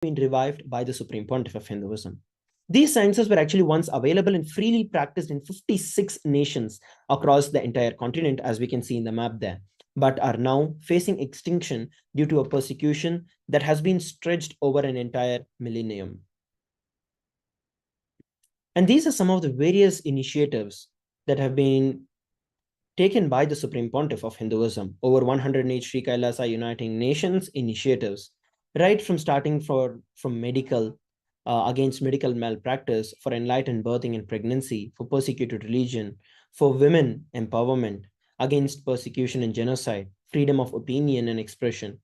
been revived by the Supreme Pontiff of Hinduism. These sciences were actually once available and freely practiced in 56 nations across the entire continent, as we can see in the map there, but are now facing extinction due to a persecution that has been stretched over an entire millennium. And these are some of the various initiatives that have been taken by the Supreme Pontiff of Hinduism, over 108 Sri Kailasa Uniting Nations initiatives, right from starting from medical, against medical malpractice, for enlightened birthing and pregnancy, for persecuted religion, for women empowerment, against persecution and genocide, freedom of opinion and expression,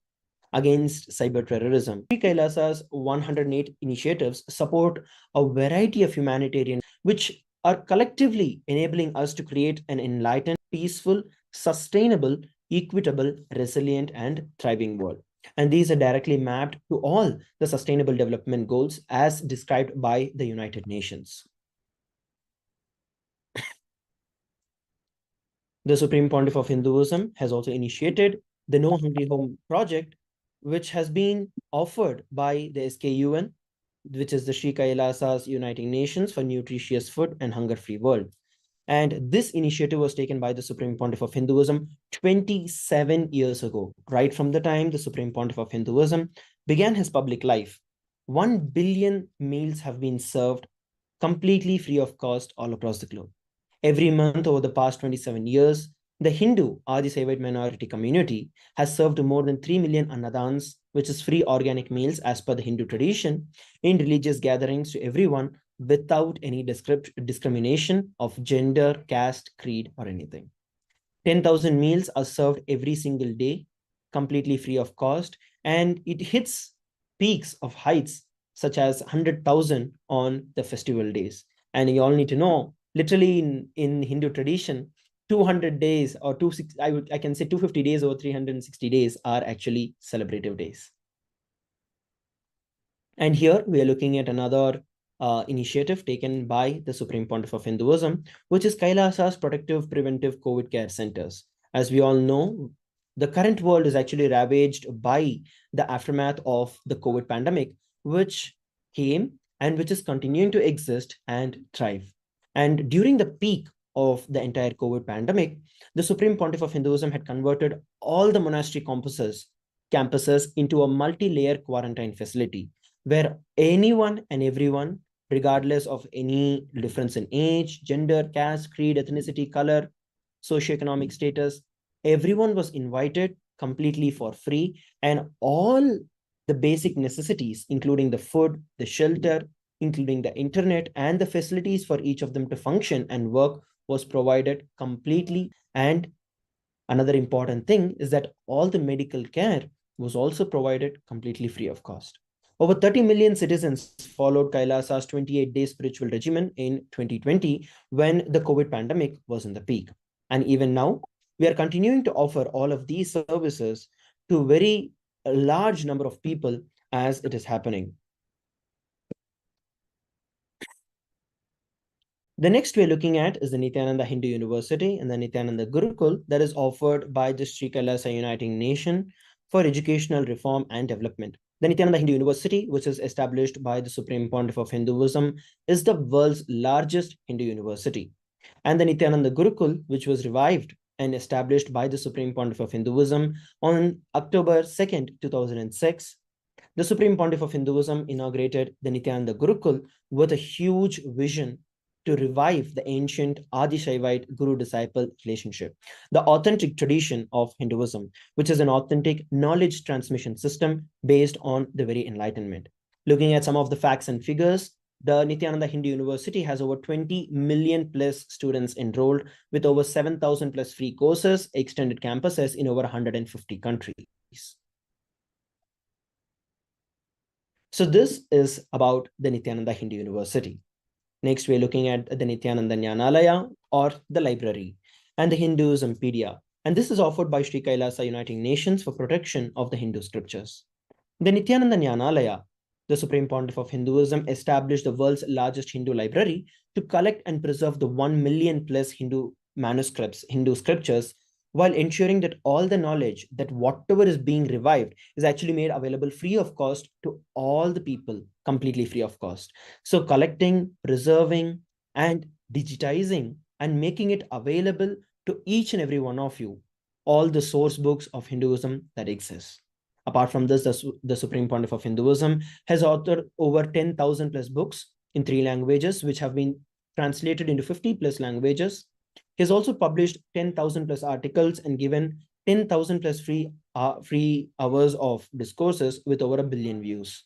against cyber terrorism. Sri Kailasa's 108 initiatives support a variety of humanitarian, which are collectively enabling us to create an enlightened, peaceful, sustainable, equitable, resilient, and thriving world. And these are directly mapped to all the sustainable development goals as described by the United Nations. The Supreme Pontiff of Hinduism has also initiated the No Hungry Home project, which has been offered by the SKUN, which is the Sri Kailasa's Uniting Nations for Nutritious Food and Hunger-Free World. And this initiative was taken by the Supreme Pontiff of Hinduism 27 years ago, right from the time the Supreme Pontiff of Hinduism began his public life. 1 billion meals have been served completely free of cost all across the globe. Every month over the past 27 years, the Hindu Adi Saivite minority community has served more than 3 million annadans, which is free organic meals as per the Hindu tradition, in religious gatherings to everyone without any discrimination of gender, caste, creed, or anything. 10,000 meals are served every single day, completely free of cost, and it hits peaks of heights such as 100,000 on the festival days. And you all need to know, literally in Hindu tradition, 200 days or I can say 250 days or 360 days are actually celebrative days. And here we are looking at another initiative taken by the Supreme Pontiff of Hinduism, which is Kailasa's Protective Preventive COVID Care Centers. As we all know, the current world is actually ravaged by the aftermath of the COVID pandemic, which came and which is continuing to exist and thrive. And during the peak of the entire COVID pandemic, the Supreme Pontiff of Hinduism had converted all the monastery campuses into a multi-layer quarantine facility where anyone and everyone, regardless of any difference in age, gender, caste, creed, ethnicity, color, socioeconomic status, everyone was invited completely for free, and all the basic necessities, including the food, the shelter, including the internet, and the facilities for each of them to function and work, was provided completely. And another important thing is that all the medical care was also provided completely free of cost. Over 30 million citizens followed Kailasa's 28-day spiritual regimen in 2020 when the COVID pandemic was in the peak. And even now, we are continuing to offer all of these services to a very large number of people as it is happening. The next we're looking at is the Nityananda Hindu University and the Nityananda Gurukul that is offered by the Sri Kailasa Uniting Nation for educational reform and development. The Nityananda Hindu University, which is established by the Supreme Pontiff of Hinduism, is the world's largest Hindu university. And the Nityananda Gurukul, which was revived and established by the Supreme Pontiff of Hinduism on October 2nd, 2006, the Supreme Pontiff of Hinduism inaugurated the Nityananda Gurukul with a huge vision to revive the ancient Adi-Shaivite guru-disciple relationship, the authentic tradition of Hinduism, which is an authentic knowledge transmission system based on the very enlightenment. Looking at some of the facts and figures, the Nityananda Hindu University has over 20 million plus students enrolled with over 7,000 plus free courses, extended campuses in over 150 countries. So this is about the Nityananda Hindu University. Next, we're looking at the Nityananda Jnanalaya, or the library, and the Hinduismpedia. And this is offered by Sri Kailasa Uniting Nations for protection of the Hindu scriptures. The Nityananda Jnanalaya, the Supreme Pontiff of Hinduism, established the world's largest Hindu library to collect and preserve the 1 million plus Hindu manuscripts, Hindu scriptures, while ensuring that all the knowledge, that whatever is being revived, is actually made available free of cost to all the people, completely free of cost. So collecting, preserving, and digitizing and making it available to each and every one of you, all the source books of Hinduism that exist. Apart from this, the Supreme Pontiff of Hinduism has authored over 10,000 plus books in 3 languages, which have been translated into 50 plus languages. He has also published 10,000 plus articles and given 10,000 plus free hours of discourses with over 1 billion views.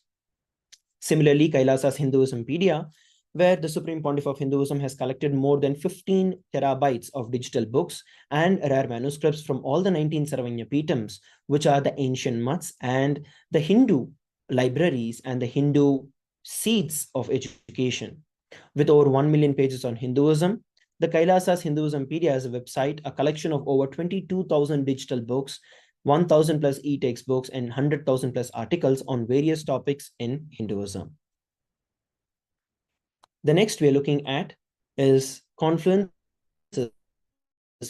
Similarly, Kailasa's Hinduismpedia, where the Supreme Pontiff of Hinduism has collected more than 15 terabytes of digital books and rare manuscripts from all the 19 Saravanya Pitams, which are the ancient mats and the Hindu libraries and the Hindu seats of education. With over 1 million pages on Hinduism, the Kailasa's Hinduismpedia is a website, a collection of over 22,000 digital books, 1,000 plus e-textbooks, and 100,000 plus articles on various topics in Hinduism. The next we're looking at is confluences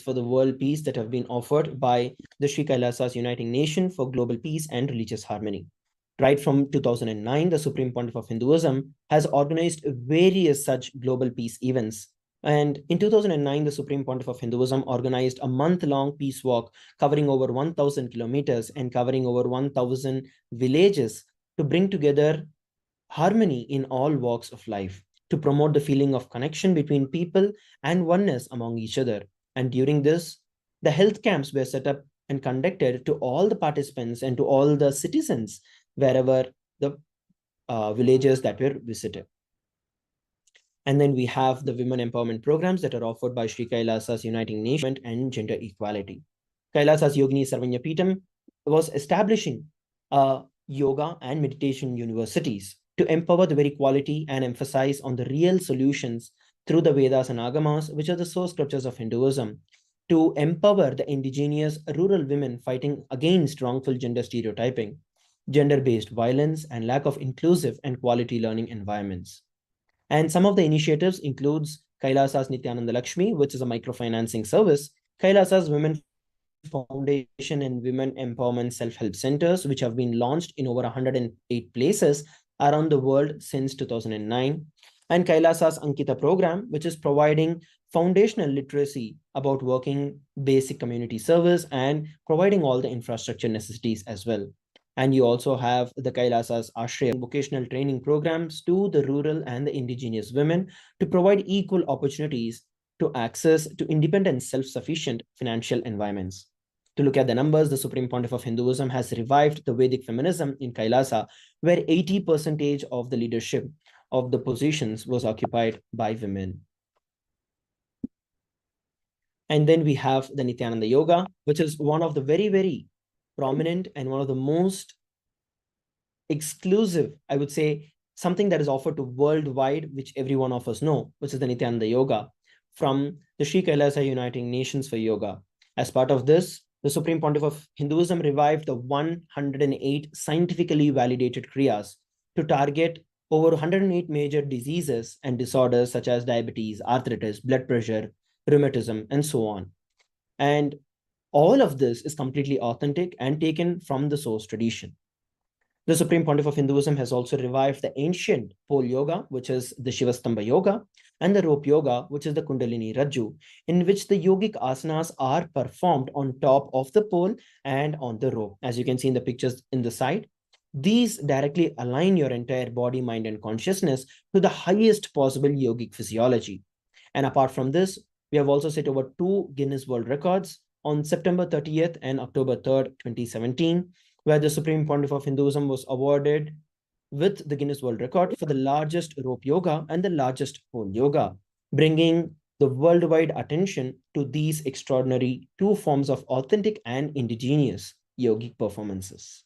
for the world peace that have been offered by the Sri Kailasa's Uniting Nation for Global Peace and Religious Harmony. Right from 2009, the Supreme Pontiff of Hinduism has organized various such global peace events. And in 2009, the Supreme Pontiff of Hinduism organized a month-long peace walk covering over 1,000 kilometers and covering over 1,000 villages to bring together harmony in all walks of life, to promote the feeling of connection between people and oneness among each other. And during this, the health camps were set up and conducted to all the participants and to all the citizens wherever the villages that were visited. And then we have the women empowerment programs that are offered by Sri Kailasa's Uniting Nation and Gender Equality. Kailasa's Yogini Sarvanya Peetam was establishing yoga and meditation universities to empower the very quality and emphasize on the real solutions through the Vedas and Agamas, which are the source scriptures of Hinduism, to empower the indigenous rural women fighting against wrongful gender stereotyping, gender-based violence, and lack of inclusive and quality learning environments. And some of the initiatives includes Kailasa's Nityananda Lakshmi, which is a microfinancing service, Kailasa's Women Foundation and Women Empowerment Self-Help Centers, which have been launched in over 108 places around the world since 2009, and Kailasa's Ankita program, which is providing foundational literacy about working basic community service and providing all the infrastructure necessities as well. And you also have the Kailasa's Ashraya vocational training programs to the rural and the indigenous women to provide equal opportunities to access to independent, self-sufficient financial environments. To look at the numbers, the Supreme Pontiff of Hinduism has revived the Vedic feminism in Kailasa, where 80% of the leadership of the positions was occupied by women. And then we have the Nityananda Yoga, which is one of the very, very prominent and one of the most exclusive, I would say, something that is offered to worldwide, which every one of us know, which is the Nityananda Yoga from the Sri Kailasa Uniting Nations for Yoga. As part of this, the Supreme Pontiff of Hinduism revived the 108 scientifically validated kriyas to target over 108 major diseases and disorders such as diabetes, arthritis, blood pressure, rheumatism, and so on. And all of this is completely authentic and taken from the source tradition. The Supreme Pontiff of Hinduism has also revived the ancient pole yoga, which is the Shivastambha yoga, and the rope yoga, which is the Kundalini Rajju, in which the yogic asanas are performed on top of the pole and on the rope. As you can see in the pictures in the side, these directly align your entire body, mind, and consciousness to the highest possible yogic physiology. And apart from this, we have also set over 2 Guinness World Records on September 30th and October 3rd, 2017, where the Supreme Pontiff of Hinduism was awarded with the Guinness World Record for the largest rope yoga and the largest pole yoga, bringing the worldwide attention to these extraordinary 2 forms of authentic and indigenous yogic performances.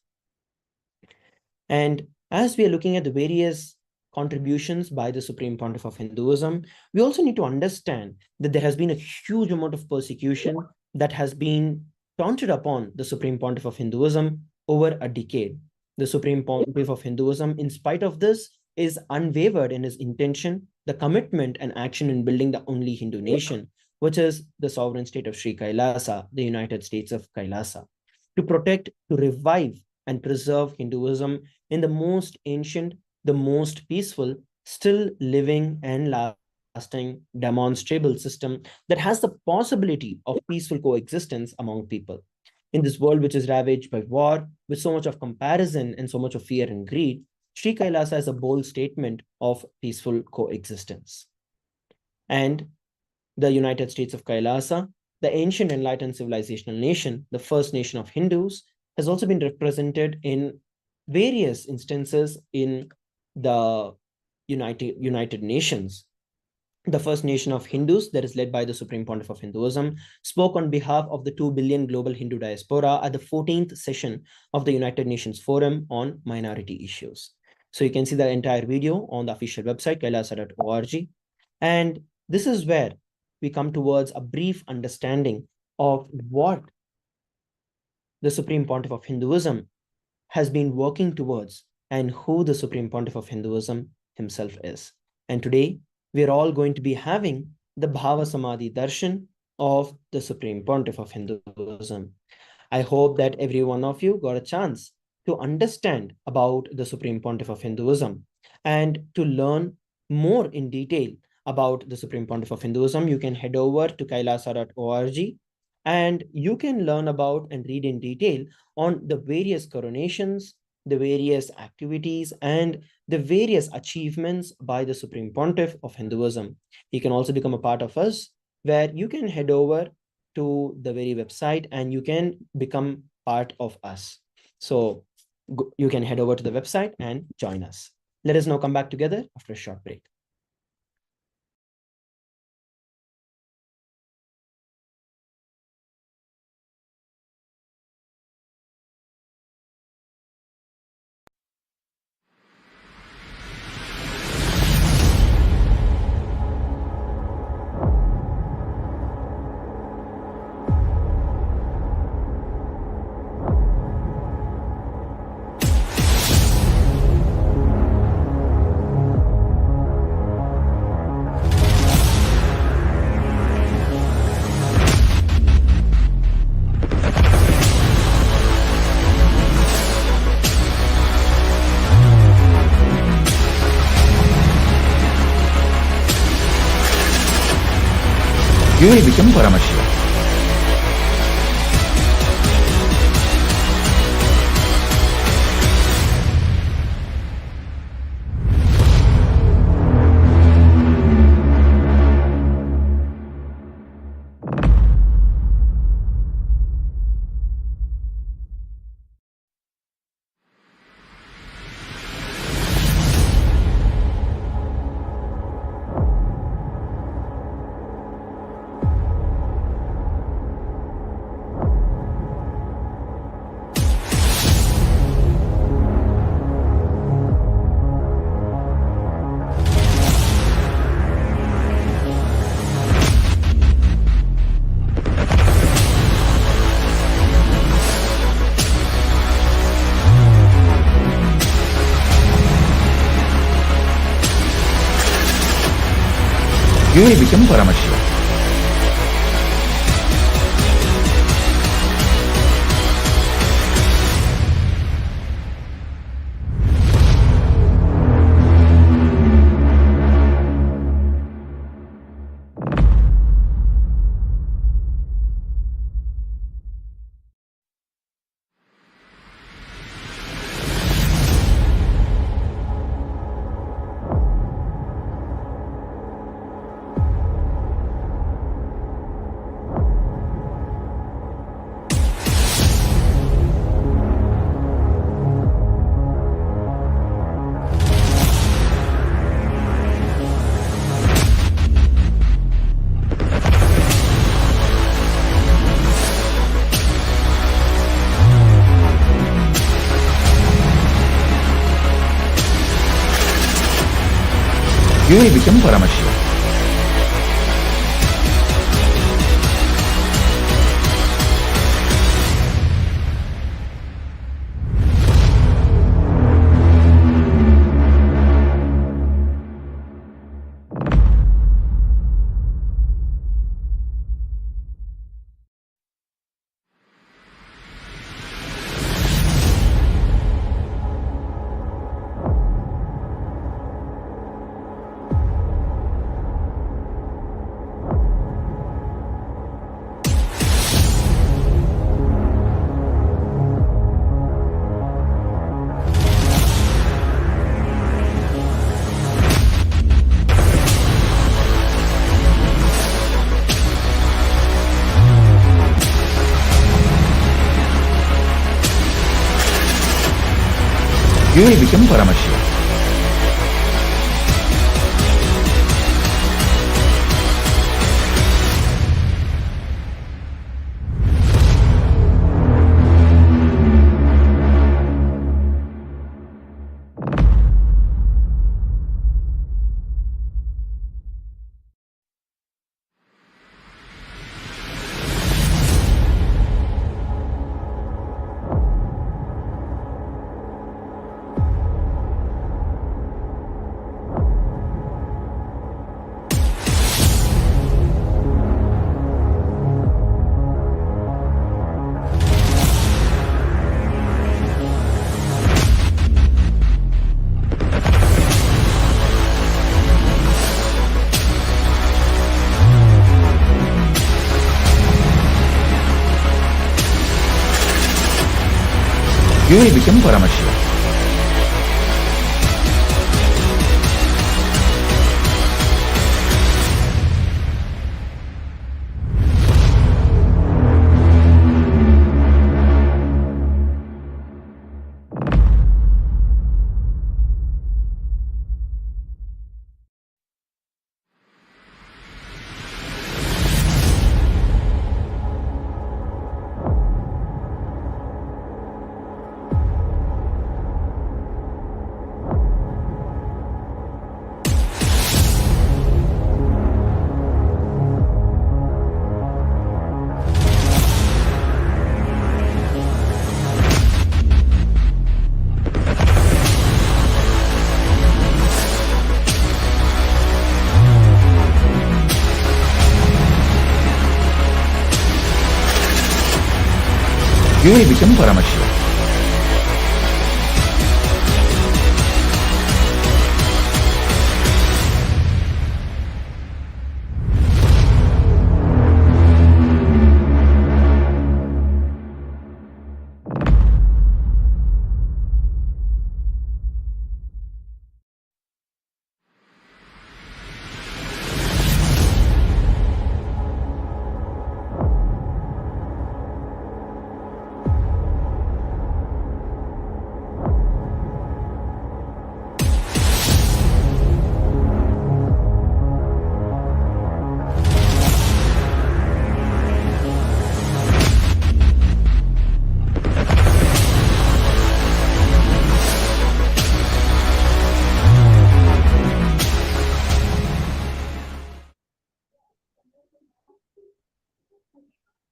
And as we are looking at the various contributions by the Supreme Pontiff of Hinduism, we also need to understand that there has been a huge amount of persecution that has been taunted upon the Supreme Pontiff of Hinduism over a decade. The Supreme Pontiff of Hinduism, in spite of this, is unwavered in his intention, the commitment and action in building the only Hindu nation, which is the sovereign state of Sri Kailasa, the United States of Kailasa, to protect, to revive, and preserve Hinduism in the most ancient, the most peaceful, still living and lasting demonstrable system that has the possibility of peaceful coexistence among people. In this world which is ravaged by war, with so much of comparison and so much of fear and greed, Sri Kailasa is a bold statement of peaceful coexistence. And the United States of Kailasa, the ancient enlightened civilizational nation, the first nation of Hindus, has also been represented in various instances in the United Nations. The first nation of Hindus, that is led by the Supreme Pontiff of Hinduism, spoke on behalf of the 2 billion global Hindu diaspora at the 14th session of the United Nations Forum on Minority Issues. So you can see the entire video on the official website, kailasa.org. And this is where we come towards a brief understanding of what the Supreme Pontiff of Hinduism has been working towards and who the Supreme Pontiff of Hinduism himself is. And today, we're all going to be having the Bhava Samadhi Darshan of the Supreme Pontiff of Hinduism. I hope that every one of you got a chance to understand about the Supreme Pontiff of Hinduism and to learn more in detail about the Supreme Pontiff of Hinduism. You can head over to kailasa.org and you can learn about and read in detail on the various coronations, the various activities, and the various achievements by the Supreme Pontiff of Hinduism. You can also become a part of us, where you can head over to the very website and you can become part of us. So you can head over to the website and join us. Let us now come back together after a short break. You will become Paramashiva. You will become Paramashiva. You will become Paramashiva. द्वैविकं Paramshiva द्वैविकं Paramshiva द्वैविकं Paramshiva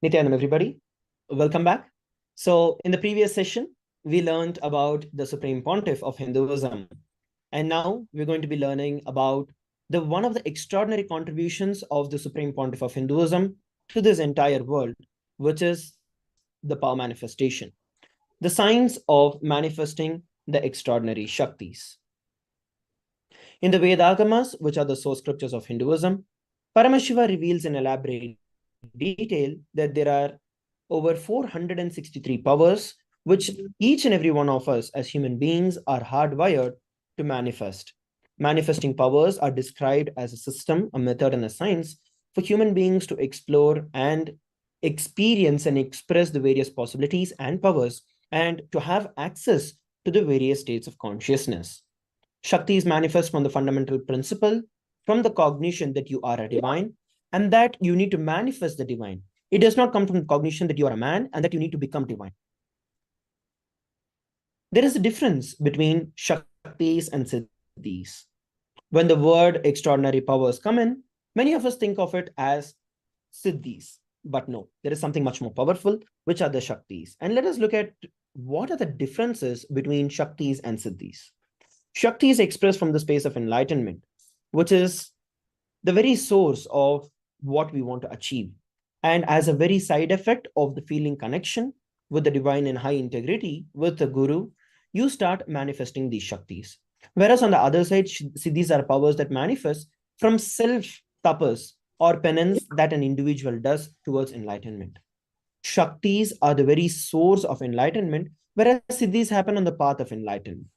Nityanam, everybody. Welcome back. So, in the previous session, we learned about the Supreme Pontiff of Hinduism. And now we're going to be learning about the one of the extraordinary contributions of the Supreme Pontiff of Hinduism to this entire world, which is the power manifestation, the science of manifesting the extraordinary Shaktis. In the Vedagamas, which are the source scriptures of Hinduism, Paramashiva reveals in elaborate detail that there are over 463 powers, which each and every one of us as human beings are hardwired to manifest. Manifesting powers are described as a system, a method, and a science for human beings to explore and experience and express the various possibilities and powers, and to have access to the various states of consciousness. Shakti is manifest from the fundamental principle, from the cognition that you are a divine, and that you need to manifest the divine. It does not come from the cognition that you are a man and that you need to become divine. There is a difference between Shaktis and Siddhis. When the word extraordinary powers come in, many of us think of it as Siddhis. But no, there is something much more powerful, which are the Shaktis. And let us look at what are the differences between Shaktis and Siddhis. Shakti is expressed from the space of enlightenment, which is the very source of what we want to achieve. And as a very side effect of the feeling connection with the divine and high integrity with the Guru, you start manifesting these Shaktis. Whereas on the other side, Siddhis are powers that manifest from self-tapas or penance that an individual does towards enlightenment. Shaktis are the very source of enlightenment, whereas Siddhis happen on the path of enlightenment.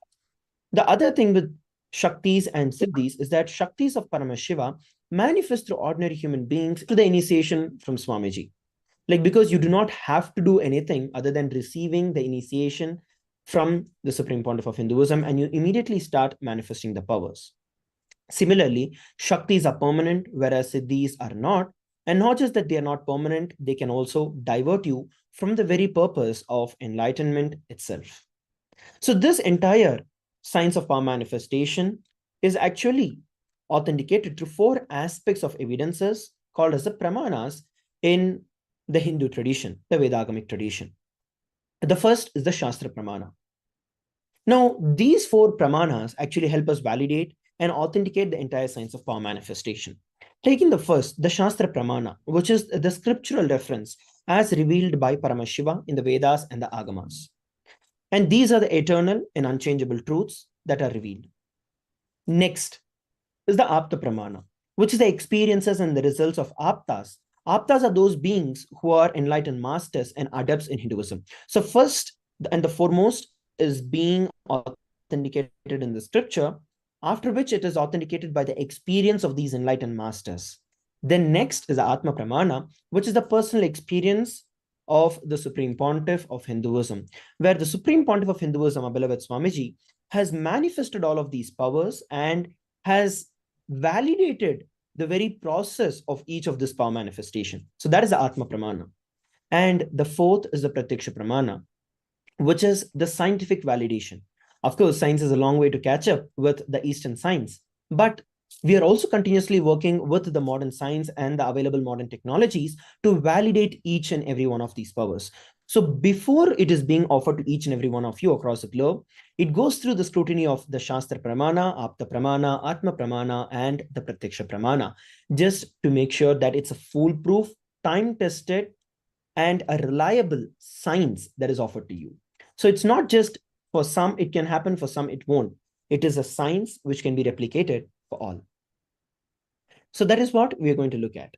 The other thing with Shaktis and Siddhis is that Shaktis of Paramashiva manifest through ordinary human beings to the initiation from Swamiji. Like, because you do not have to do anything other than receiving the initiation from the Supreme Pontiff of Hinduism, and you immediately start manifesting the powers. Similarly, Shaktis are permanent, whereas Siddhis are not. And not just that they are not permanent, they can also divert you from the very purpose of enlightenment itself. So, this entire science of power manifestation is actually authenticated through four aspects of evidences called as the pramanas in the Hindu tradition, the Vedagamic tradition. The first is the Shastra Pramana. Now, these four pramanas actually help us validate and authenticate the entire science of power manifestation. Taking the first, the Shastra Pramana, which is the scriptural reference as revealed by Paramashiva in the Vedas and the Agamas. And these are the eternal and unchangeable truths that are revealed. Next is the Apta Pramana, which is the experiences and the results of Aptas. Aptas are those beings who are enlightened masters and adepts in Hinduism. So, first and the foremost is being authenticated in the scripture, after which it is authenticated by the experience of these enlightened masters. Then next is the Atma Pramana, which is the personal experience of the Supreme Pontiff of Hinduism, where the Supreme Pontiff of Hinduism, our beloved Swamiji, has manifested all of these powers and has validated the very process of each of this power manifestation. So that is the Atma Pramana. And the fourth is the Pratyaksha Pramana, which is the scientific validation. Of course, science is a long way to catch up with the Eastern science, but we are also continuously working with the modern science and the available modern technologies to validate each and every one of these powers. So before it is being offered to each and every one of you across the globe, it goes through the scrutiny of the Shastra Pramana, Apta Pramana, Atma Pramana, and the Pratyaksha Pramana, just to make sure that it's a foolproof, time-tested, and a reliable science that is offered to you. So it's not just for some, it can happen, for some, it won't. It is a science which can be replicated for all. So that is what we are going to look at.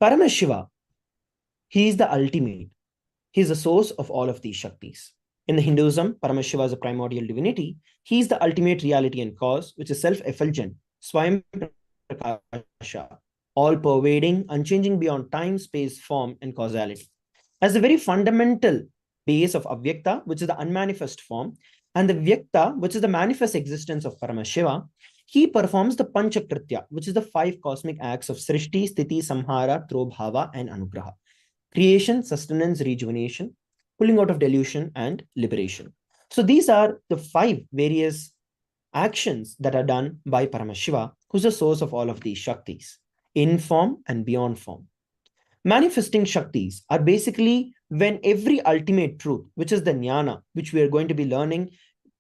Paramashiva, he is the ultimate. He is the source of all of these Shaktis. In the Hinduism, Paramashiva is a primordial divinity. He is the ultimate reality and cause, which is self-effulgent, Swayam Prakasha, all-pervading, unchanging beyond time, space, form, and causality. As the very fundamental base of Avyakta, which is the unmanifest form, and the Vyakta, which is the manifest existence of Paramashiva, he performs the Panchakritya, which is the 5 cosmic acts of Srishti, Sthiti, Samhara, Bhava, and Anugraha. Creation, sustenance, rejuvenation, pulling out of delusion, and liberation. So these are the 5 various actions that are done by Paramashiva, who's the source of all of these Shaktis, in form and beyond form. Manifesting Shaktis are basically when every ultimate truth, which is the Jnana, which we are going to be learning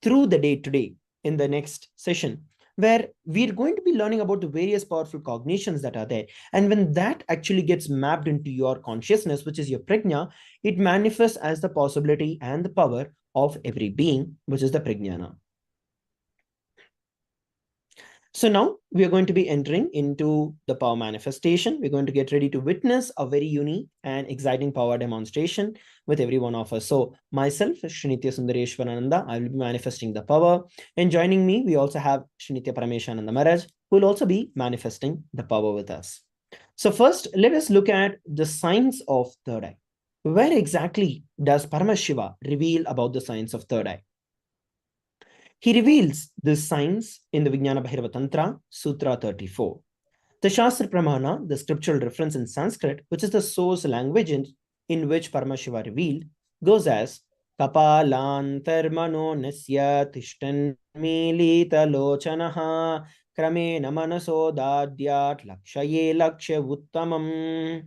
through the day today in the next session, where we're going to be learning about the various powerful cognitions that are there. And when that actually gets mapped into your consciousness, which is your prajna, it manifests as the possibility and the power of every being, which is the prajnana. So now we are going to be entering into the power manifestation. We're going to get ready to witness a very unique and exciting power demonstration with every one of us. So myself, Srinitya Sundareshwarananda, I will be manifesting the power. And joining me, we also have Srinitya Parameshananda Maharaj, who will also be manifesting the power with us. So first, let us look at the science of third eye. Where exactly does Paramashiva reveal about the science of third eye? He reveals this science in the Vijnana Bhairava Tantra, Sutra 34. The Shastra Pramana, the scriptural reference in Sanskrit, which is the source language in which Paramashiva revealed, goes as Kapalantarmano Nasya Tishtan Milita Lochanaha Kramena Manaso Dadyat Lakshaye Laksha Uttamam.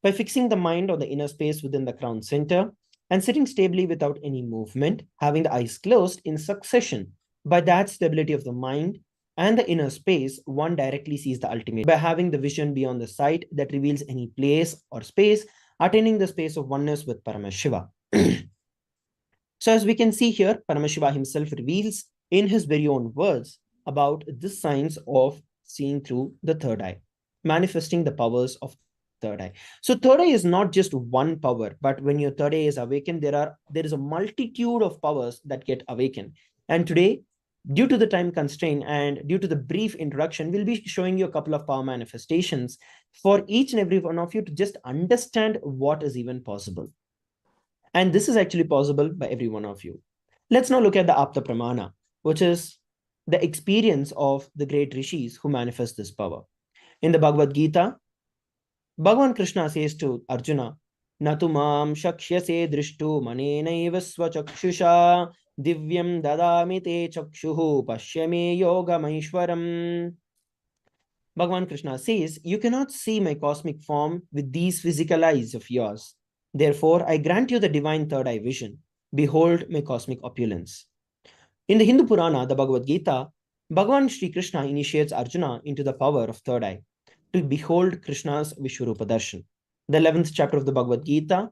By fixing the mind on the inner space within the crown center, and sitting stably without any movement, having the eyes closed in succession. By that stability of the mind and the inner space, one directly sees the ultimate. By having the vision beyond the sight that reveals any place or space, attaining the space of oneness with Paramashiva. So as we can see here, Paramashiva himself reveals in his very own words about this science of seeing through the third eye, manifesting the powers of third eye. So third eye is not just one power, but when your third eye is awakened, there is a multitude of powers that get awakened. And today, due to the time constraint and due to the brief introduction, we'll be showing you a couple of power manifestations for each and every one of you to just understand what is even possible. And this is actually possible by every one of you. Let's now look at the Apta Pramana, which is the experience of the great rishis who manifest this power. In the Bhagavad Gita, Bhagavan Krishna says to Arjuna, Natu mam shakshyase drishtu manenaiva svachakshisha divyam dadami te chakshuhu pashyame yogamaishwaram. Bhagavan Krishna says, you cannot see my cosmic form with these physical eyes of yours. Therefore, I grant you the divine third eye vision. Behold my cosmic opulence. In the Hindu Purana, the Bhagavad Gita, Bhagavan Sri Krishna initiates Arjuna into the power of third eye to behold Krishna's Vishwarupa Darshan. The 11th chapter of the Bhagavad Gita,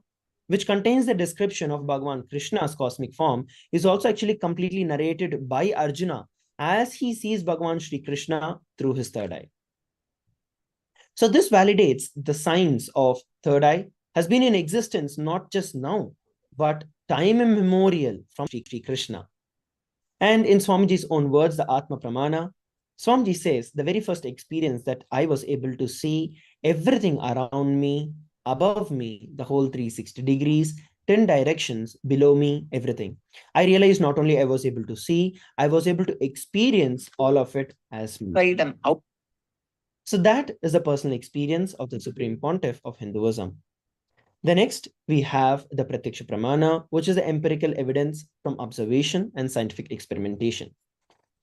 which contains the description of Bhagavan Krishna's cosmic form, is also actually completely narrated by Arjuna as he sees Bhagavan Sri Krishna through his third eye. So this validates the science of third eye has been in existence not just now, but time immemorial from Sri Krishna. And in Swamiji's own words, the Atma Pramana, Swamiji says, the very first experience that I was able to see everything around me, above me, the whole 360 degrees, 10 directions, below me, everything. I realized not only I was able to see, I was able to experience all of it as me. Right and out. So that is the personal experience of the Supreme Pontiff of Hinduism. The next, we have the Pratyaksha Pramana, which is the empirical evidence from observation and scientific experimentation.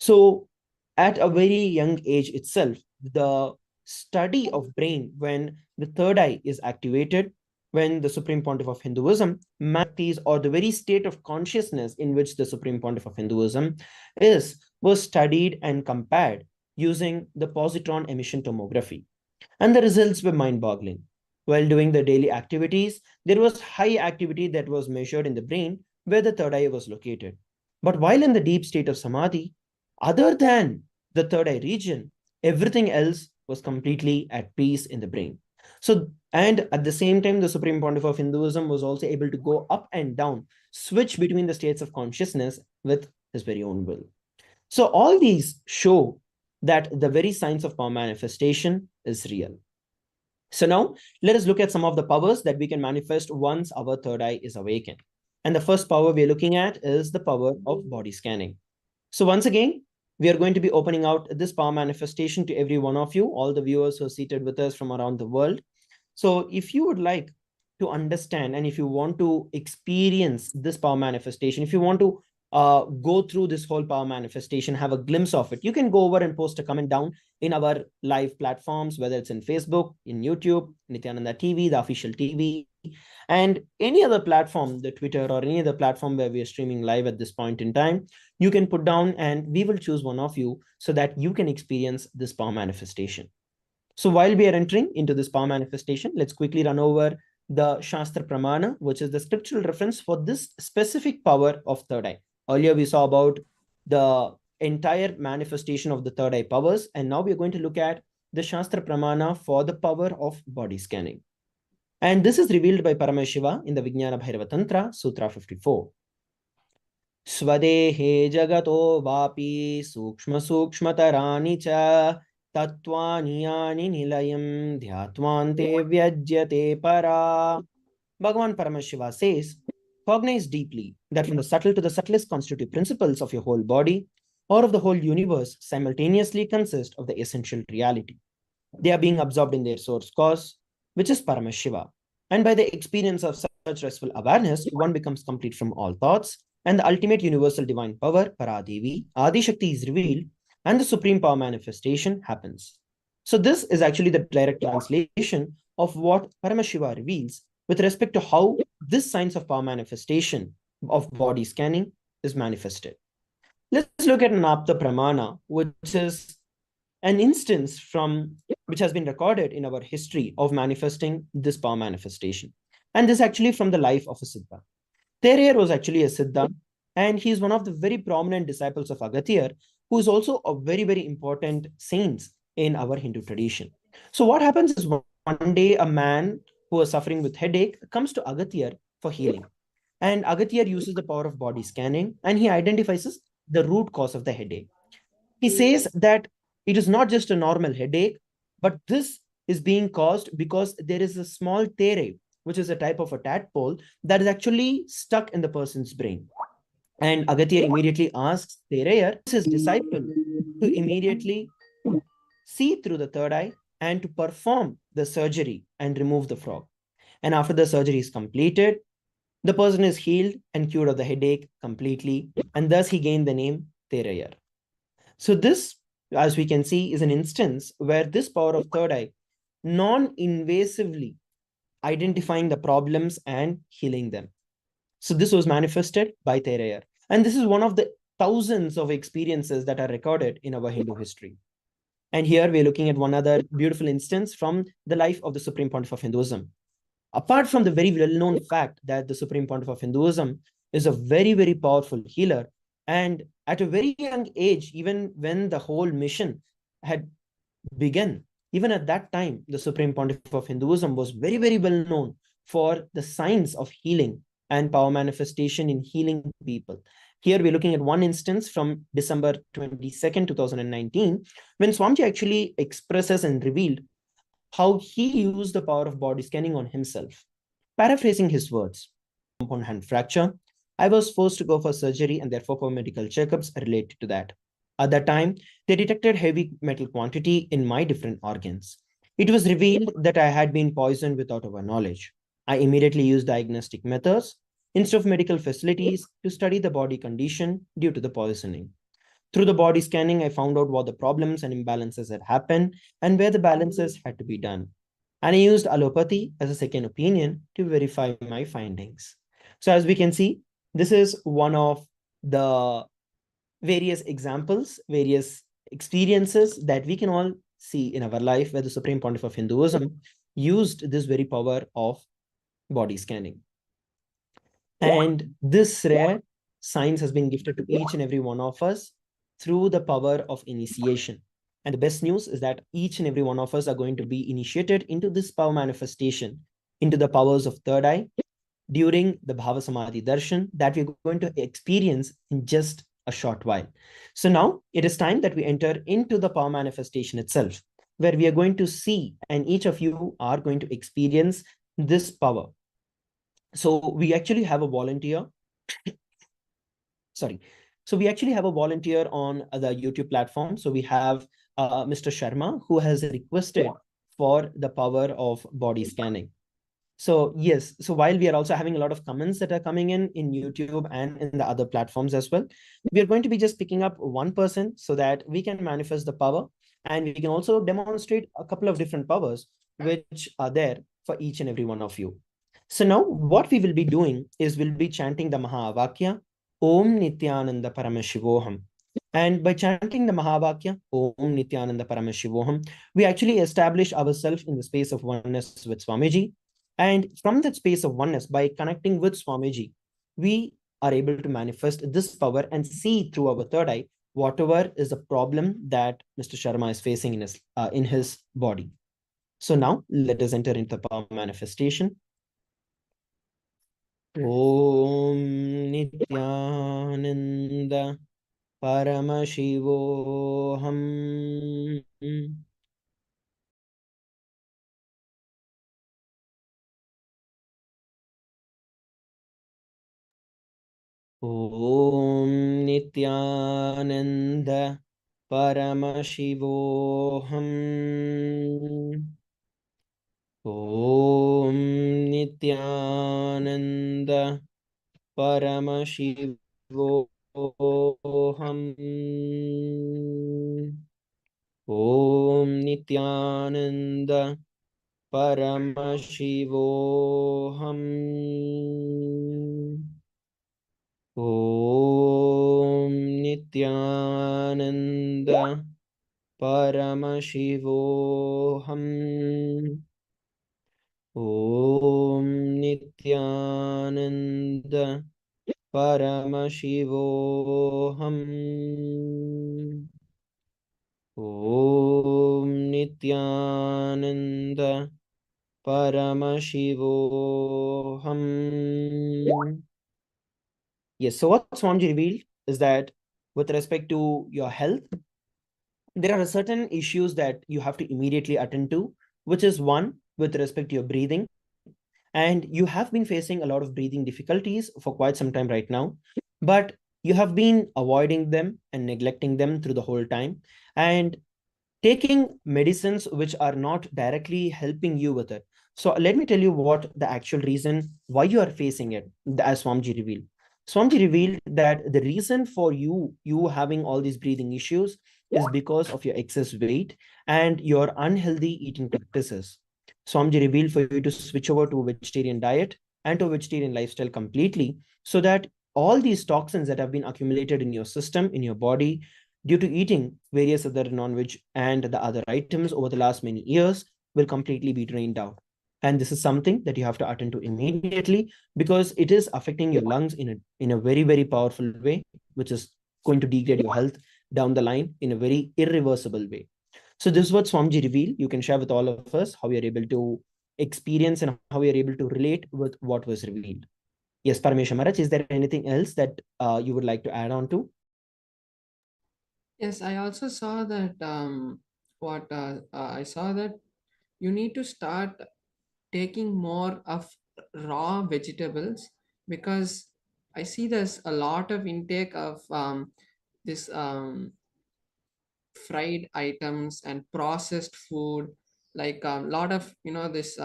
So at a very young age itself, the study of brain when the third eye is activated, when the Supreme Pontiff of Hinduism matters, or the very state of consciousness in which the Supreme Pontiff of Hinduism is, was studied and compared using the positron emission tomography. And the results were mind-boggling. While doing the daily activities, there was high activity that was measured in the brain where the third eye was located. But while in the deep state of Samadhi, other than the third eye region, everything else was completely at peace in the brain. So, and at the same time, the Supreme Pontiff of Hinduism was also able to go up and down, switch between the states of consciousness with his very own will. So all these show that the very science of power manifestation is real. So now let us look at some of the powers that we can manifest once our third eye is awakened. And the first power we're looking at is the power of body scanning. So once again, we are going to be opening out this power manifestation to every one of you, all the viewers who are seated with us from around the world. So if you would like to understand and if you want to experience this power manifestation, if you want to go through this whole power manifestation, have a glimpse of it, you can go over and post a comment down in our live platforms, whether it's in Facebook, in YouTube, Nityananda TV, the official TV, and any other platform, the Twitter or any other platform where we are streaming live at this point in time. You can put down and we will choose one of you so that you can experience this power manifestation. So while we are entering into this power manifestation, let's quickly run over the Shastra Pramana, which is the scriptural reference for this specific power of third eye. Earlier, we saw about the entire manifestation of the third eye powers. And now we're going to look at the Shastra Pramana for the power of body scanning. And this is revealed by Paramashiva in the Vijnana Bhairava Tantra, Sutra 54. Swadehe jagato vapi sukshma sukshmatarani cha tattvani yani nilayam dhyatvante vyajyate para. Bhagavan Paramashiva says, cognize deeply that from the subtle to the subtlest constitutive principles of your whole body or of the whole universe simultaneously consist of the essential reality. They are being absorbed in their source cause, which is Paramashiva. And by the experience of such restful awareness, one becomes complete from all thoughts, and the ultimate universal divine power, Paradevi, Adi Shakti, is revealed, and the supreme power manifestation happens. So this is actually the direct translation of what Paramashiva reveals with respect to how this science of power manifestation of body scanning is manifested. Let's look at an Apta Pramana, which is an instance from which has been recorded in our history of manifesting this power manifestation. And this actually from the life of a Siddha. Therer was actually a Siddha, and he is one of the very prominent disciples of Agathir, who is also a very, very important saint in our Hindu tradition. So what happens is one day a man who was suffering with headache comes to Agathir for healing. And Agathir uses the power of body scanning, and he identifies the root cause of the headache. He says that it is not just a normal headache, but this is being caused because there is a small tere which is a type of a tadpole that is actually stuck in the person's brain. And Agatya immediately asks Thereyer, his disciple, to immediately see through the third eye and to perform the surgery and remove the frog. And after the surgery is completed, the person is healed and cured of the headache completely, and thus he gained the name Thereyer. So this, as we can see, is an instance where this power of third eye non-invasively identifying the problems and healing them. So this was manifested by Thereyer. And this is one of the thousands of experiences that are recorded in our Hindu history. And here we're looking at one other beautiful instance from the life of the Supreme Pontiff of Hinduism. Apart from the very well-known fact that the Supreme Pontiff of Hinduism is a very, very powerful healer, and at a very young age, even when the whole mission had begun, even at that time, the Supreme Pontiff of Hinduism was very, very well known for the science of healing and power manifestation in healing people. Here we're looking at one instance from December 22nd, 2019, when Swamiji actually expresses and revealed how he used the power of body scanning on himself. Paraphrasing his words, compound hand fracture, I was forced to go for surgery and therefore for medical checkups related to that. At that time, they detected heavy metal quantity in my different organs. It was revealed that I had been poisoned without our knowledge. I immediately used diagnostic methods instead of medical facilities to study the body condition due to the poisoning. Through the body scanning, I found out what the problems and imbalances had happened and where the balances had to be done. And I used allopathy as a second opinion to verify my findings. So as we can see, this is one of the various examples, various experiences that we can all see in our life where the Supreme Pontiff of Hinduism used this very power of body scanning. And this rare science has been gifted to each and every one of us through the power of initiation. And the best news is that each and every one of us are going to be initiated into this power manifestation, into the powers of third eye during the Bhava Samadhi Darshan that we're going to experience in just a short while. So now it is time that we enter into the power manifestation itself, where we are going to see, and each of you are going to experience this power. So we actually have a volunteer. Sorry. So we actually have a volunteer on the YouTube platform. So we have Mr. Sharma, who has requested for the power of body scanning. So yes, so while we are also having a lot of comments that are coming in YouTube and in the other platforms as well, we are going to be just picking up one person so that we can manifest the power, and we can also demonstrate a couple of different powers which are there for each and every one of you. So now what we will be doing is we'll be chanting the Mahavakya, Om Nityananda Paramashivoham. And by chanting the Mahavakya, Om Nityananda Paramashivoham, we actually establish ourselves in the space of oneness with Swamiji. And from that space of oneness, by connecting with Swamiji, we are able to manifest this power and see through our third eye whatever is the problem that Mr. Sharma is facing in his body. So now let us enter into the power manifestation. Om Nityananda Paramashivoham. Om Nityananda Paramashivoham. Om Nityananda Paramashivoham. Om Nityananda Paramashivoham. Om Nityananda Paramashivoham. Om Nityananda Paramashivoham. Om Nityananda Paramashivoham. Yes, so what Swamiji revealed is that with respect to your health, there are certain issues that you have to immediately attend to, which is one with respect to your breathing, and you have been facing a lot of breathing difficulties for quite some time right now, but you have been avoiding them and neglecting them through the whole time, and taking medicines which are not directly helping you with it. So let me tell you what the actual reason why you are facing it, as Swamiji revealed. Swamiji revealed that the reason for you having all these breathing issues is because of your excess weight and your unhealthy eating practices. Swamiji revealed for you to switch over to a vegetarian diet and to a vegetarian lifestyle completely, so that all these toxins that have been accumulated in your system, in your body, due to eating various other non-veg and the other items over the last many years, will completely be drained out. And this is something that you have to attend to immediately, because it is affecting your lungs in a very, very powerful way, which is going to degrade your health down the line in a very irreversible way. So this is what Swamiji revealed. You can share with all of us how you're able to experience and how you're able to relate with what was revealed. Yes, Paramesha Maharaj, is there anything else that you would like to add on to? Yes, I also saw that what I saw that you need to start taking more of raw vegetables, because I see there's a lot of intake of this fried items and processed food, like a lot of this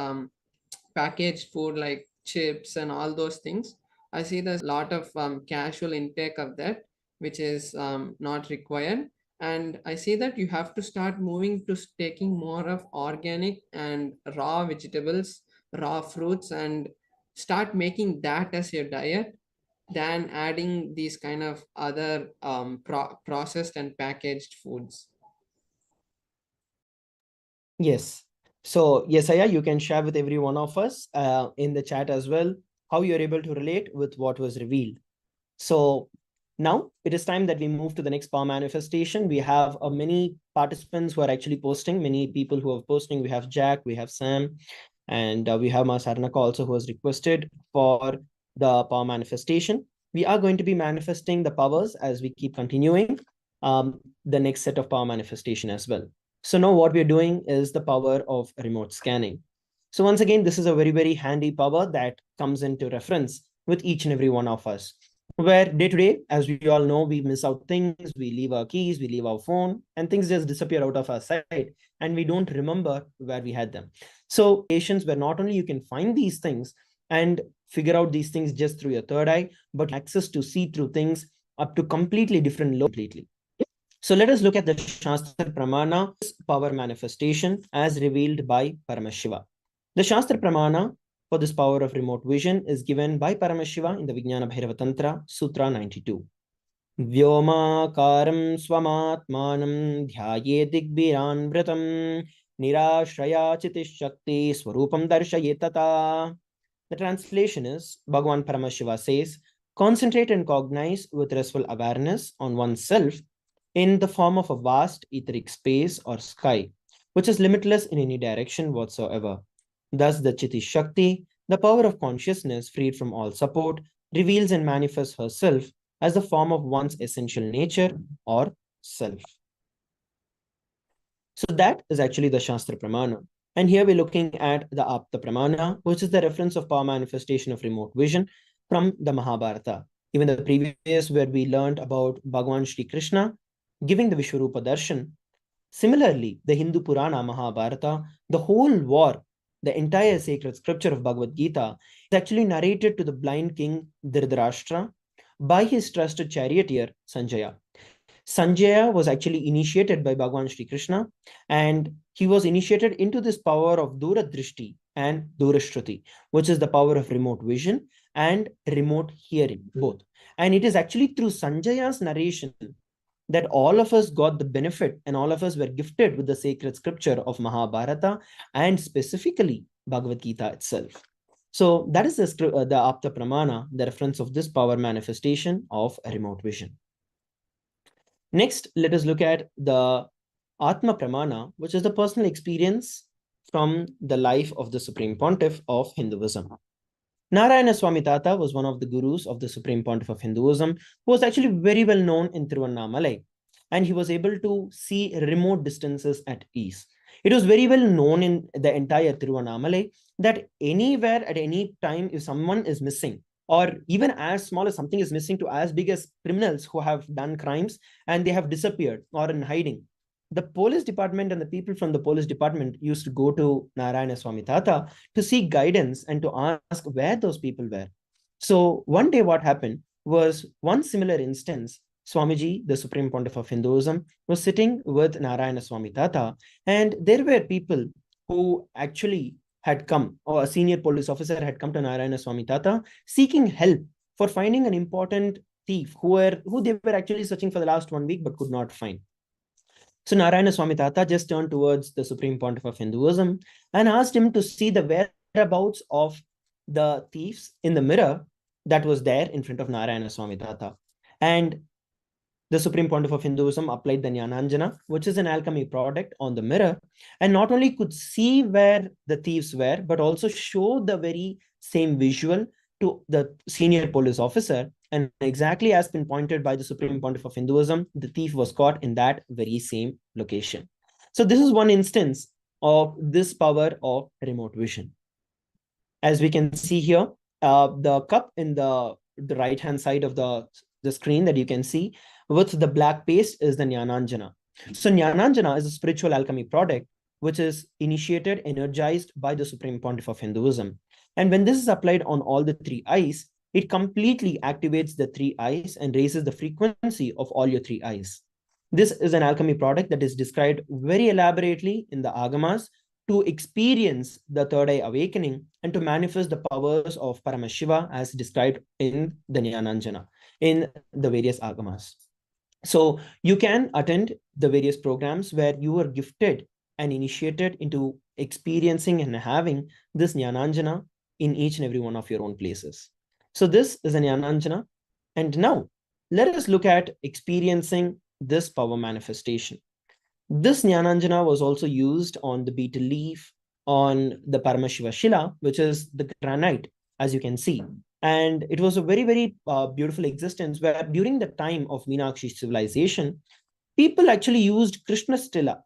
packaged food like chips and all those things. I see there's a lot of casual intake of that, which is not required. And I see that you have to start moving to taking more of organic and raw vegetables, raw fruits, and start making that as your diet than adding these kind of other processed and packaged foods. Yes. So, yes, Aya, you can share with every one of us in the chat as well how you're able to relate with what was revealed. So now it is time that we move to the next power manifestation. We have many participants who are actually posting, many people who are posting. We have Jack, we have Sam, and we have Masarnaka also, who has requested for the power manifestation. We are going to be manifesting the powers as we keep continuing the next set of power manifestation as well. So now what we're doing is the power of remote scanning. So once again, this is a very, very handy power that comes into reference with each and every one of us, where day to day, as we all know, we miss out things, we leave our keys, we leave our phone, and things just disappear out of our sight, and we don't remember where we had them. So patients where not only you can find these things and figure out these things just through your third eye, but access to see through things up to completely different level completely. So let us look at the Shastra Pramana power manifestation as revealed by Paramashiva. The Shastra Pramana for this power of remote vision is given by Paramashiva in the Vijnana Bhairava Tantra, Sutra 92. Vyomakaram swamatmanam dhyaye digbiran vratam nirashraya chitishakti swarupam darshayetata. The translation is, Bhagavan Paramashiva says, concentrate and cognize with restful awareness on oneself in the form of a vast etheric space or sky, which is limitless in any direction whatsoever. Thus, the Chiti Shakti, the power of consciousness freed from all support, reveals and manifests herself as the form of one's essential nature or self. So that is actually the Shastra Pramana. And here we're looking at the Apta Pramana, which is the reference of power manifestation of remote vision from the Mahabharata. Even the previous, where we learned about Bhagavan Shri Krishna giving the Vishwarupa Darshan. Similarly, the Hindu Purana Mahabharata, the whole war, the entire sacred scripture of Bhagavad Gita, is actually narrated to the blind king Dhritarashtra by his trusted charioteer Sanjaya. Sanjaya was actually initiated by Bhagavan Shri Krishna, and he was initiated into this power of Dura Drishti and Durashruti, which is the power of remote vision and remote hearing, both. And it is actually through Sanjaya's narration that all of us got the benefit and all of us were gifted with the sacred scripture of Mahabharata and specifically Bhagavad Gita itself. So that is the Apta Pramana, the reference of this power manifestation of remote vision. Next, let us look at the Atma Pramana, which is the personal experience from the life of the Supreme Pontiff of Hinduism. Narayana Swami Tata was one of the gurus of the Supreme Pontiff of Hinduism, who was actually very well known in Tiruvannamalai, and he was able to see remote distances at ease. It was very well known in the entire Tiruvannamalai that anywhere at any time, if someone is missing, or even as small as something is missing to as big as criminals who have done crimes and they have disappeared or in hiding, the police department and the people from the police department used to go to Narayana Swami Tata to seek guidance and to ask where those people were. So one day what happened was one similar instance. Swamiji, the Supreme Pontiff of Hinduism, was sitting with Narayana Swami Tata, and there were people who actually had come, or a senior police officer had come to Narayana Swami Tata seeking help for finding an important thief who they were actually searching for the last 1 week but could not find. So Narayana Swami Tata just turned towards the Supreme Pontiff of Hinduism and asked him to see the whereabouts of the thieves in the mirror that was there in front of Narayana Swami Tata. And the Supreme Pontiff of Hinduism applied the Jnananjana, which is an alchemy product, on the mirror, and not only could see where the thieves were, but also show the very same visual to the senior police officer. And exactly as been pointed by the Supreme Pontiff of Hinduism, the thief was caught in that very same location. So this is one instance of this power of remote vision. As we can see here, the cup in the right-hand side of the screen that you can see with the black paste is the Jnananjana. So Jnananjana is a spiritual alchemy product which is initiated, energized by the Supreme Pontiff of Hinduism. And when this is applied on all the three eyes, it completely activates the three eyes and raises the frequency of all your three eyes. This is an alchemy product that is described very elaborately in the Agamas to experience the third eye awakening and to manifest the powers of Paramashiva as described in the Jnananjana, in the various Agamas. So you can attend the various programs where you are gifted and initiated into experiencing and having this Jnananjana in each and every one of your own places. So this is an Jnananjana. And now let us look at experiencing this power manifestation. This Jnananjana was also used on the betel leaf, on the Paramashiva Shila, which is the granite, as you can see. And it was a very, very beautiful existence where during the time of Meenakshi civilization, people actually used Krishna Shila,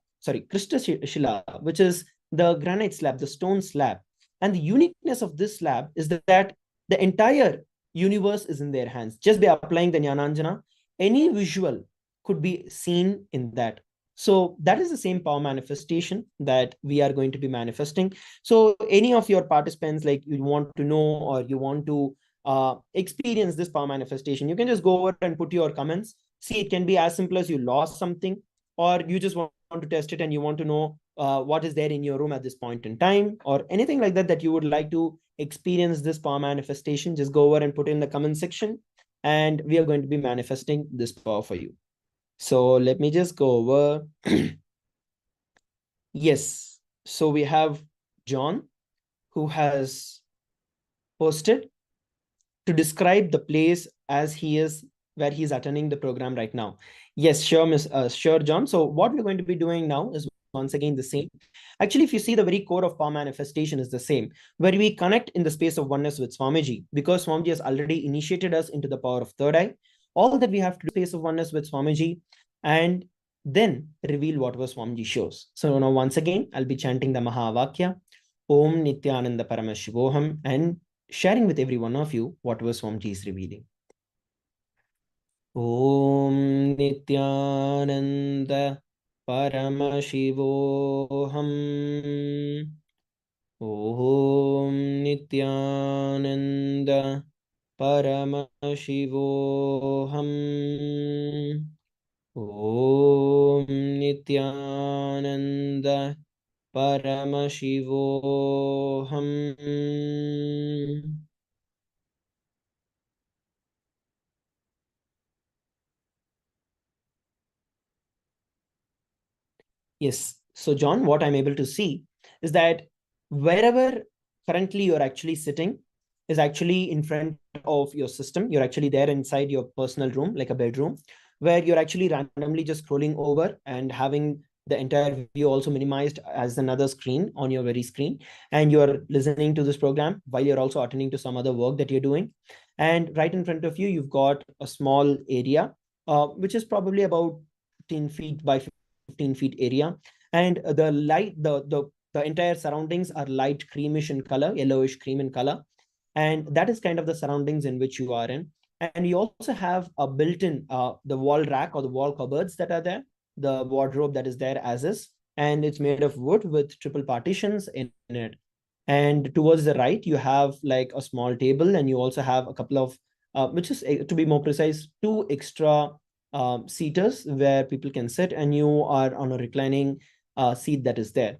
which is the granite slab, the stone slab. And the uniqueness of this slab is that the entire universe is in their hands. Just by applying the Jnananjana, any visual could be seen in that. So that is the same power manifestation that we are going to be manifesting. So any of your participants, like you want to know or you want to experience this power manifestation, you can just go over and put your comments. See, it can be as simple as you lost something, or you just want to test it and you want to know what is there in your room at this point in time, or anything like that you would like to experience this power manifestation. Just go over and put it in the comment section, and we are going to be manifesting this power for you. So let me just go over. Yes. So we have John, who has posted to describe the place as he is, where he's attending the program right now. Yes, sure, John. So what we're going to be doing now is once again the same. Actually, if you see, the very core of power manifestation is the same, where we connect in the space of oneness with Swamiji, because Swamiji has already initiated us into the power of third eye. All that we have to do is space of oneness with Swamiji and then reveal whatever Swamiji shows. So now once again, I'll be chanting the Mahavakya, Om Nityananda Paramashivoham, and sharing with every one of you whatever Swamiji is revealing. Om Nityananda Paramashivoham. Om Nityananda Paramashivoham. Om Nityananda Paramashivoham. Yes. So, John, what I'm able to see is that wherever currently you're actually sitting is actually in front of your system. You're actually there inside your personal room, like a bedroom, where you're actually randomly just scrolling over and having the entire view also minimized as another screen on your very screen. And you're listening to this program while you're also attending to some other work that you're doing. And right in front of you, you've got a small area, which is probably about 10 feet by 15 feet area. And the light, the the entire surroundings are light creamish in color, yellowish cream in color. And that is kind of the surroundings in which you are in. And you also have a built-in the wall rack or the wall cupboards that are there, the wardrobe that is there as is, and it's made of wood with triple partitions in it. And towards the right, you have like a small table, and you also have a couple of, which is to be more precise, two extra seaters where people can sit, and you are on a reclining seat that is there.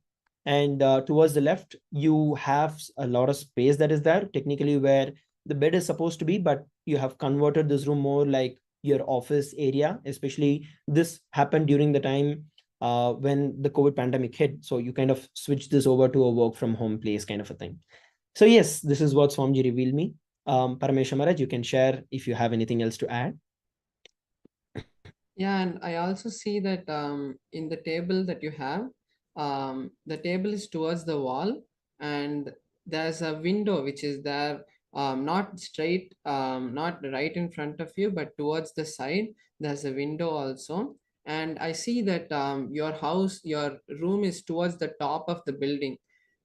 And towards the left, you have a lot of space that is there, technically where the bed is supposed to be, but you have converted this room more like your office area. Especially this happened during the time when the COVID pandemic hit. So you kind of switch this over to a work from home place kind of a thing. So yes, this is what Swamiji revealed me. Paramesha Maharaj, you can share if you have anything else to add. Yeah, and I also see that in the table that you have, the table is towards the wall, and there's a window which is there, not straight, not right in front of you, but towards the side. There's a window also, and I see that your house, your room is towards the top of the building.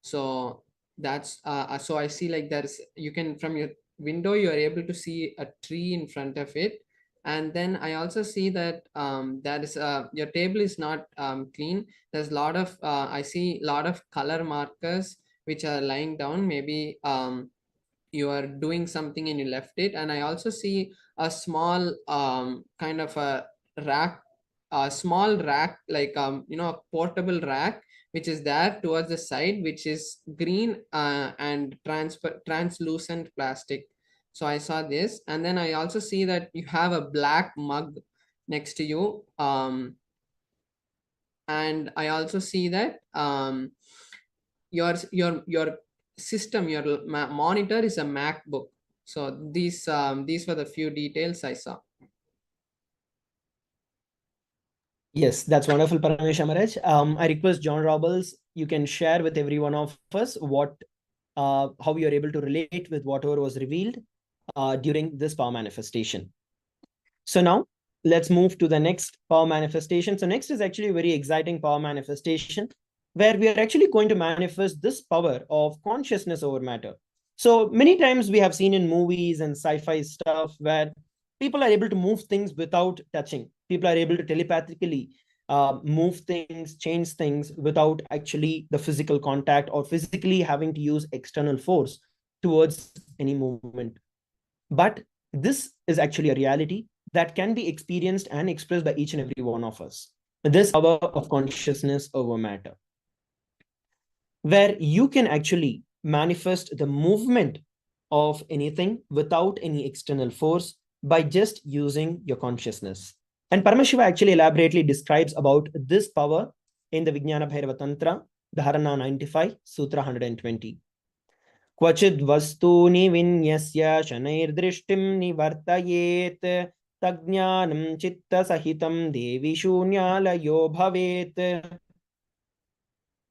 So that's so I see like there's, you can, from your window you are able to see a tree in front of it. And then I also see that that is your table is not clean. There's a lot of I see a lot of color markers which are lying down. Maybe you are doing something and you left it. And I also see a small kind of a small rack, like a portable rack, which is there towards the side, which is green and translucent plastic. So I saw this, and then I also see that you have a black mug next to you. And I also see that your system, your monitor is a MacBook. So these were the few details I saw. Yes, that's wonderful, Paramesha Maharaj. I request John Robles, you can share with every one of us what how you are able to relate with whatever was revealed during this power manifestation. So now let's move to the next power manifestation. So next is actually a very exciting power manifestation where we are actually going to manifest this power of consciousness over matter. So many times we have seen in movies and sci-fi stuff where people are able to move things without touching. People are able to telepathically move things, change things without actually the physical contact or physically having to use external force towards any movement. But this is actually a reality that can be experienced and expressed by each and every one of us. This power of consciousness over matter, where you can actually manifest the movement of anything without any external force by just using your consciousness. And Paramashiva actually elaborately describes about this power in the Vijnana Bhairava Tantra, Dharana 95, Sutra 120. क्वचिद् वस्तूनि विन्यस्य शनैर्दृष्टिं निवर्तयेत् तज्ज्ञानं चित्तसहितं देवि शून्यालयो भवेत्.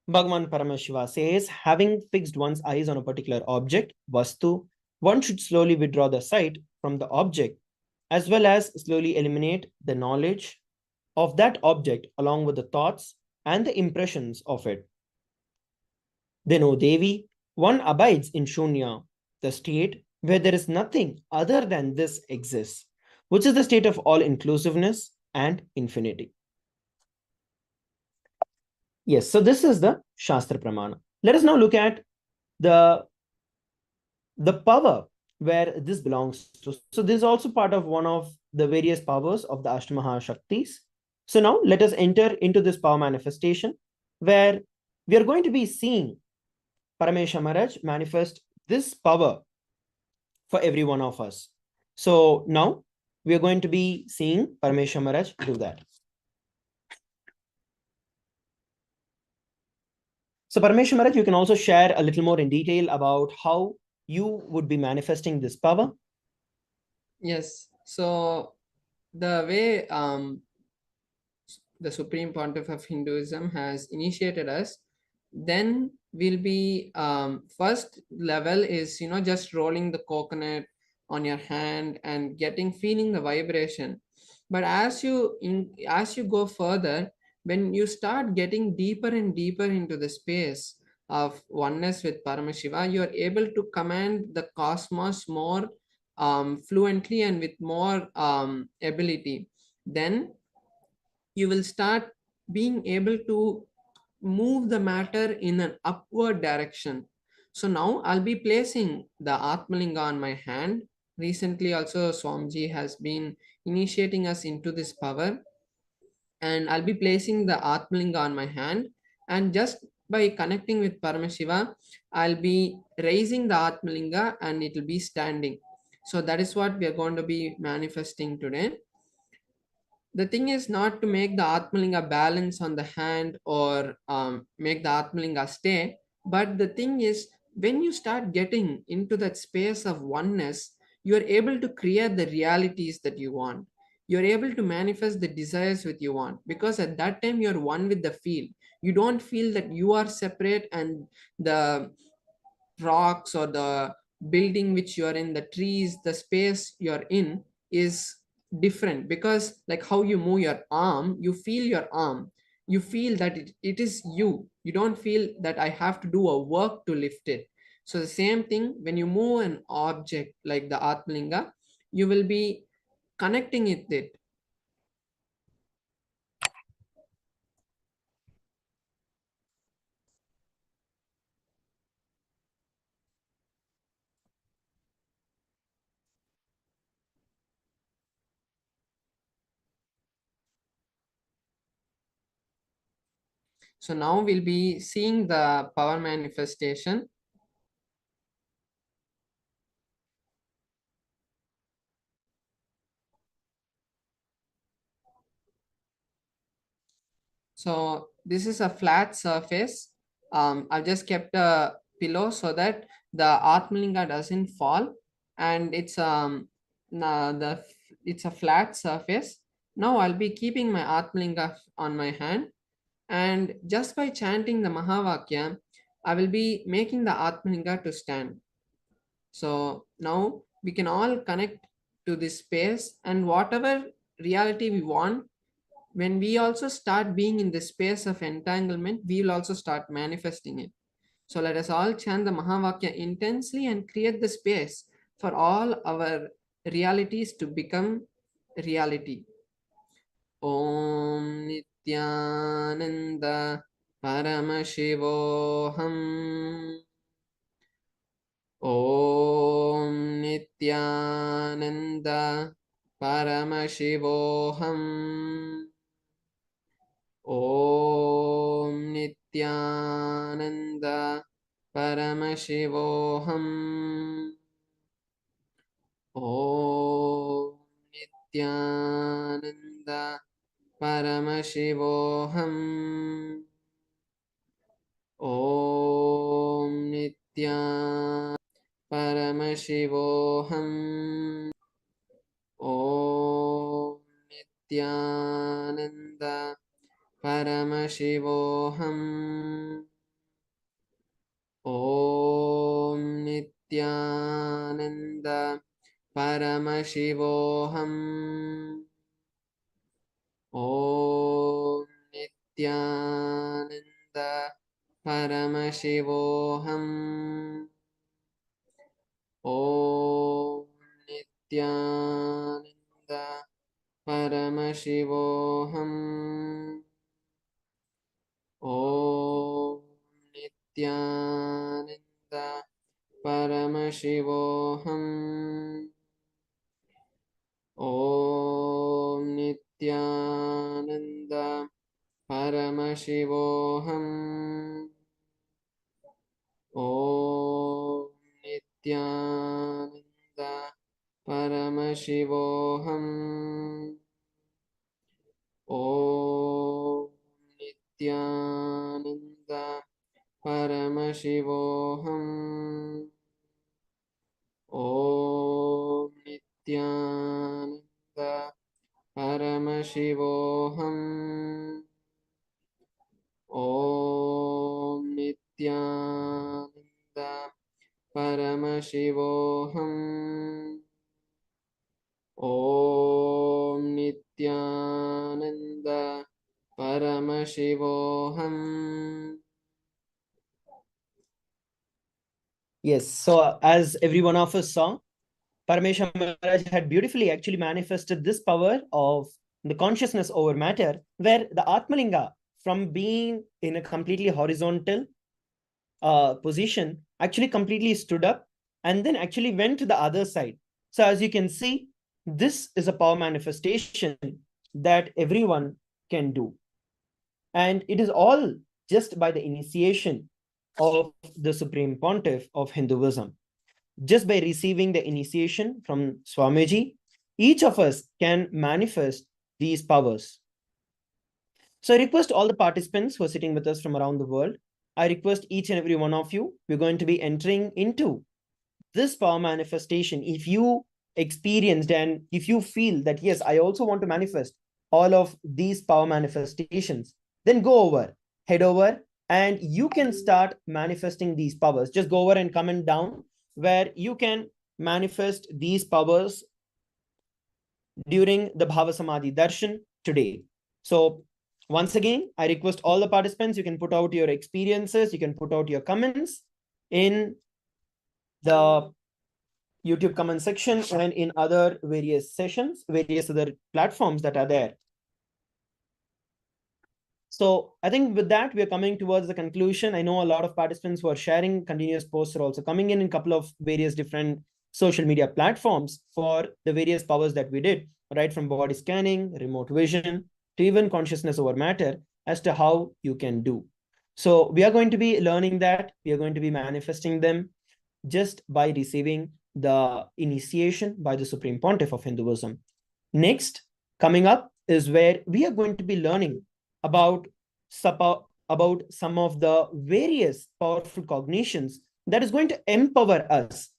Bhagavan Paramashiva says, having fixed one's eyes on a particular object, Vastu, one should slowly withdraw the sight from the object, as well as slowly eliminate the knowledge of that object along with the thoughts and the impressions of it. Then, O Devi, one abides in Shunya, the state where there is nothing other than this exists, which is the state of all inclusiveness and infinity. Yes, so this is the Shastra Pramana. Let us now look at the power where this belongs to. So this is also part of one of the various powers of the Ashtamaha Shaktis. So now let us enter into this power manifestation where we are going to be seeing Paramesha Maharaj manifest this power for every one of us. So now we are going to be seeing Paramesha Maharaj do that. So Paramesha Maharaj, you can also share a little more in detail about how you would be manifesting this power. Yes. So the way the Supreme Pontiff of Hinduism has initiated us, then we'll be first level is, just rolling the coconut on your hand and feeling the vibration. But as you go further, when you start getting deeper and deeper into the space, of oneness with Paramashiva, you are able to command the cosmos more fluently and with more ability. Then you will start being able to move the matter in an upward direction. So now I'll be placing the Atmalinga on my hand. Recently, also, Swamiji has been initiating us into this power, and I'll be placing the Atmalinga on my hand. And just by connecting with Paramashiva, I'll be raising the Atmalinga and it will be standing. So that is what we are going to be manifesting today. The thing is not to make the Atmalinga balance on the hand or make the Atmalinga stay, but the thing is, when you start getting into that space of oneness, you are able to create the realities that you want. You're able to manifest the desires that you want, because at that time you're one with the field. You don't feel that you are separate and the rocks or the building which you are in, the trees, the space you're in is different. Because like how you move your arm, you feel your arm, you feel that it is you. You don't feel that I have to do a work to lift it. So the same thing, when you move an object like the Atmalinga, you will be connecting with it. So now we'll be seeing the power manifestation. So this is a flat surface. I've just kept a pillow so that the Atmalinga doesn't fall, and it's a flat surface. Now I'll be keeping my Atmalinga on my hand, and just by chanting the Mahavakya, I will be making the Atmalinga to stand. So now we can all connect to this space, and whatever reality we want, when we also start being in the space of entanglement, we will also start manifesting it. So let us all chant the Mahavakya intensely and create the space for all our realities to become reality. Om Nityananda Paramashivoham. Om Nityananda Paramashivoham. Om Nityananda Paramashivoham. Om Nityananda Paramashivoham. Om Nityananda Paramashivoham. Om Nityananda Paramashivoham. Om Nityananda Paramashivoham. Om Nityananda Paramashivoham. Om Nityananda Paramashivoham. Om Nityananda Paramashivoham. Om Nityananda Paramashivoham. Om Nityananda Paramashivoham. Om Nityananda Paramashivoham. Om Nityananda Paramashivoham. Om Nityananda Paramashivoham. Om Nityananda Paramashivoham. Yes. So as every one of us saw, Parameshwar Maharaj had beautifully actually manifested this power of the consciousness over matter, where the Atmalinga, from being in a completely horizontal position, actually completely stood up and then actually went to the other side. So as you can see, this is a power manifestation that everyone can do. And it is all just by the initiation of the Supreme Pontiff of Hinduism. Just by receiving the initiation from Swamiji, each of us can manifest these powers. So I request all the participants who are sitting with us from around the world, I request each and every one of you, we're going to be entering into this power manifestation. If you experienced and if you feel that, yes, I also want to manifest all of these power manifestations, then go over, head over, and you can start manifesting these powers. Just go over and comment down where you can manifest these powers during the Bhava Samadhi Darshan today. So once again, I request all the participants, you can put out your experiences, you can put out your comments in the YouTube comment section and in other various sessions, various other platforms that are there. So I think with that, we're coming towards the conclusion. I know a lot of participants who are sharing continuous posts are also coming in a couple of various different social media platforms for the various powers that we did, right from body scanning, remote vision, to even consciousness over matter as to how you can do. So we are going to be learning that, we are going to be manifesting them just by receiving the initiation by the Supreme Pontiff of Hinduism. Next, coming up is where we are going to be learning about some of the various powerful cognitions that is going to empower us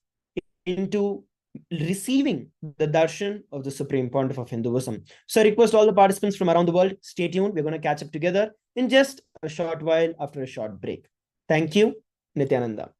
into receiving the darshan of the Supreme Pontiff of Hinduism. So I request all the participants from around the world, stay tuned. We're going to catch up together in just a short while after a short break. Thank you, Nityananda.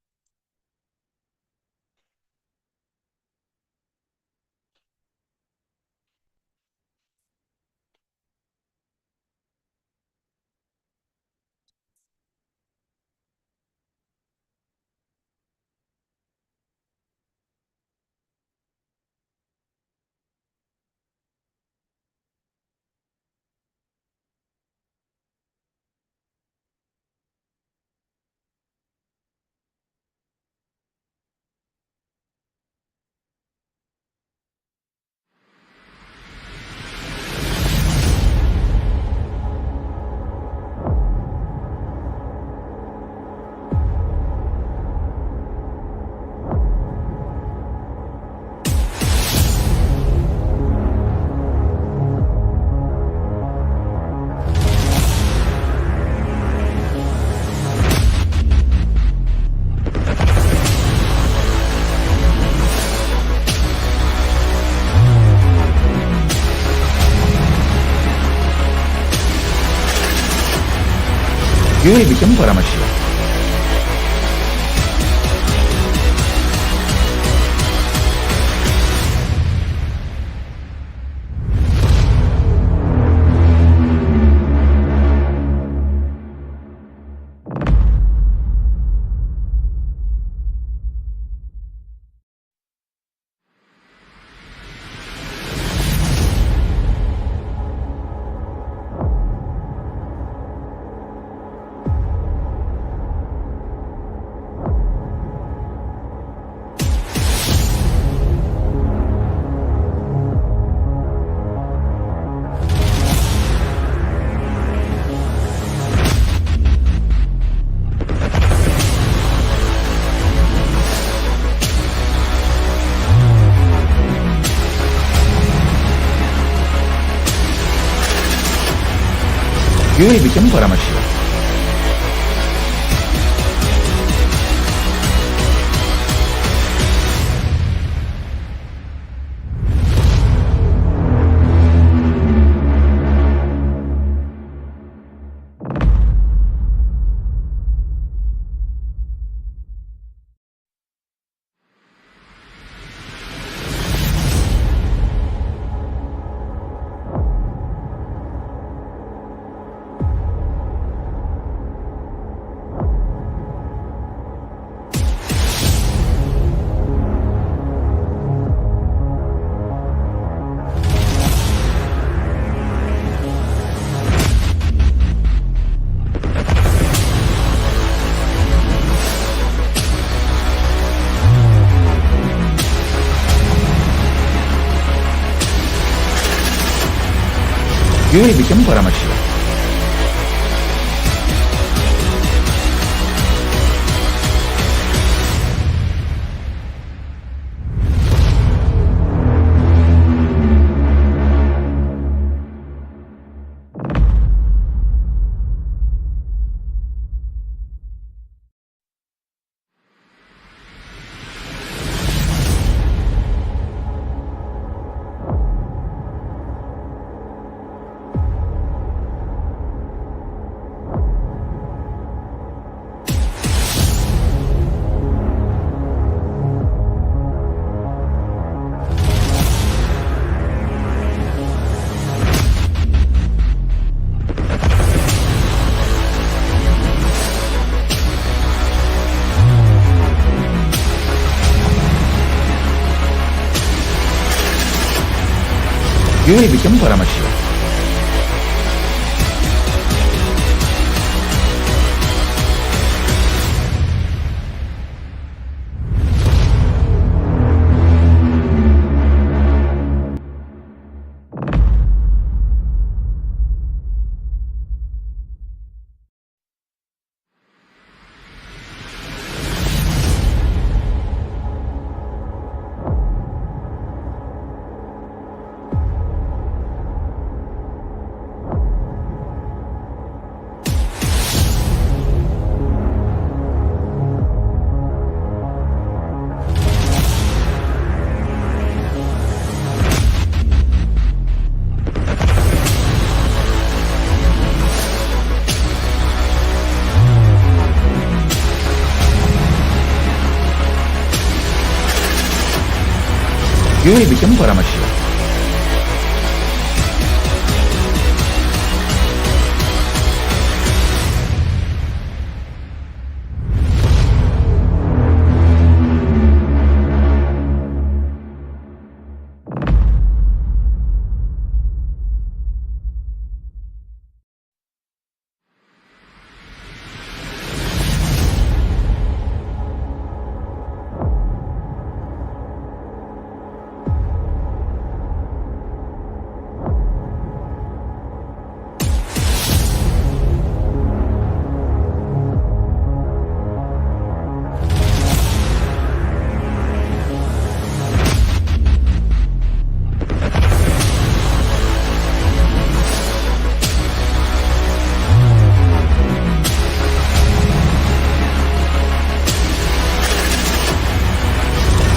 You will become Paramashiva. You will become Paramashiva. You will become Paramashiva. You will become Paramashiva. You will become Paramashiva.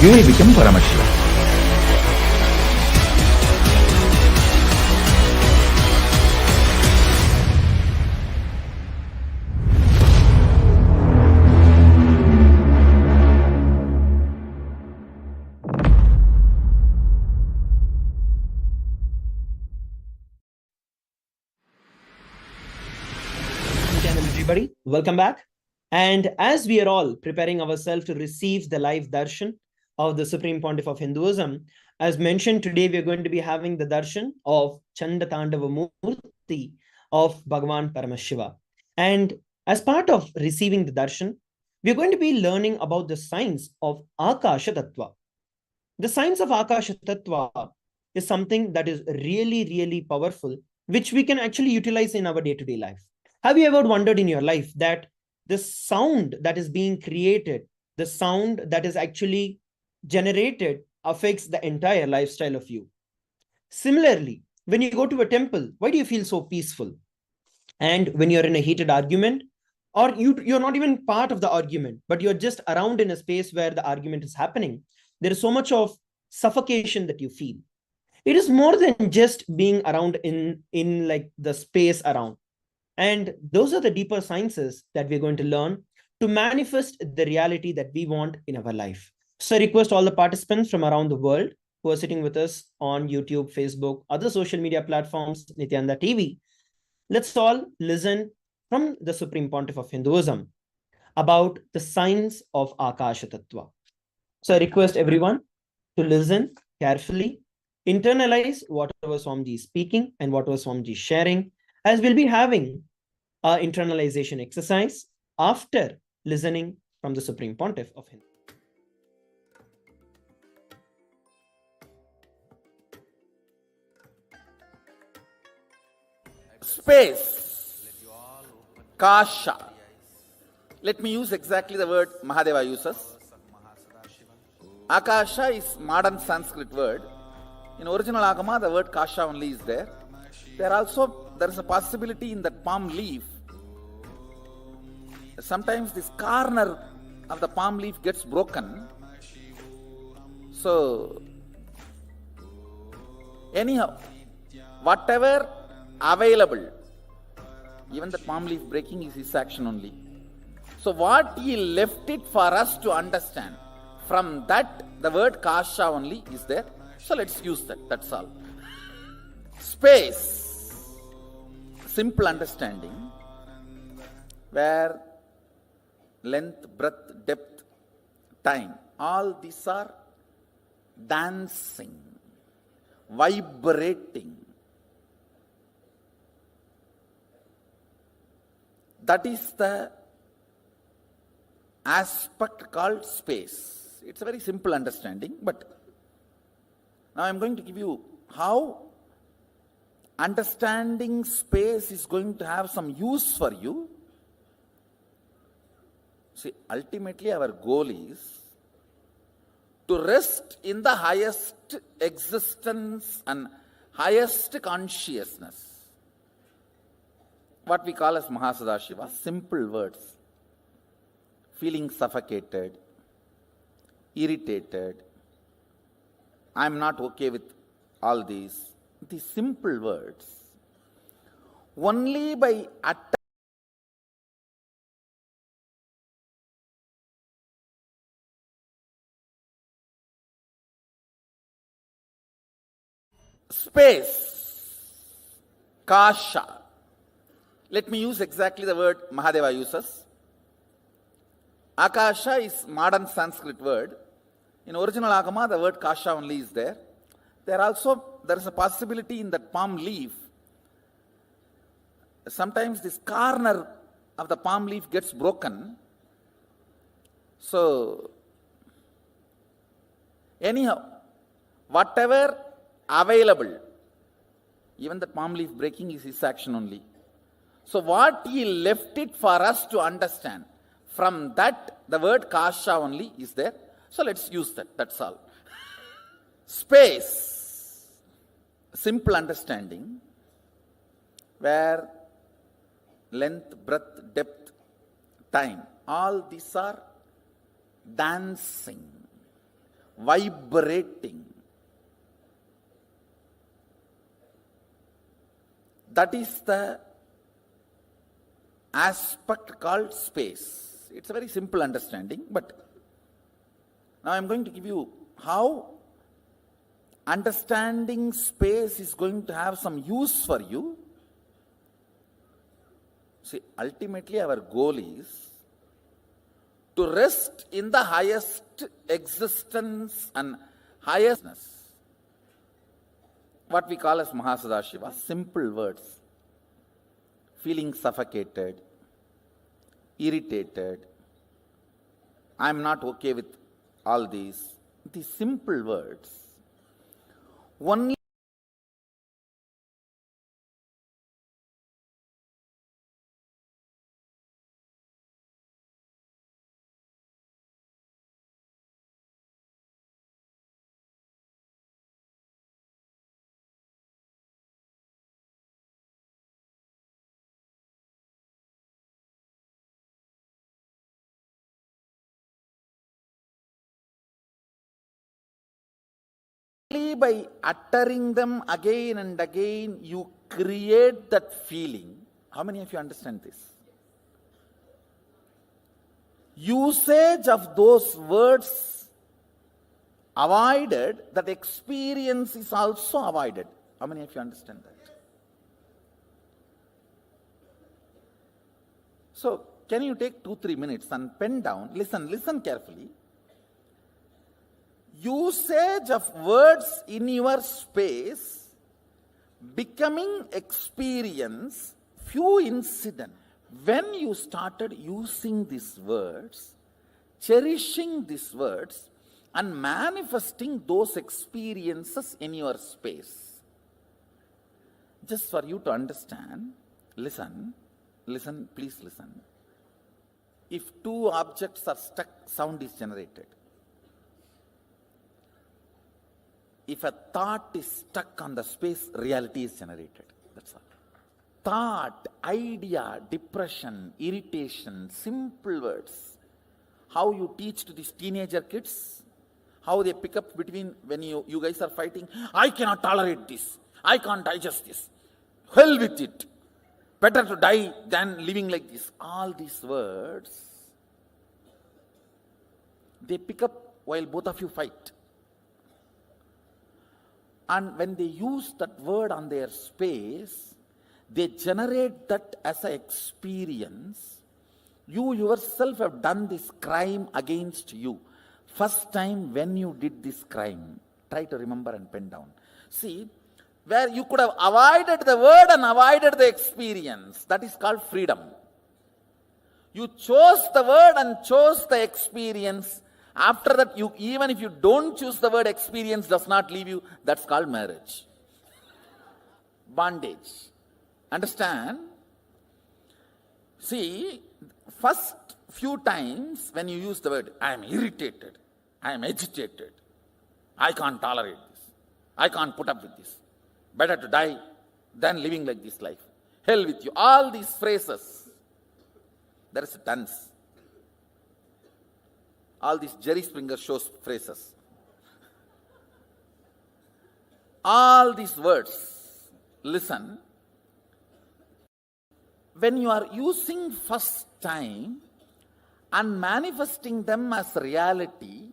You will become Paramashiva. Everybody, welcome back. And as we are all preparing ourselves to receive the live darshan of the Supreme Pontiff of Hinduism, as mentioned today, we are going to be having the darshan of Chanda Thandava Murthy of Bhagavan Paramashiva. And as part of receiving the darshan, we are going to be learning about the science of Akasha Tattva. The science of Akasha Tattva is something that is really, really powerful, which we can actually utilize in our day-to-day life. Have you ever wondered in your life that the sound that is being created, the sound that is actually generated affects the entire lifestyle of you? Similarly, when you go to a temple, why do you feel so peaceful? And when you're in a heated argument, or you're not even part of the argument, but you're just around in a space where the argument is happening, there is so much of suffocation that you feel. It is more than just being around in like the space around. And those are the deeper sciences that we're going to learn to manifest the reality that we want in our life. So I request all the participants from around the world who are sitting with us on YouTube, Facebook, other social media platforms, Nityanda TV. Let's all listen from the Supreme Pontiff of Hinduism about the science of Akasha Tattva. So I request everyone to listen carefully, internalize whatever Swamiji is speaking and whatever Swamiji is sharing, as we'll be having our internalization exercise after listening from the Supreme Pontiff of Hinduism. Space. Kasha. Let me use exactly the word Mahadeva uses. Akasha is modern Sanskrit word. In original Agama, the word Kasha only is there. There is a possibility in that palm leaf. Sometimes this corner of the palm leaf gets broken. So, anyhow, whatever available, even the palm leaf breaking is his action only. So what he left it for us to understand, from that the word Kasha only is there. So let's use that, that's all. Space, simple understanding, where length, breadth, depth, time, all these are dancing, vibrating. That is the aspect called space. It's a very simple understanding, but now I'm going to give you how understanding space is going to have some use for you. See, ultimately our goal is to rest in the highest existence and highest consciousness. What we call as Mahasadashiva, simple words. Feeling suffocated, irritated, I'm not okay with all these simple words. Only by space, Kasha. Let me use exactly the word Mahadeva uses. Akasha is modern Sanskrit word. In original Agama, the word Kasha only is there. There is a possibility in that palm leaf. Sometimes this corner of the palm leaf gets broken. So, anyhow, whatever available, even the palm leaf breaking is his action only. So what he left it for us to understand, from that the word Kasha only is there. So let's use that, that's all. Space, simple understanding, where length, breadth, depth, time, all these are dancing, vibrating. That is the aspect called space. It's a very simple understanding, but now I'm going to give you how understanding space is going to have some use for you. See, ultimately our goal is to rest in the highest existence and highestness. What we call as Mahasadashiva, simple words. Feeling suffocated, irritated, I'm not okay with all these simple words. Only by uttering them again and again, you create that feeling. How many of you understand this? Usage of those words avoided, that experience is also avoided. How many of you understand that? So, can you take 2-3 minutes and pen down, listen carefully. Usage of words in your space, becoming experience, few incidents. When you started using these words, cherishing these words, and manifesting those experiences in your space, just for you to understand, Listen, please listen. If two objects are stuck, sound is generated. If a thought is stuck on the space, reality is generated. That's all. Thought, idea, depression, irritation, simple words. How you teach to these teenager kids, how they pick up between when you guys are fighting. I cannot tolerate this. I can't digest this. Hell with it. Better to die than living like this. All these words, they pick up while both of you fight. And when they use that word on their space, they generate that as an experience. You yourself have done this crime against you. First time when you did this crime, try to remember and pen down. See, where you could have avoided the word and avoided the experience. That is called freedom. You chose the word and chose the experience. After that, even if you don't choose the word, experience does not leave you. That's called marriage. Bondage. Understand? See, first few times when you use the word, I am irritated, I am agitated, I can't tolerate this, I can't put up with this, better to die than living like this life, hell with you. All these phrases, there is a dance. All these Jerry Springer shows phrases. All these words, listen, when you are using first time and manifesting them as reality,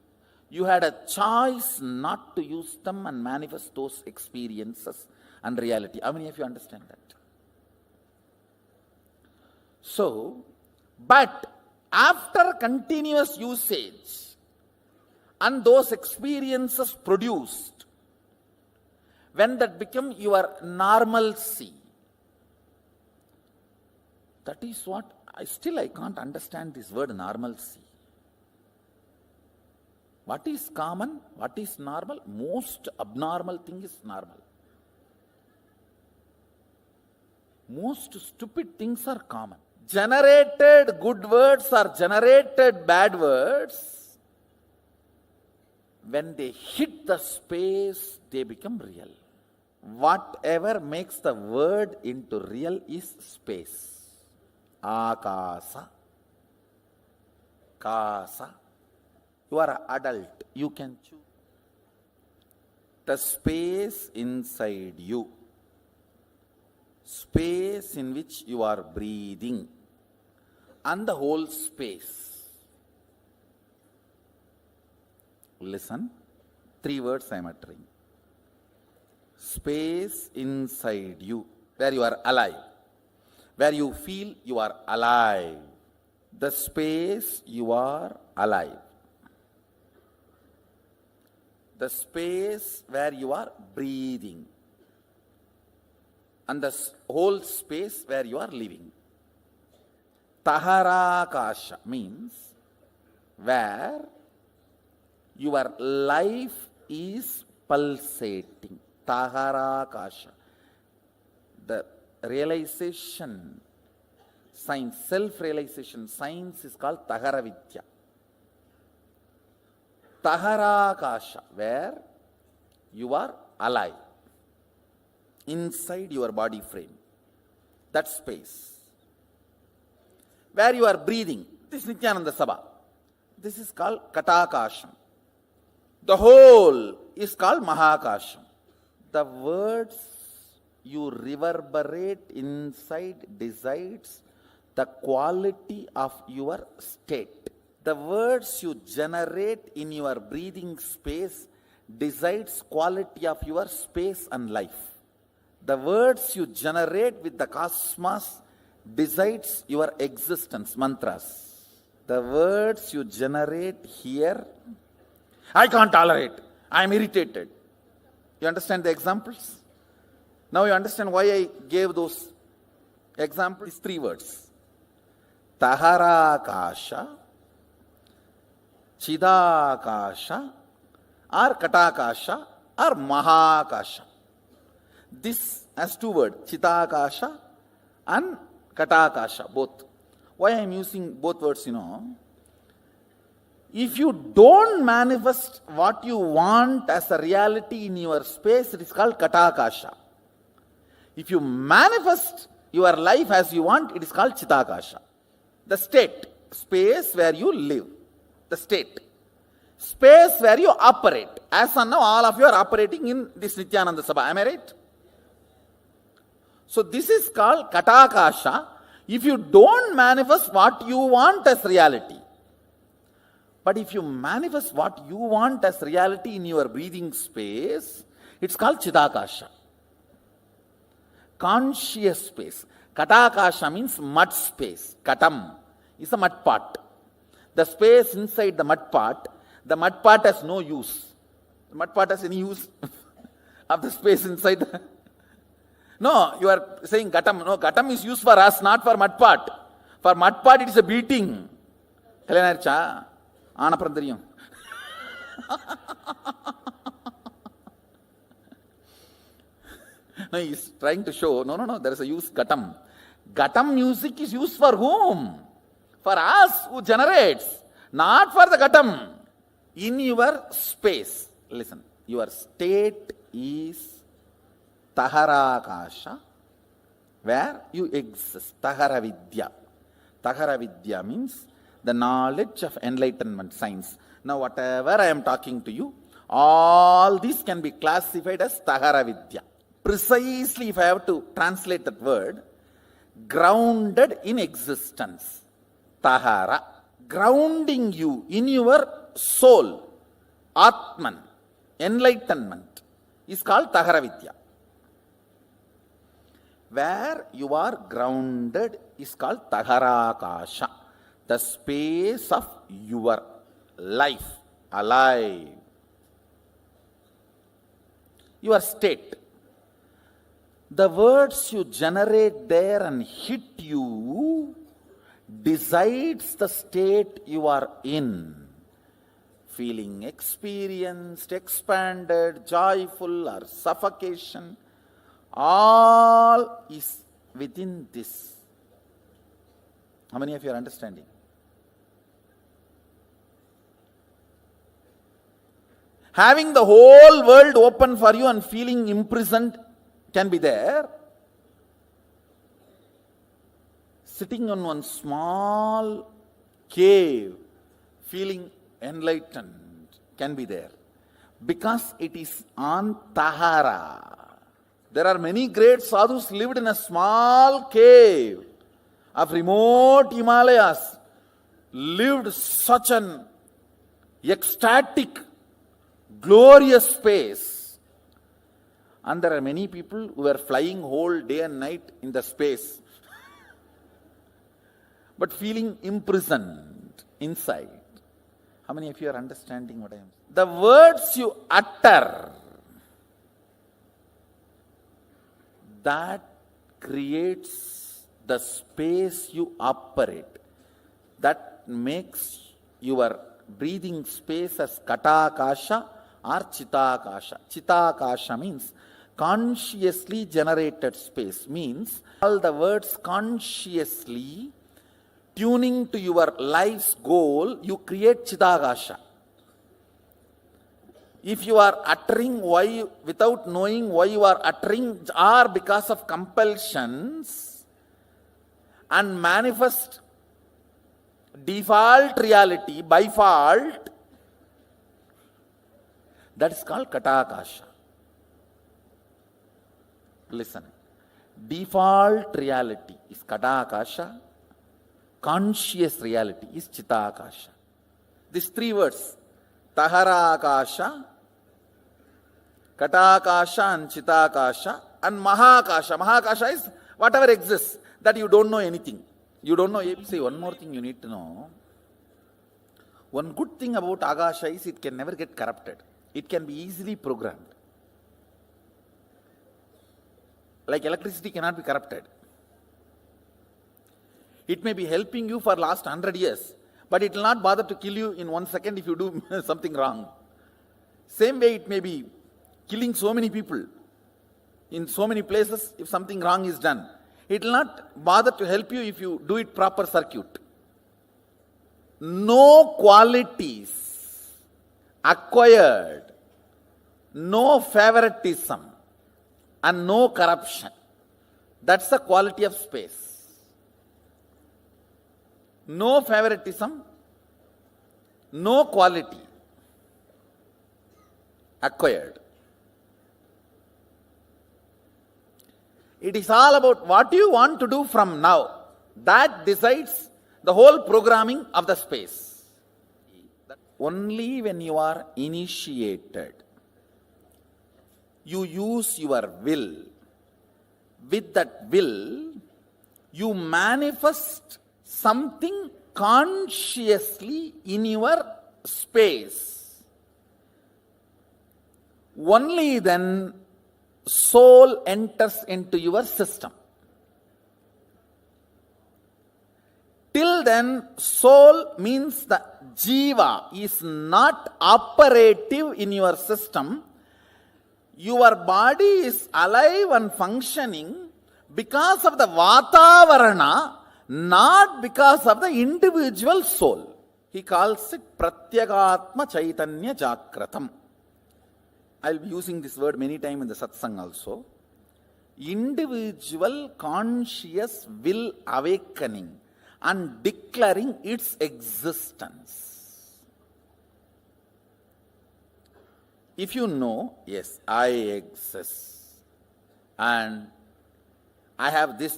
you had a choice not to use them and manifest those experiences and reality. How many of you understand that? So, but after continuous usage and those experiences produced, when that become your normalcy, that is what, I can't understand this word normalcy. What is common? What is normal? Most abnormal thing is normal. Most stupid things are common. Generated good words or generated bad words, when they hit the space, they become real. Whatever makes the word into real is space. Akasa. Kasa. You are an adult. You can choose. The space inside you. Space in which you are breathing. And the whole space. Listen. 3 words I am uttering. Space inside you. Where you are alive. Where you feel you are alive. The space you are alive. The space where you are breathing. And the whole space where you are living. Taharakasha means where your life is pulsating. Taharakasha. The realization science, self-realization science is called Taharavidya. Taharakasha, where you are alive inside your body frame. That space. Where you are breathing. This is Nityananda Sabha. This is called Katakasham. The whole is called Mahakasham. The words you reverberate inside decides the quality of your state. The words you generate in your breathing space decides quality of your space and life. The words you generate with the cosmos decides your existence, mantras. The words you generate here, I can't tolerate, I am irritated. You understand the examples? Now you understand why I gave those examples. These 3 words. Taharakasha, Chidakasha, or Katakasha, or Mahakasha. This has 2 words, Chidakasha and Katakasha, both. Why I am using both words, If you don't manifest what you want as a reality in your space, it is called Katakasha. If you manifest your life as you want, it is called Chitakasha. The state, space where you live. The state. Space where you operate. As of now, all of you are operating in this Nityananda Sabha. Am I right? So this is called Katakasha. If you don't manifest what you want as reality. But if you manifest what you want as reality in your breathing space, it's called Chidakasha. Conscious space. Katakasha means mud space. Katam is a mud pot. The space inside the mud pot has no use. The mud pot has any use of the space inside? No, you are saying Gatam. No, Gatam is used for us, not for mud pot. For mud pot, it is a beating. Kalanarcha, Anaprandarium. No, he is trying to show, no, there is a use, Gatam. Gatam music is used for whom? For us who generates, not for the Gatam. In your space, listen, your state is Taharakasha, where you exist. Taharavidya. Taharavidya means the knowledge of enlightenment science. Now, whatever I am talking to you, all this can be classified as Taharavidya. Precisely, if I have to translate that word, grounded in existence. Tahara. Grounding you in your soul, Atman, enlightenment, is called Taharavidya. Where you are grounded is called Taharakasha, the space of your life, alive. Your state. The words you generate there and hit you decides the state you are in. Feeling experienced, expanded, joyful, or suffocation, all is within this. How many of you are understanding? Having the whole world open for you and feeling imprisoned can be there. Sitting on one small cave, feeling enlightened can be there. Because it is on Tahara. There are many great sadhus lived in a small cave of remote Himalayas, lived such an ecstatic, glorious space. And there are many people who are flying whole day and night in the space, but feeling imprisoned inside. How many of you are understanding what I am saying? The words you utter, that creates the space you operate. That makes your breathing space as Katakasha or Chitakasha. Chitakasha means consciously generated space. Means all the words consciously tuning to your life's goal, you create Chitakasha. If you are uttering why without knowing why you are uttering, or because of compulsions, and manifest default reality by fault, that is called Katakasha. Listen, default reality is Katakasha, conscious reality is Chitakasha. These three words, Taharakasha, Katakasha and Chitakasha, and Mahakasha. Mahakasha is whatever exists, that you don't know anything. You don't know. See, one more thing you need to know. One good thing about Akasha is it can never get corrupted. It can be easily programmed. Like electricity cannot be corrupted. It may be helping you for last 100 years, but it will not bother to kill you in 1 second if you do something wrong. Same way it may be killing so many people in so many places if something wrong is done. It will not bother to help you if you do it proper circuit. No qualities acquired, no favoritism, and no corruption. That's the quality of space. No favoritism, no quality acquired. It is all about what you want to do from now. That decides the whole programming of the space. Only when you are initiated, you use your will. With that will, you manifest something consciously in your space. Only then soul enters into your system. Till then, soul means the jiva is not operative in your system. Your body is alive and functioning because of the vatavarana, not because of the individual soul. He calls it pratyagatma chaitanya jakratam. I'll be using this word many times in the satsang also. Individual conscious will awakening and declaring its existence. If you know, yes, I exist, and I have this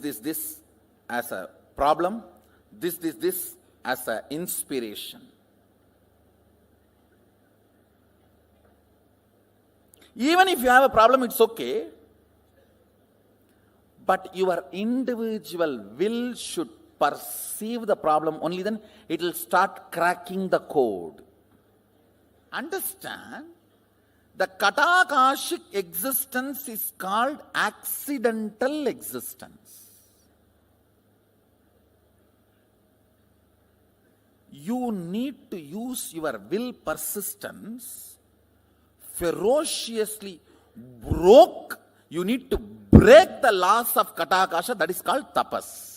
as a problem, this as an inspiration. Even if you have a problem, it's okay. But your individual will should perceive the problem, only then it will start cracking the code. Understand? The katakashic existence is called accidental existence. You need to use your will persistence ferociously. You need to break the laws of katakasha, that is called tapas.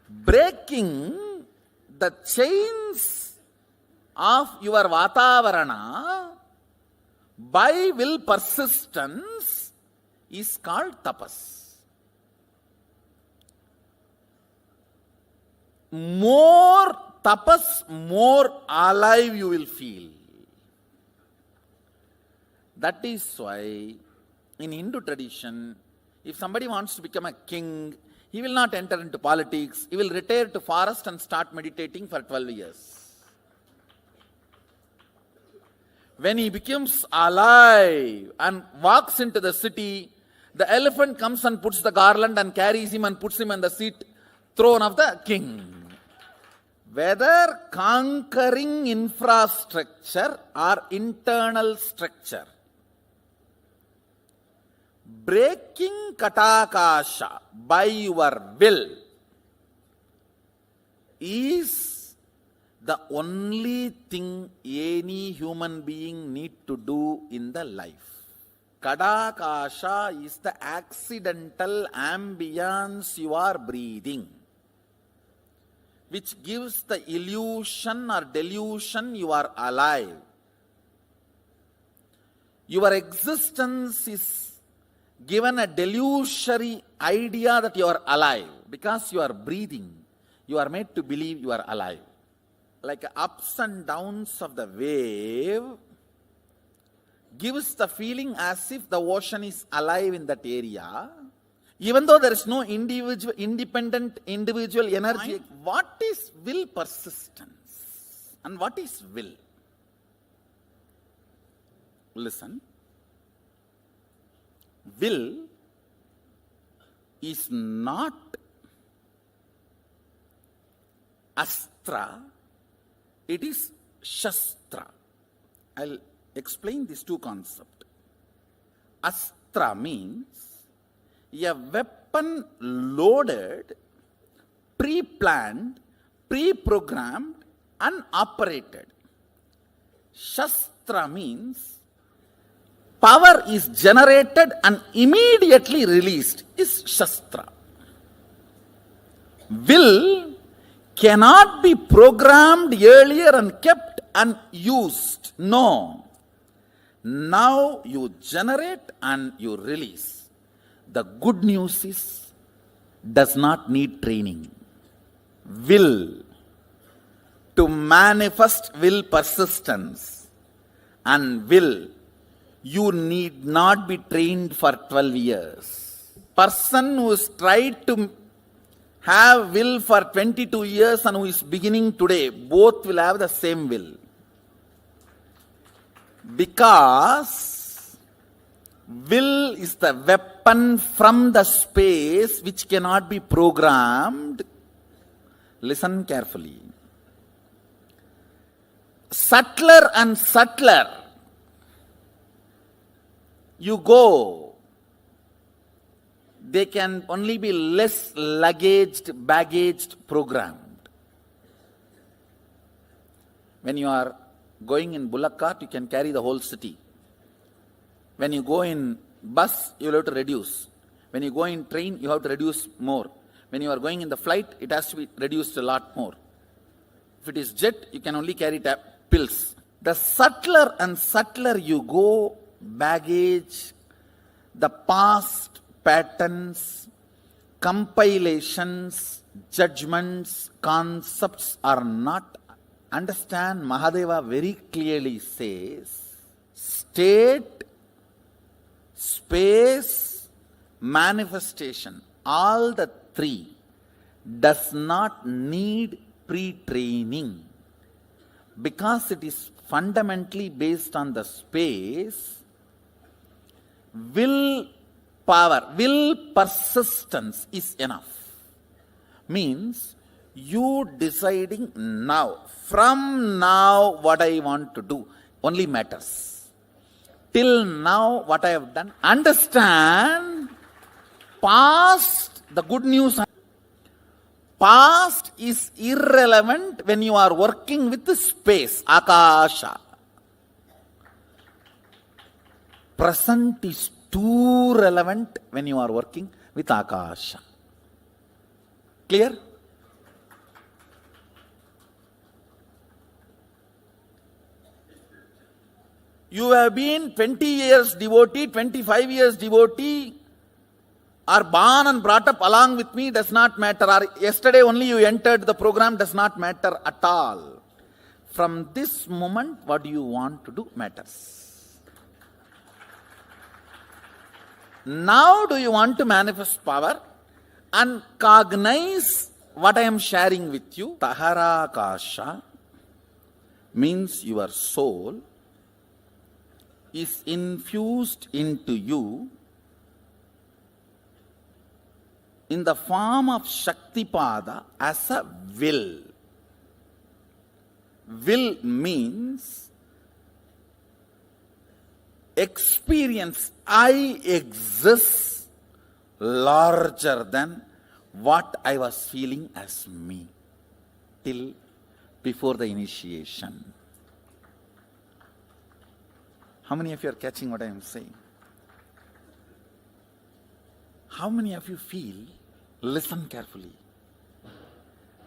Breaking the chains of your vatavarana by will persistence is called tapas. More tapas, more alive you will feel. That is why in Hindu tradition, if somebody wants to become a king, he will not enter into politics. He will retire to forest and start meditating for 12 years. When he becomes alive and walks into the city, the elephant comes and puts the garland and carries him and puts him on the throne of the king. Whether conquering infrastructure or internal structure, breaking katakasha by your will is the only thing any human being need to do in the life. Katakasha is the accidental ambience you are breathing, which gives the illusion or delusion you are alive. Your existence is given a delusory idea that you are alive. Because you are breathing, you are made to believe you are alive. Like ups and downs of the wave gives the feeling as if the ocean is alive in that area. Even though there is no independent individual energy. What is will persistence? And what is will? Listen. Will is not astra, it is shastra. I'll explain these two concepts. Astra means a weapon loaded, pre-planned, pre-programmed, and operated. Shastra means power is generated and immediately released is Shastra. Will cannot be programmed earlier and kept and used. No. Now you generate and you release. The good news is, does not need training. Will. To manifest will persistence. And will. You need not be trained for 12 years. Person who has tried to have will for 22 years and who is beginning today, both will have the same will. Because will is the weapon from the space which cannot be programmed. Listen carefully. Subtler and subtler you go, they can only be less baggaged, programmed. When you are going in bullock cart, you can carry the whole city. When you go in bus, you will have to reduce. When you go in train, you have to reduce more. When you are going in the flight, it has to be reduced a lot more. If it is jet, you can only carry pills. The subtler and subtler you go, baggage, the past patterns, compilations, judgments, concepts are not. Understand, Mahadeva very clearly says, state, space, manifestation, all the three does not need pre-training because it is fundamentally based on the space. Will power, will persistence is enough. Means you deciding now, from now what I want to do only matters. Till now what I have done, understand, past, the good news, past is irrelevant when you are working with the space, Akasha. Present is too relevant when you are working with Akasha. Clear? You have been 20 years devotee, 25 years devotee, or born and brought up along with me, does not matter. Or yesterday only you entered the program, does not matter at all. From this moment, what do you want to do matters. Now do you want to manifest power and cognize what I am sharing with you? Taharakasha means your soul is infused into you in the form of Shaktipada as a will. Will means experience, I exist larger than what I was feeling as me till before the initiation. How many of you are catching what I am saying? How many of you feel, listen carefully,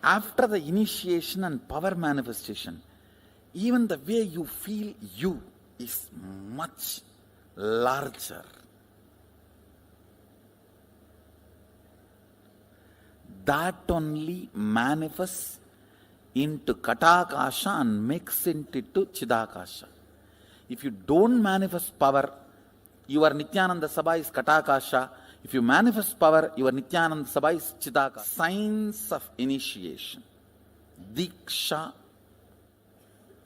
after the initiation and power manifestation, even the way you feel you is much larger. That only manifests into Katakasha and makes it into Chidakasha. If you don't manifest power, your Nityananda Sabha is Katakasha. If you manifest power, your Nityananda Sabha is Chidakasha. Signs of initiation. Diksha.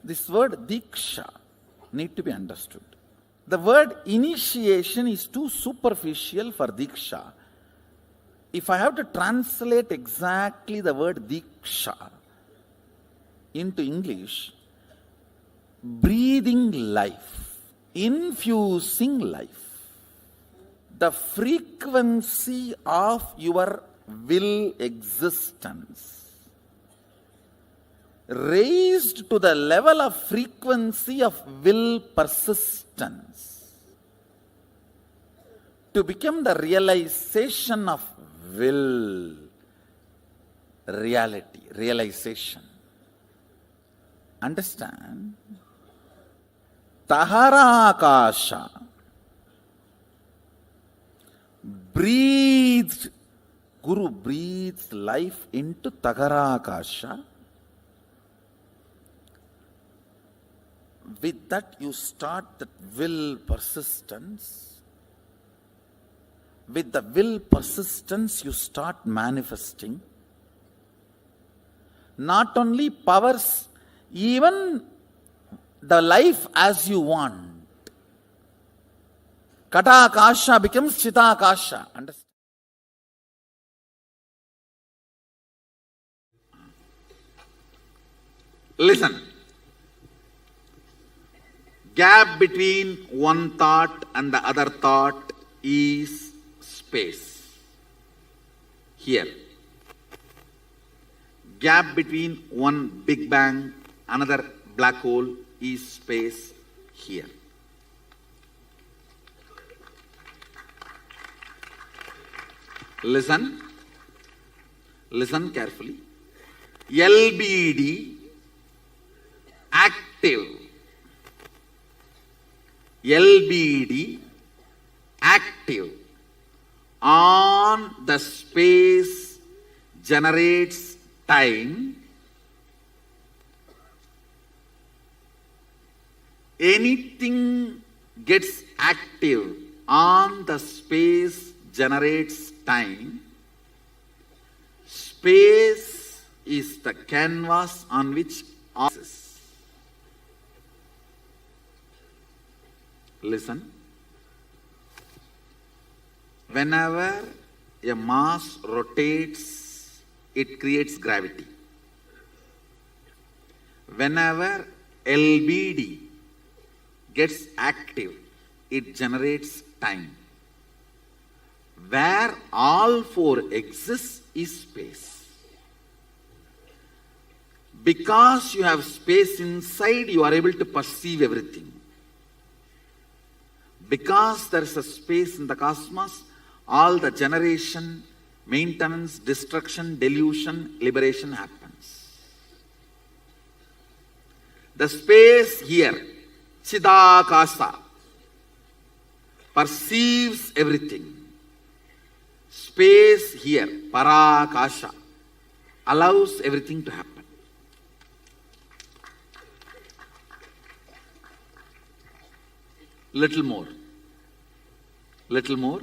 This word Diksha need to be understood. The word initiation is too superficial for Diksha. If I have to translate exactly the word Diksha into English, breathing life, infusing life. The frequency of your will existence raised to the level of frequency of will persistence. to become the realization of will, reality, realization. Understand? Taharakasha breathed, Guru breathed life into Taharakasha. With that you start that will persistence. With the will persistence you start manifesting. Not only powers, even the life as you want. Katakasha becomes Chitakasha. Understand? Listen. Gap between one thought and the other thought is space. Here. Gap between one Big Bang, another black hole is space here. Listen carefully. LBD, active. LBD, active on the space generates time. Anything gets active on the space generates time. Space is the canvas on which all is. Listen. Whenever a mass rotates, it creates gravity. Whenever LBD gets active, it generates time. Where all four exist is space. Because you have space inside, you are able to perceive everything. Because there is a space in the cosmos, all the generation, maintenance, destruction, delusion, liberation happens. The space here, Chidakasa, perceives everything. Space here, Parakasha, allows everything to happen. Little more. Little more.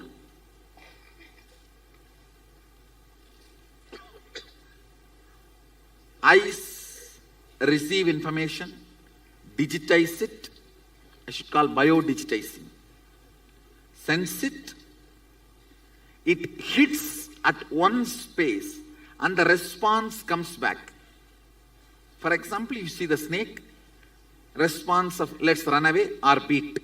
Eyes receive information, digitize it. I should call bio-digitizing. Sense it. It hits at one space and the response comes back. For example, you see the snake, response of let's run away or beat.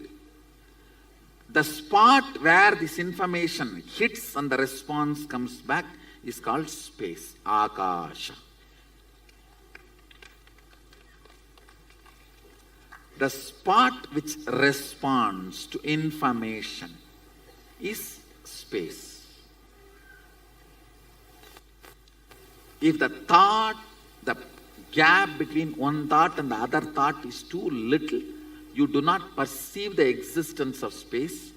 The spot where this information hits and the response comes back is called space, Akasha. The spot which responds to information is space. If the thought, the gap between one thought and the other thought is too little, you do not perceive the existence of space.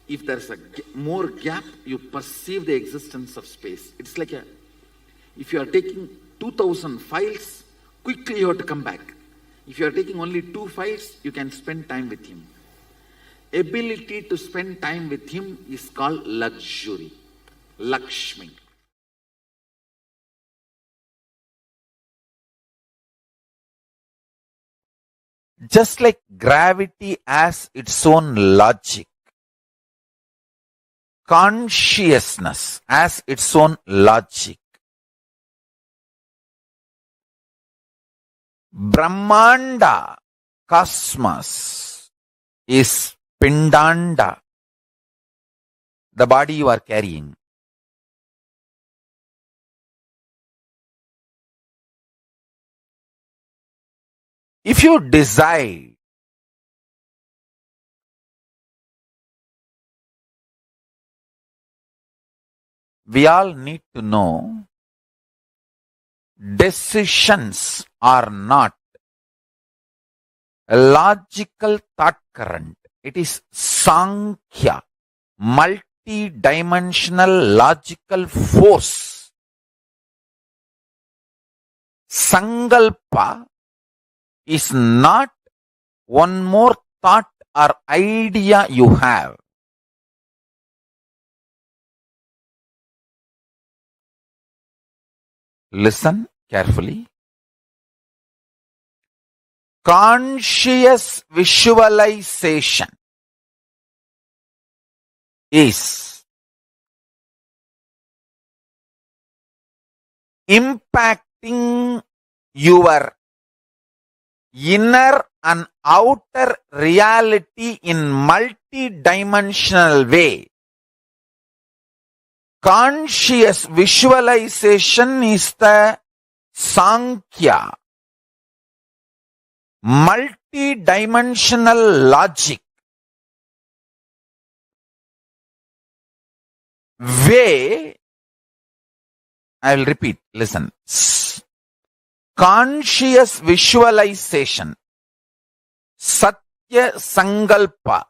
If there's a more gap, you perceive the existence of space. It's like if you are taking 2000 files, quickly you have to come back. If you are taking only 2 files, you can spend time with him. Ability to spend time with him is called luxury, Lakshmi. Just like gravity has its own logic, consciousness has its own logic. Brahmanda, cosmos, is Pindanda, the body you are carrying. If you decide we all need to know decisions are not a logical thought current. It is Sankhya, multi-dimensional logical force. Sankalpa is not one more thought or idea you have. Listen carefully. Conscious visualization is impacting your inner and outer reality in multi-dimensional way. Conscious visualization is the Sankhya, multi-dimensional logic way. I will repeat, listen. Conscious visualization, Satya Sankalpa,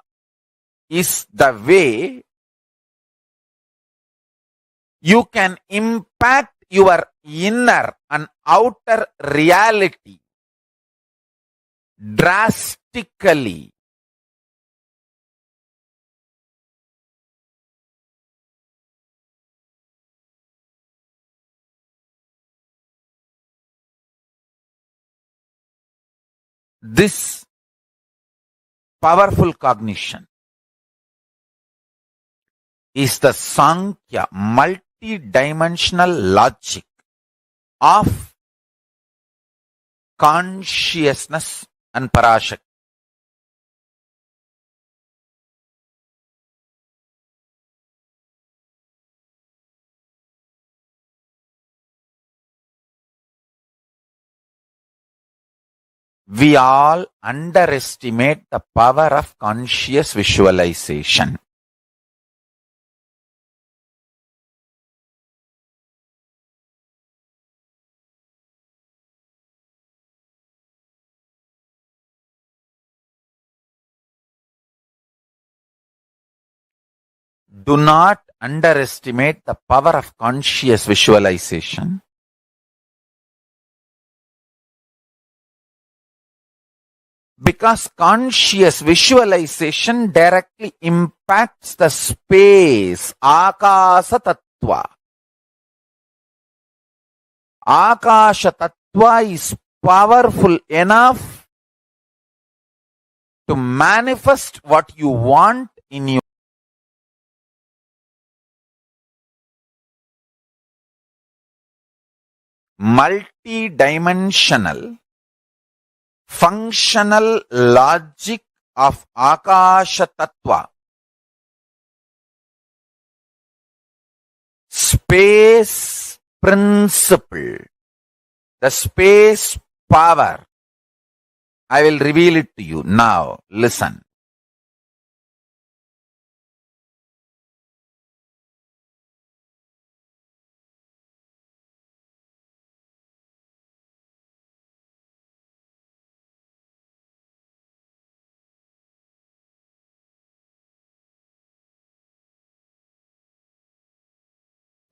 is the way you can impact your inner and outer reality drastically. This powerful cognition is the Sankhya, multi-dimensional logic of consciousness and Parashakti. We all underestimate the power of conscious visualization. Do not underestimate the power of conscious visualization. Because conscious visualization directly impacts the space, Akasa Tattva. Akasha Tattva is powerful enough to manifest what you want in your multi-dimensional functional logic of Akasha Tattva. Space principle, the space power. I will reveal it to you now. Listen.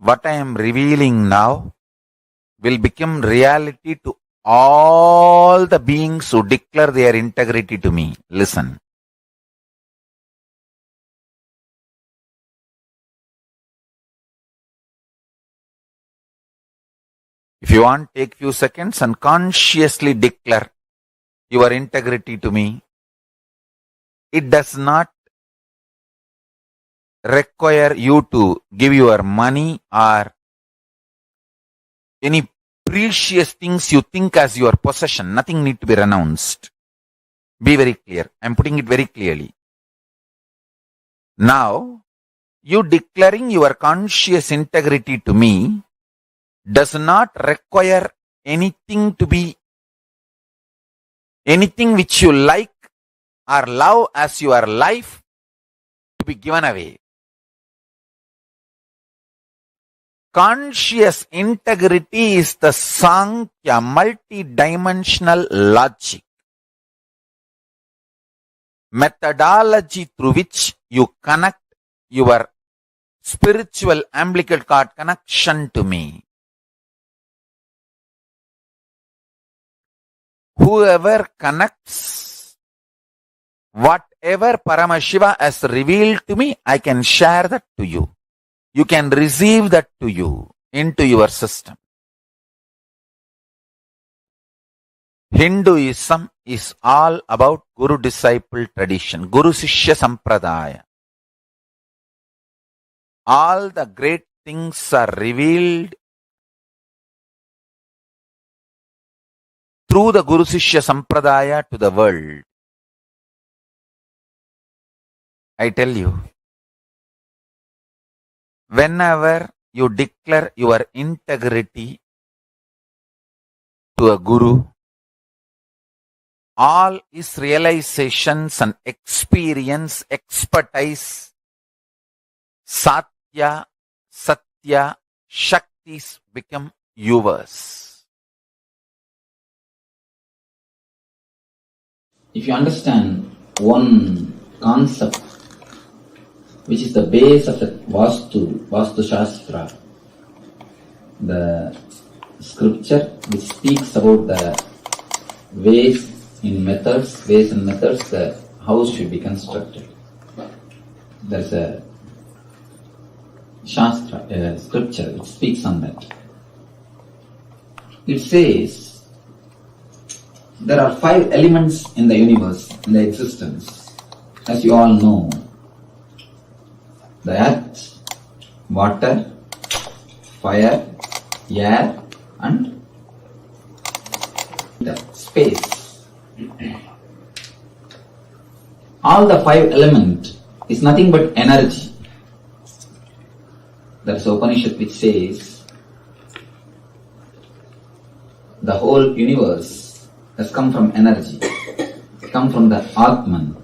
What I am revealing now will become reality to all the beings who declare their integrity to me. Listen. If you want, take few seconds and consciously declare your integrity to me. It does not require you to give your money or any precious things you think as your possession. Nothing need to be renounced. Be very clear. I am putting it very clearly. Now, you declaring your conscious integrity to me does not require anything to be, anything which you like or love as your life to be given away. Conscious integrity is the Sankhya multi-dimensional logic, methodology through which you connect your spiritual umbilical cord connection to me. Whoever connects whatever Paramashiva has revealed to me, I can share that to you. You can receive that to you into your system. Hinduism is all about Guru-disciple tradition, Guru-Sishya Sampradaya. All the great things are revealed through the Guru-Sishya Sampradaya to the world. I tell you, whenever you declare your integrity to a Guru, all his realizations and experience, expertise, Satya, Satya, Shaktis become yours. If you understand one concept, which is the base of the Vastu Shastra, the scripture which speaks about the ways and methods, the house should be constructed. There's a Shastra, a scripture which speaks on that. It says there are 5 elements in the universe, in the existence. As you all know, the earth, water, fire, air, and the space. All the 5 elements is nothing but energy. There is Upanishad which says the whole universe has come from energy, come from the Atman.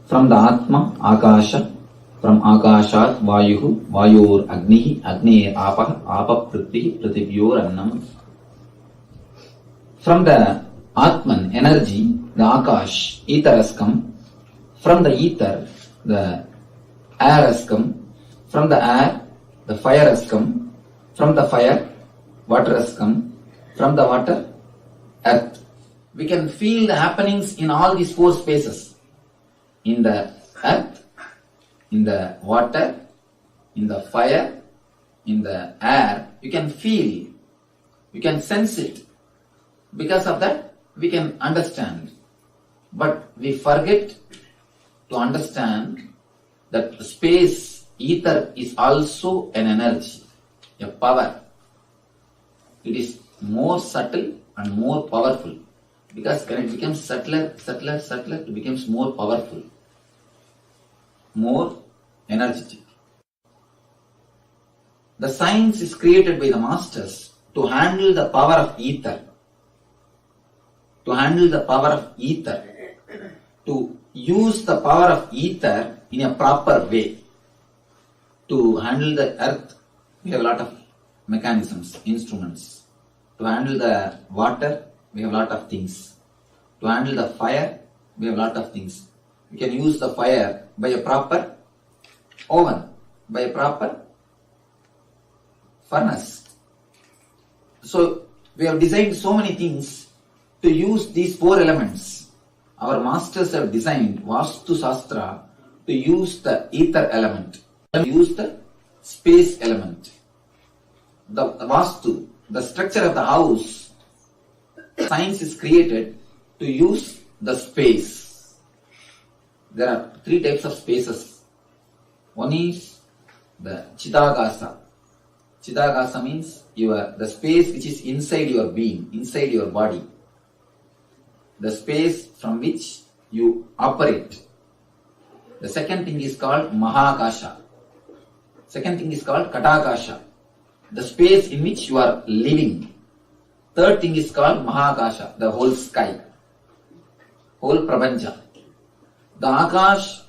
From the Atma, Akasha, from Akashat, Vayuhu, Vayur, Agnihi, Agni, Apa, Apa, Prithvi, Prithivyor, Annam. From the Atman, energy, the Akash, ether has come. From the ether, the air has come. From the air, the fire has come. From the fire, water has come. From the water, earth. We can feel the happenings in all these 4 spaces. In the earth, in the water, in the fire, in the air, you can feel, you can sense it. Because of that, we can understand. But we forget to understand that space, ether is also an energy, a power. It is more subtle and more powerful. Because when it becomes subtler, it becomes more powerful, more energetic. The science is created by the masters to handle the power of ether. To handle the power of ether. To use the power of ether in a proper way. To handle the earth, we have a lot of mechanisms, instruments. To handle the water, we have a lot of things. To handle the fire, we have a lot of things. We can use the fire by a proper oven, by a proper furnace. So, we have designed so many things to use these 4 elements. Our masters have designed Vastu Shastra to use the ether element, use the space element. The Vastu, the structure of the house, science is created to use the space. There are 3 types of spaces. One is the Chidagasa. Chidagasa means the space which is inside your being, inside your body. The space from which you operate. The second thing is called Mahakasha. Second thing is called Katakasha. The space in which you are living. Third thing is called Mahakasha, the whole sky, whole Prabanja. The Akash,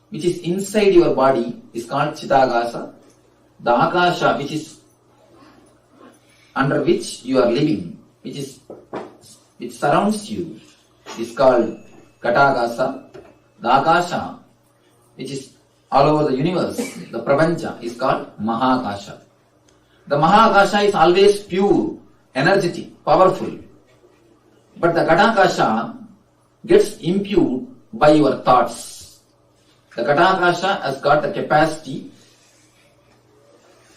which is inside your body, is called Chidagasa. The Akasha, which is under which you are living, which surrounds you, is called Katagasa. The Akasha, which is all over the universe, the Prapancha, is called Mahakasha. The Mahakasha is always pure, energetic, powerful. But the Katakasha gets imbued by your thoughts. The Katakasha has got the capacity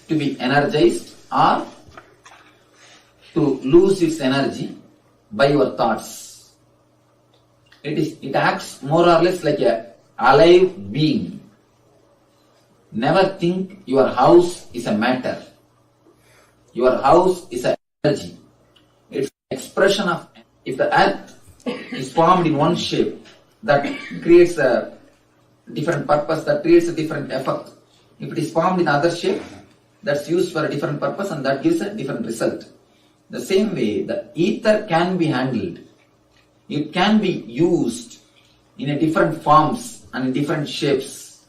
to be energized or to lose its energy by your thoughts. It acts more or less like a alive being. Never think your house is a matter. Your house is an energy. It's an expression of, if the earth is formed in one shape, that creates a different purpose, that creates a different effect. If it is formed in other shape, that's used for a different purpose and that gives a different result. The same way, the ether can be handled. It can be used in a different forms and in different shapes.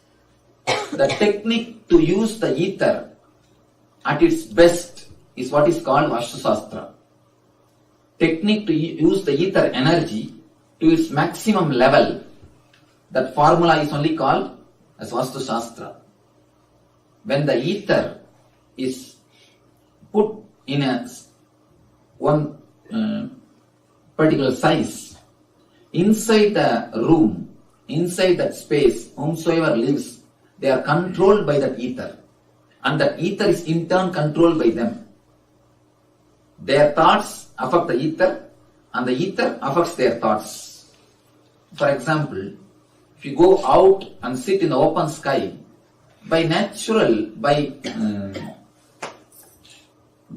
The technique to use the ether at its best is what is called Vastu Shastra. Technique to use the ether energy to its maximum level, that formula is only called as Vastu Shastra. When the ether is put in one particular size, inside the room, inside that space, whomsoever lives, they are controlled by that ether. And that ether is in turn controlled by them. Their thoughts affect the ether, and the ether affects their thoughts. For example, if you go out and sit in the open sky, by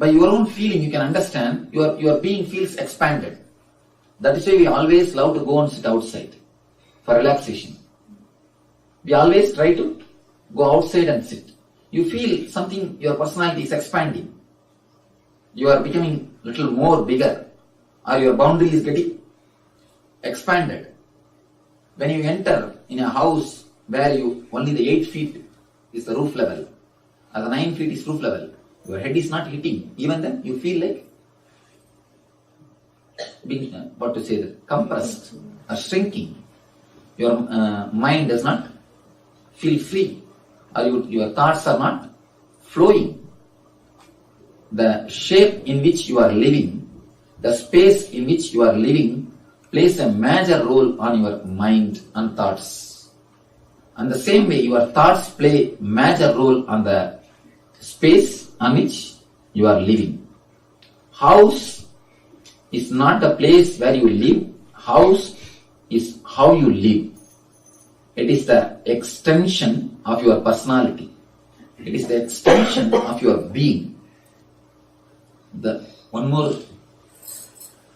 your own feeling, you can understand your being feels expanded. That is why we always love to go and sit outside for relaxation. We always try to go outside and sit. You feel something, your personality is expanding. You are becoming a little more bigger, or your boundary is getting expanded. When you enter in a house where only the 8 feet is the roof level, or the 9 feet is roof level, your head is not hitting. Even then, you feel like being, compressed or shrinking. Your mind does not feel free, or your thoughts are not flowing. The shape in which you are living, the space in which you are living, plays a major role on your mind and thoughts. And the same way, your thoughts play major role on the space on which you are living. House is not the place where you live. House is how you live. It is the extension of your personality. It is the extension of your being. One more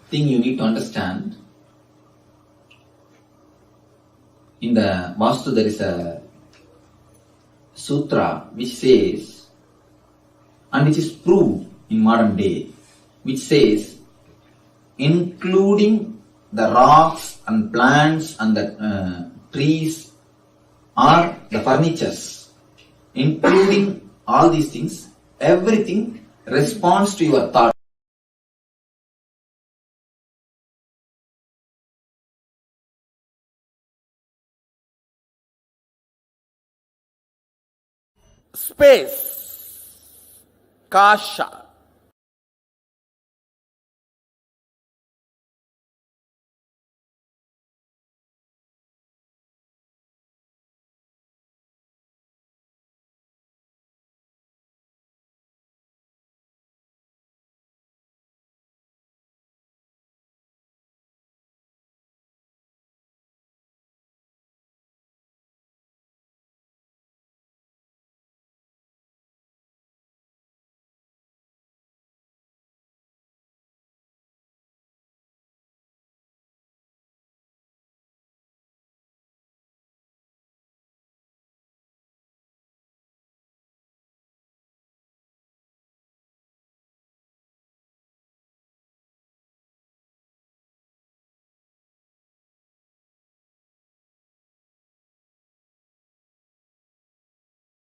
thing you need to understand. In the Vastu, there is a sutra which says, and which is proved in modern day, which says, including the rocks and plants and the trees or the furnitures, including all these things, everything responds to your thought. Space, kasha.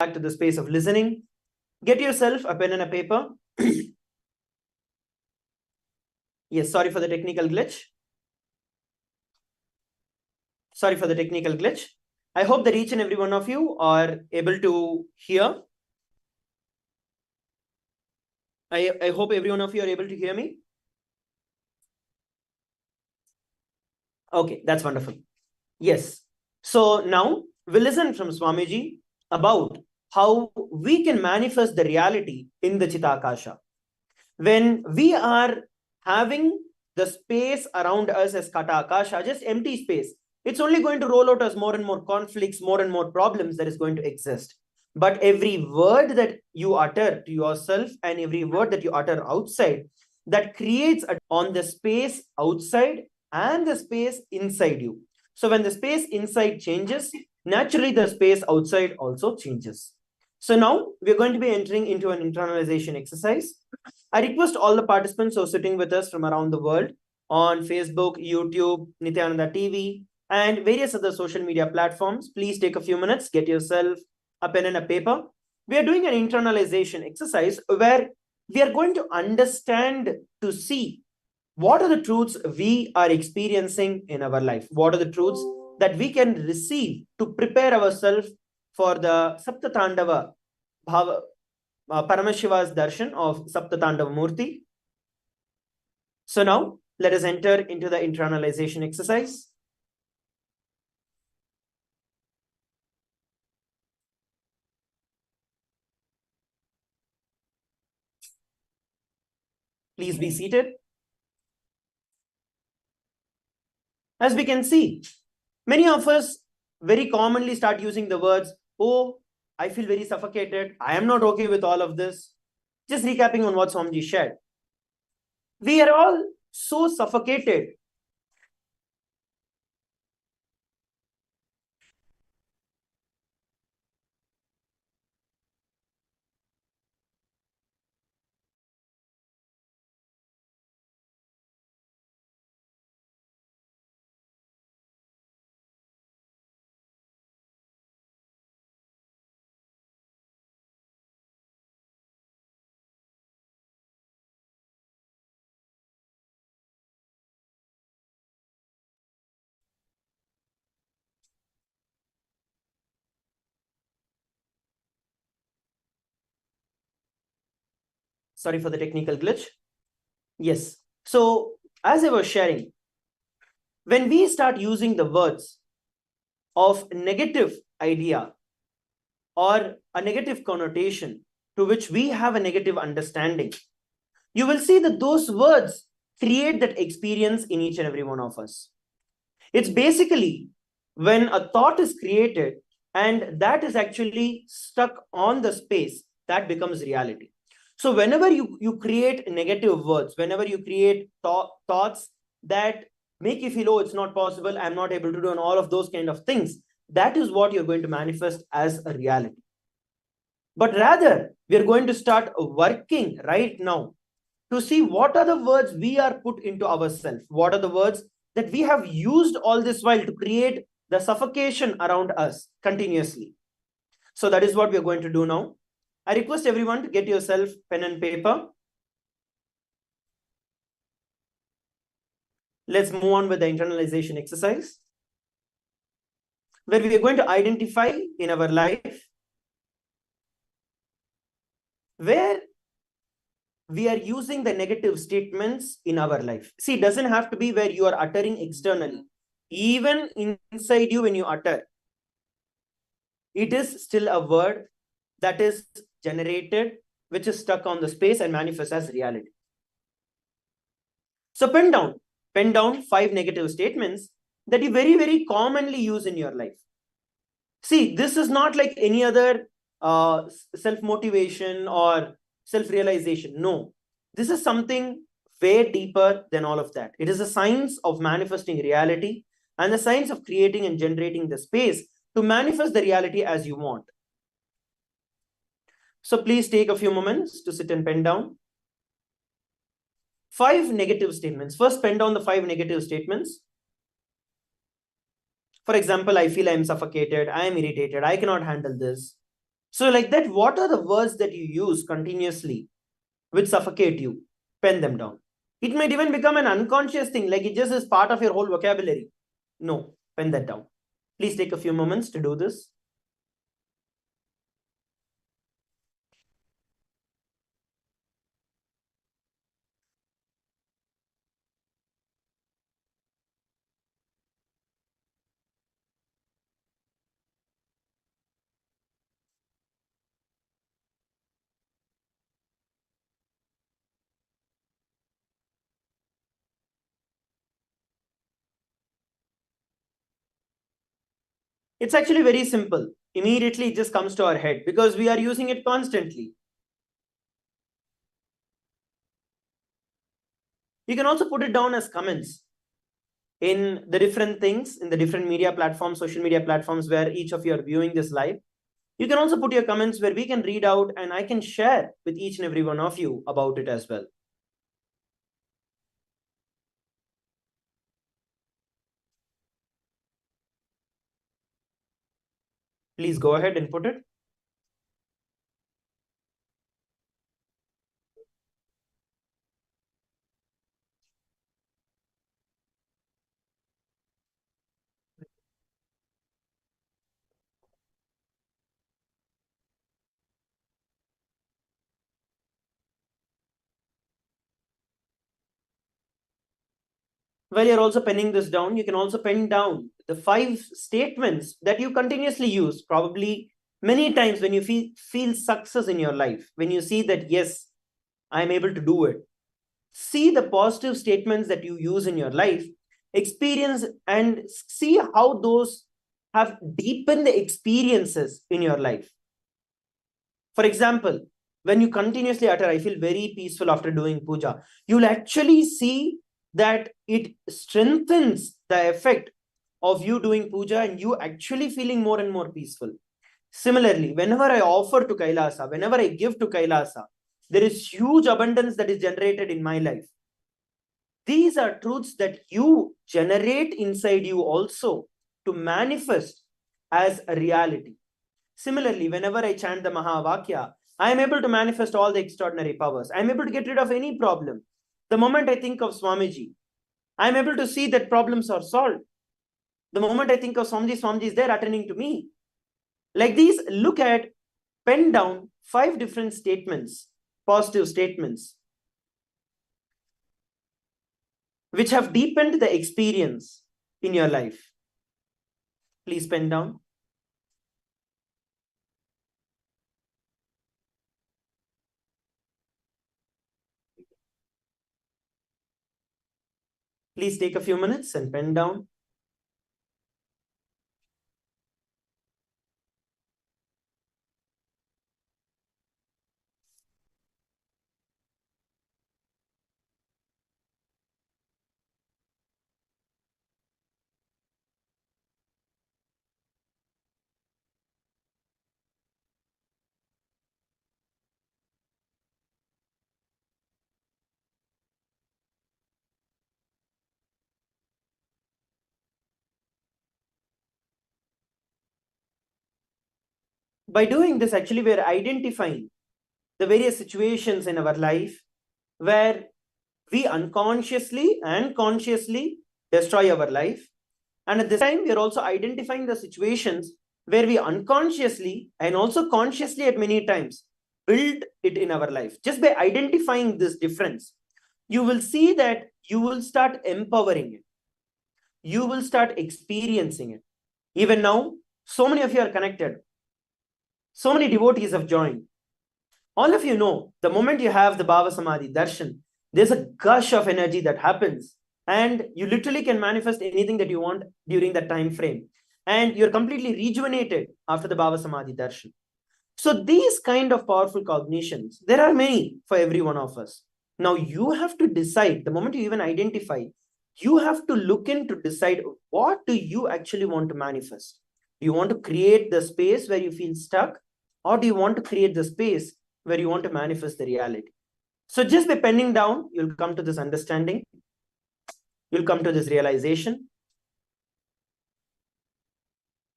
Back to the space of listening. Get yourself a pen and a paper Yes, sorry for the technical glitch. Sorry for the technical glitch. I hope that each and every one of you are able to hear. I hope every one of you are able to hear me. Okay, that's wonderful. Yes. So now we'll listen from Swamiji about how we can manifest the reality in the Chitakasha. When we are having the space around us as Katakasha, just empty space, it's only going to roll out as more and more conflicts, more and more problems that is going to exist. But every word that you utter to yourself and every word that you utter outside, that creates on the space outside and the space inside you. So when the space inside changes, naturally the space outside also changes. So now we're going to be entering into an internalization exercise. I request all the participants who are sitting with us from around the world on Facebook, YouTube, Nityananda TV, and various other social media platforms. Please take a few minutes, get yourself a pen and a paper. We are doing an internalization exercise where we are going to understand to see what are the truths we are experiencing in our life. What are the truths that we can receive to prepare ourselves for the Saptha Thandava Bhava, Paramashiva's Darshan of Saptha Thandava Murthy. So now let us enter into the internalization exercise. Please be seated. As we can see, many of us very commonly start using the words, oh, I feel very suffocated. I am not okay with all of this. Just recapping on what Swamiji shared. We are all so suffocated. Sorry for the technical glitch. Yes. So as I was sharing, when we start using the words of negative idea or a negative connotation to which we have a negative understanding, you will see that those words create that experience in each and every one of us. It's basically when a thought is created and that is actually stuck on the space, that becomes reality. So whenever you create negative words, whenever you create thoughts that make you feel, oh, it's not possible, I'm not able to do, and all of those kind of things, that is what you're going to manifest as a reality. But rather, we are going to start working right now to see what are the words we are put into ourselves, what are the words that we have used all this while to create the suffocation around us continuously. So that is what we are going to do now. I request everyone to get yourself pen and paper. Let's move on with the internalization exercise, where we are going to identify in our life where we are using the negative statements in our life. See, it doesn't have to be where you are uttering externally. Even inside you, when you utter, it is still a word that is generated, which is stuck on the space and manifests as reality. So pen down 5 negative statements that you very, very commonly use in your life. See, this is not like any other self-motivation or self-realization. No, this is something way deeper than all of that. It is a science of manifesting reality and the science of creating and generating the space to manifest the reality as you want. So please take a few moments to sit and pen down 5 negative statements. First, pen down the 5 negative statements. For example, I feel I'm suffocated, I am irritated, I cannot handle this. So like that, what are the words that you use continuously which suffocate you? Pen them down. It might even become an unconscious thing, like it just is part of your whole vocabulary. No, pen that down. Please take a few moments to do this. It's actually very simple. Immediately it just comes to our head because we are using it constantly. You can also put it down as comments in the different things, in the different media platforms, social media platforms where each of you are viewing this live. You can also put your comments where we can read out and I can share with each and every one of you about it as well. Please go ahead and put it. While you're also penning this down, you can also pen down the 5 statements that you continuously use, probably many times when you feel success in your life, when you see that, yes, I'm able to do it. See the positive statements that you use in your life, experience and see how those have deepened the experiences in your life. For example, when you continuously utter, I feel very peaceful after doing puja, you'll actually see that it strengthens the effect of you doing puja and you actually feeling more and more peaceful. Similarly, whenever I offer to Kailasa, whenever I give to Kailasa, there is huge abundance that is generated in my life. These are truths that you generate inside you also to manifest as a reality. Similarly, whenever I chant the Mahavakya, I am able to manifest all the extraordinary powers. I am able to get rid of any problem. The moment I think of Swamiji, I am able to see that problems are solved. The moment I think of Swamiji, Swamiji is there attending to me. Like these, look at, pen down 5 different statements, positive statements, which have deepened the experience in your life. Please pen down. Please take a few minutes and pen down. By doing this, actually, we are identifying the various situations in our life where we unconsciously and consciously destroy our life. And at this time, we are also identifying the situations where we unconsciously and also consciously at many times build it in our life. Just by identifying this difference, you will see that you will start empowering it. You will start experiencing it. Even now, so many of you are connected. So many devotees have joined. All of you know, the moment you have the Bhava Samadhi Darshan, there's a gush of energy that happens. And you literally can manifest anything that you want during that time frame. And you're completely rejuvenated after the Bhava Samadhi Darshan. So these kind of powerful cognitions, there are many for every one of us. Now you have to decide, the moment you even identify, you have to look in to decide, what do you actually want to manifest? Do you want to create the space where you feel stuck? Or do you want to create the space where you want to manifest the reality? So just by penning down, you'll come to this understanding. You'll come to this realization.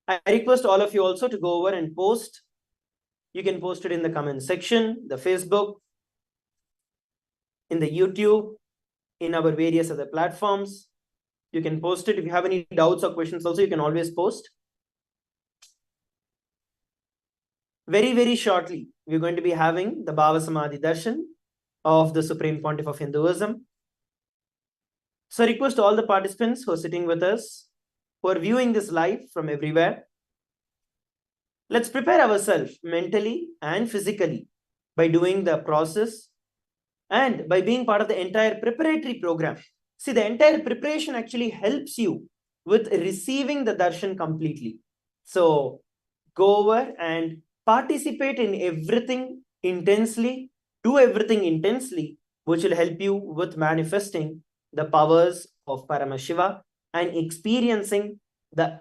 I request all of you also to go over and post. You can post it in the comment section, the Facebook, in the YouTube, in our various other platforms. You can post it. If you have any doubts or questions also, you can always post. Very, very shortly, we're going to be having the Bhava Samadhi Darshan of the Supreme Pontiff of Hinduism. So I request all the participants who are sitting with us, who are viewing this live from everywhere, let's prepare ourselves mentally and physically by doing the process and by being part of the entire preparatory program. See, the entire preparation actually helps you with receiving the darshan completely. So go over and participate in everything intensely, do everything intensely, which will help you with manifesting the powers of Paramashiva and experiencing the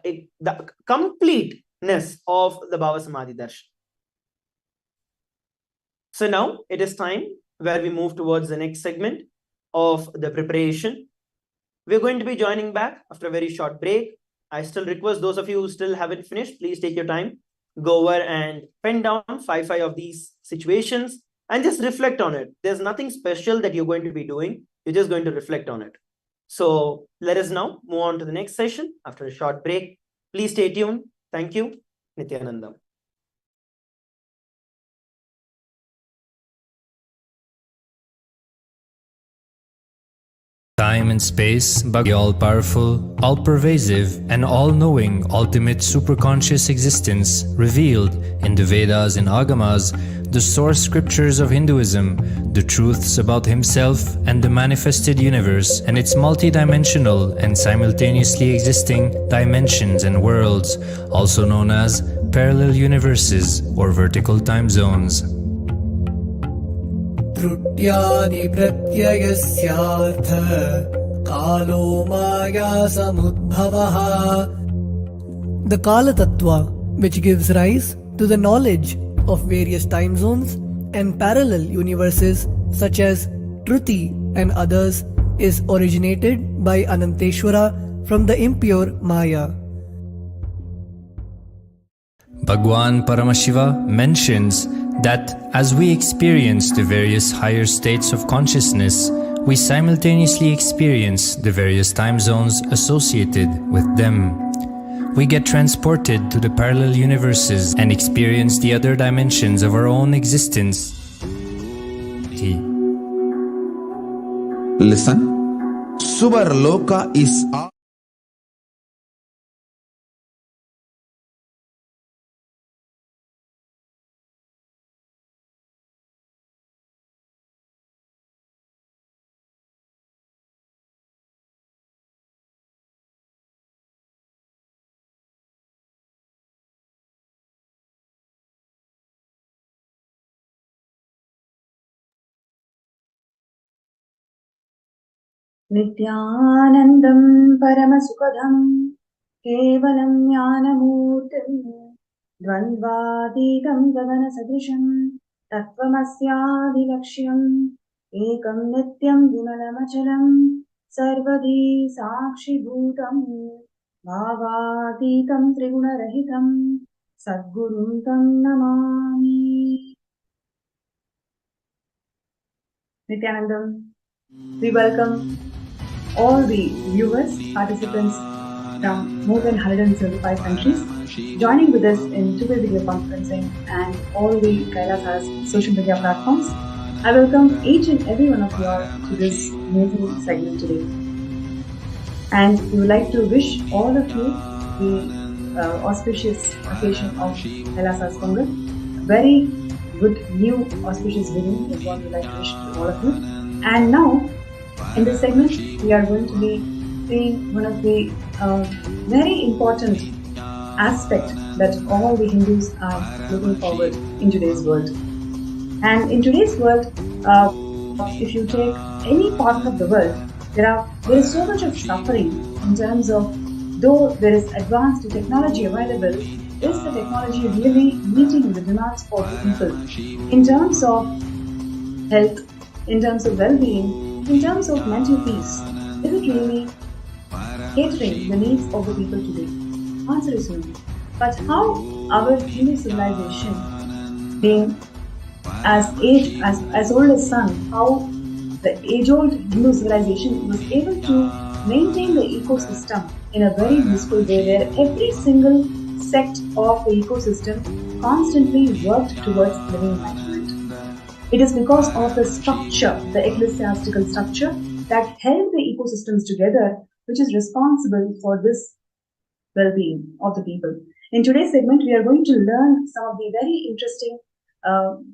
completeness of the Bhava Samadhi Darshan. So now it is time where we move towards the next segment of the preparation. We're going to be joining back after a very short break. I still request those of you who still haven't finished, please take your time. Go over and pen down 5 of these situations and just reflect on it. There's nothing special that you're going to be doing. You're just going to reflect on it. So let us now move on to the next session after a short break. Please stay tuned. Thank you. Nityanandam. Time and space, Bhagavad, all-powerful, all-pervasive, and all-knowing ultimate superconscious existence revealed in the Vedas and Agamas, the source scriptures of Hinduism, the truths about himself and the manifested universe and its multidimensional and simultaneously existing dimensions and worlds, also known as parallel universes or vertical time zones. त्रुट्यादि प्रत्ययस्यार्थ कालो माया samudbhavah. The Kala Tattva, which gives rise to the knowledge of various time zones and parallel universes such as Truti and others, is originated by Ananteshwara from the impure Maya. Bhagwan Paramashiva mentions that as we experience the various higher states of consciousness, we simultaneously experience the various time zones associated with them. We get transported to the parallel universes and experience the other dimensions of our own existence. Listen. Suvarloka is नित्यानन्दं परमसुखदं केवलं ज्ञानमूर्तिं द्वन्द्वातीतं गगनसदृशं तत्त्वमस्यादिलक्ष्यम् एकं नित्यं विमलमचलं सर्वधी साक्षिभूतं भावातीतं त्रिगुणरहितं सद्गुरुं तं Namami. Nityanandam. We welcome all the viewers, participants from more than 175 countries joining with us in two-way video conferencing and all the Kailasa's social media platforms. I welcome each and every one of you all to this amazing segment today. And we would like to wish all of you the auspicious occasion of Kailasa's Pongal. Very good new auspicious beginning is what we would like to wish to all of you. And now, in this segment, we are going to be seeing one of the very important aspects that all the Hindus are looking forward in today's world. And in today's world, if you take any part of the world, there is so much of suffering in terms of, though there is advanced technology available, is the technology really meeting the demands for the people in terms of health, in terms of well-being, in terms of mental peace? Is it really catering the needs of the people today? Answer is no. But how our Hindu civilization, being as old as sun, how the age-old Hindu civilization was able to maintain the ecosystem in a very blissful way where every single sect of the ecosystem constantly worked towards living enlightenment. It is because of the structure, the ecclesiastical structure, that held the ecosystems together, which is responsible for this well-being of the people. In today's segment, we are going to learn some of the very interesting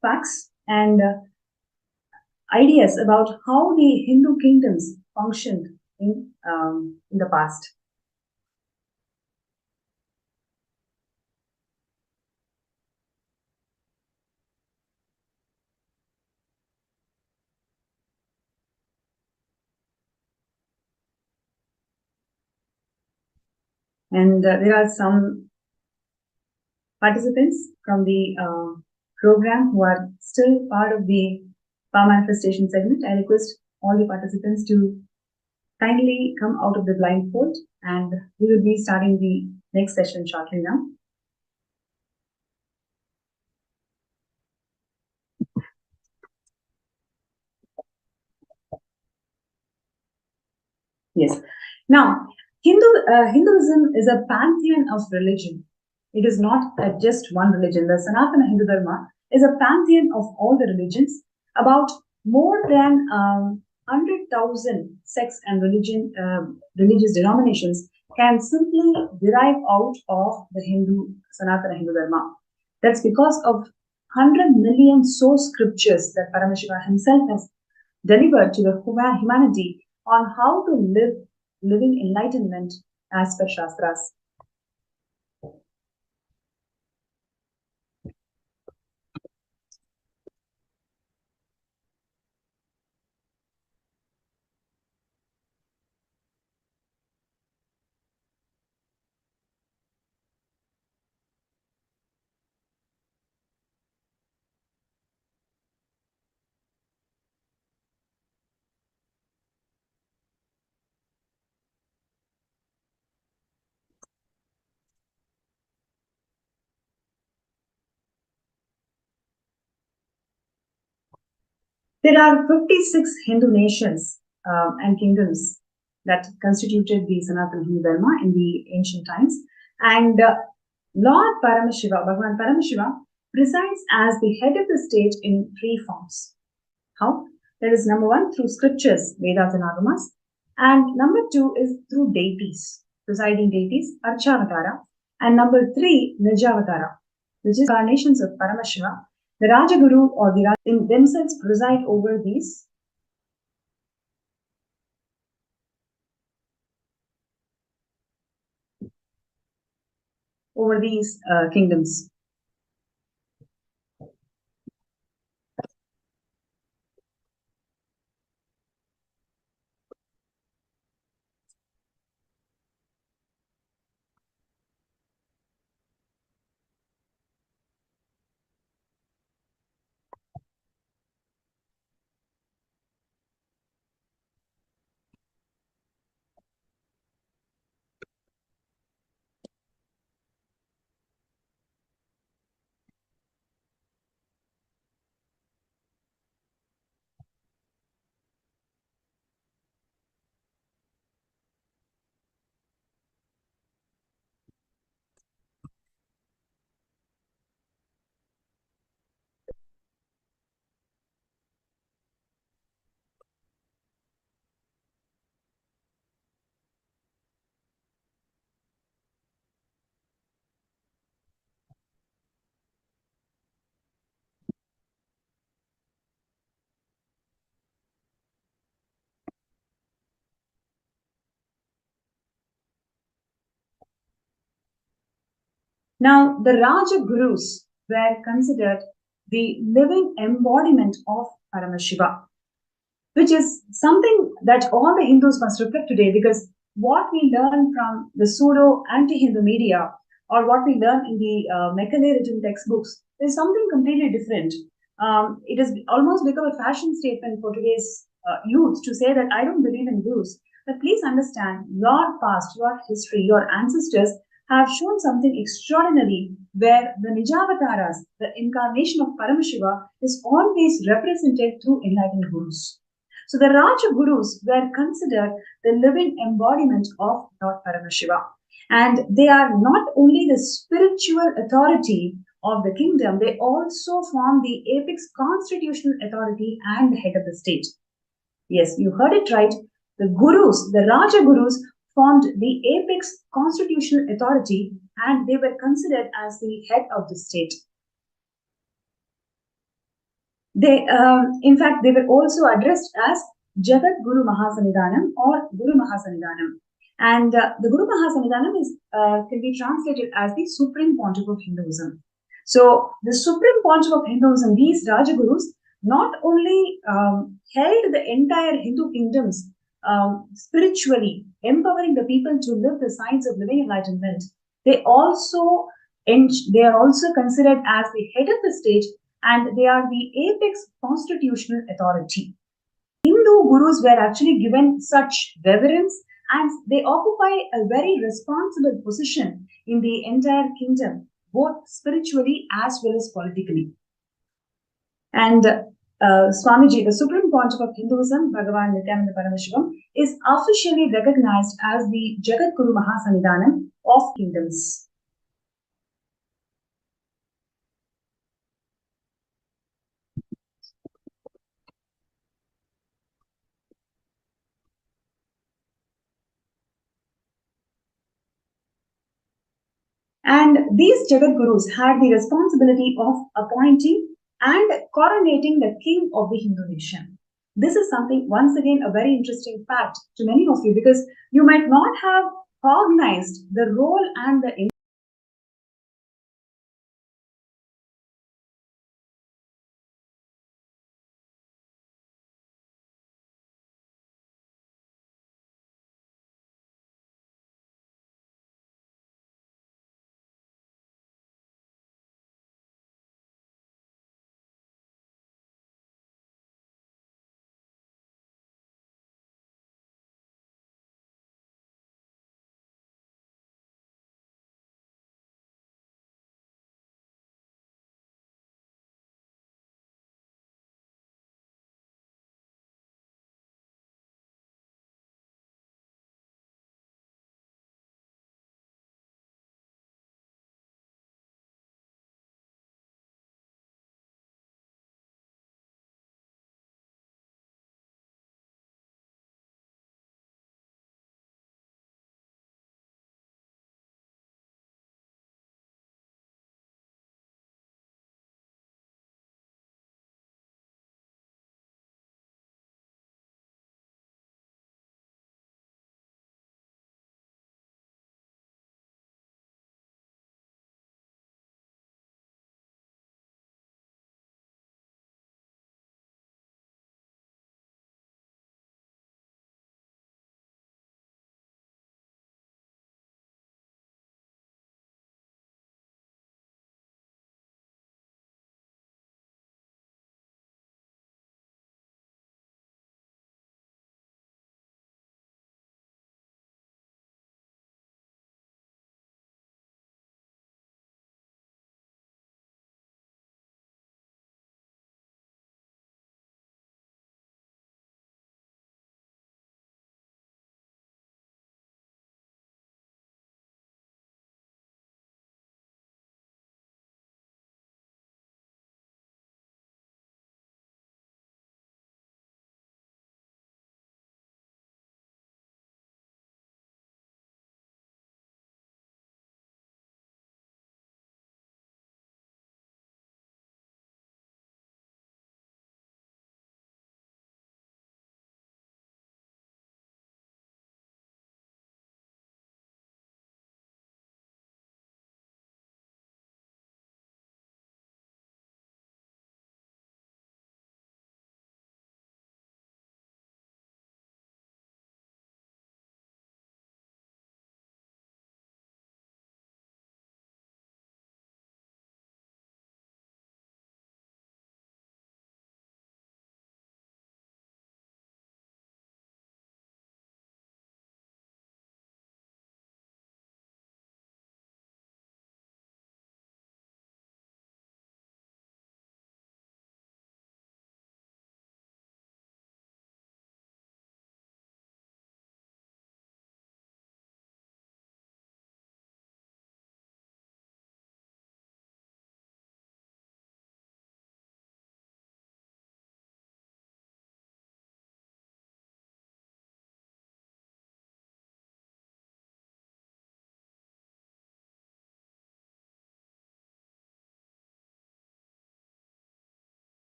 facts and ideas about how the Hindu kingdoms functioned in the past. And there are some participants from the program who are still part of the power manifestation segment. I request all the participants to kindly come out of the blindfold, and we will be starting the next session shortly now. Yes. Now, Hinduism is a pantheon of religion. It is not just one religion. The Sanatana Hindu Dharma is a pantheon of all the religions. About more than 100,000 sects and religious denominations can simply derive out of the Sanatana Hindu Dharma. That's because of 100 million source scriptures that Paramashiva himself has delivered to the humanity on how to live living enlightenment as per Shastras. There are 56 Hindu nations and kingdoms that constituted the Sanatana Hindu Dharma in the ancient times. And Lord Paramashiva, Bhagavan Paramashiva, presides as the head of the state in three forms. How? That is number one, through scriptures, Vedas and Agamas. And number two is through deities, presiding deities, Archavatara. And number three, Nijavatara, which is incarnations of Paramashiva. The Rajaguru or the Raj in themselves preside over these kingdoms. Now, the Rajagurus were considered the living embodiment of Paramashiva, which is something that all the Hindus must reflect today, because what we learn from the pseudo anti-Hindu media or what we learn in the Macaulay written textbooks is something completely different. It has almost become a fashion statement for today's youth to say that I don't believe in gurus. But please understand, your past, your history, your ancestors have shown something extraordinary, where the Nijavataras, the incarnation of Paramashiva, is always represented through enlightened gurus. So the Raja Gurus were considered the living embodiment of Lord Paramashiva. And they are not only the spiritual authority of the kingdom, they also form the apex constitutional authority and the head of the state. Yes, you heard it right. The Gurus, the Raja Gurus, formed the apex constitutional authority and they were considered as the head of the state. In fact, they were also addressed as Jagat Guru Mahasanidhanam or Guru Mahasanidhanam. And the Guru Mahasanidhanam can be translated as the Supreme Pontiff of Hinduism. So the Supreme Pontiff of Hinduism, these Rajagurus, not only held the entire Hindu kingdoms spiritually, empowering the people to live the signs of living enlightenment, they are also considered as the head of the state and they are the apex constitutional authority. Hindu gurus were actually given such reverence and they occupy a very responsible position in the entire kingdom, both spiritually as well as politically. And Swamiji, the Supreme Pontiff of Hinduism, Bhagavan Nityananda Paramashivam, is officially recognized as the Jagat Guru Mahasanidhanam of kingdoms. And these Jagat Gurus had the responsibility of appointing and coronating the king of the Hindu nation. This is something, once again, a very interesting fact to many of you because you might not have cognized the role and the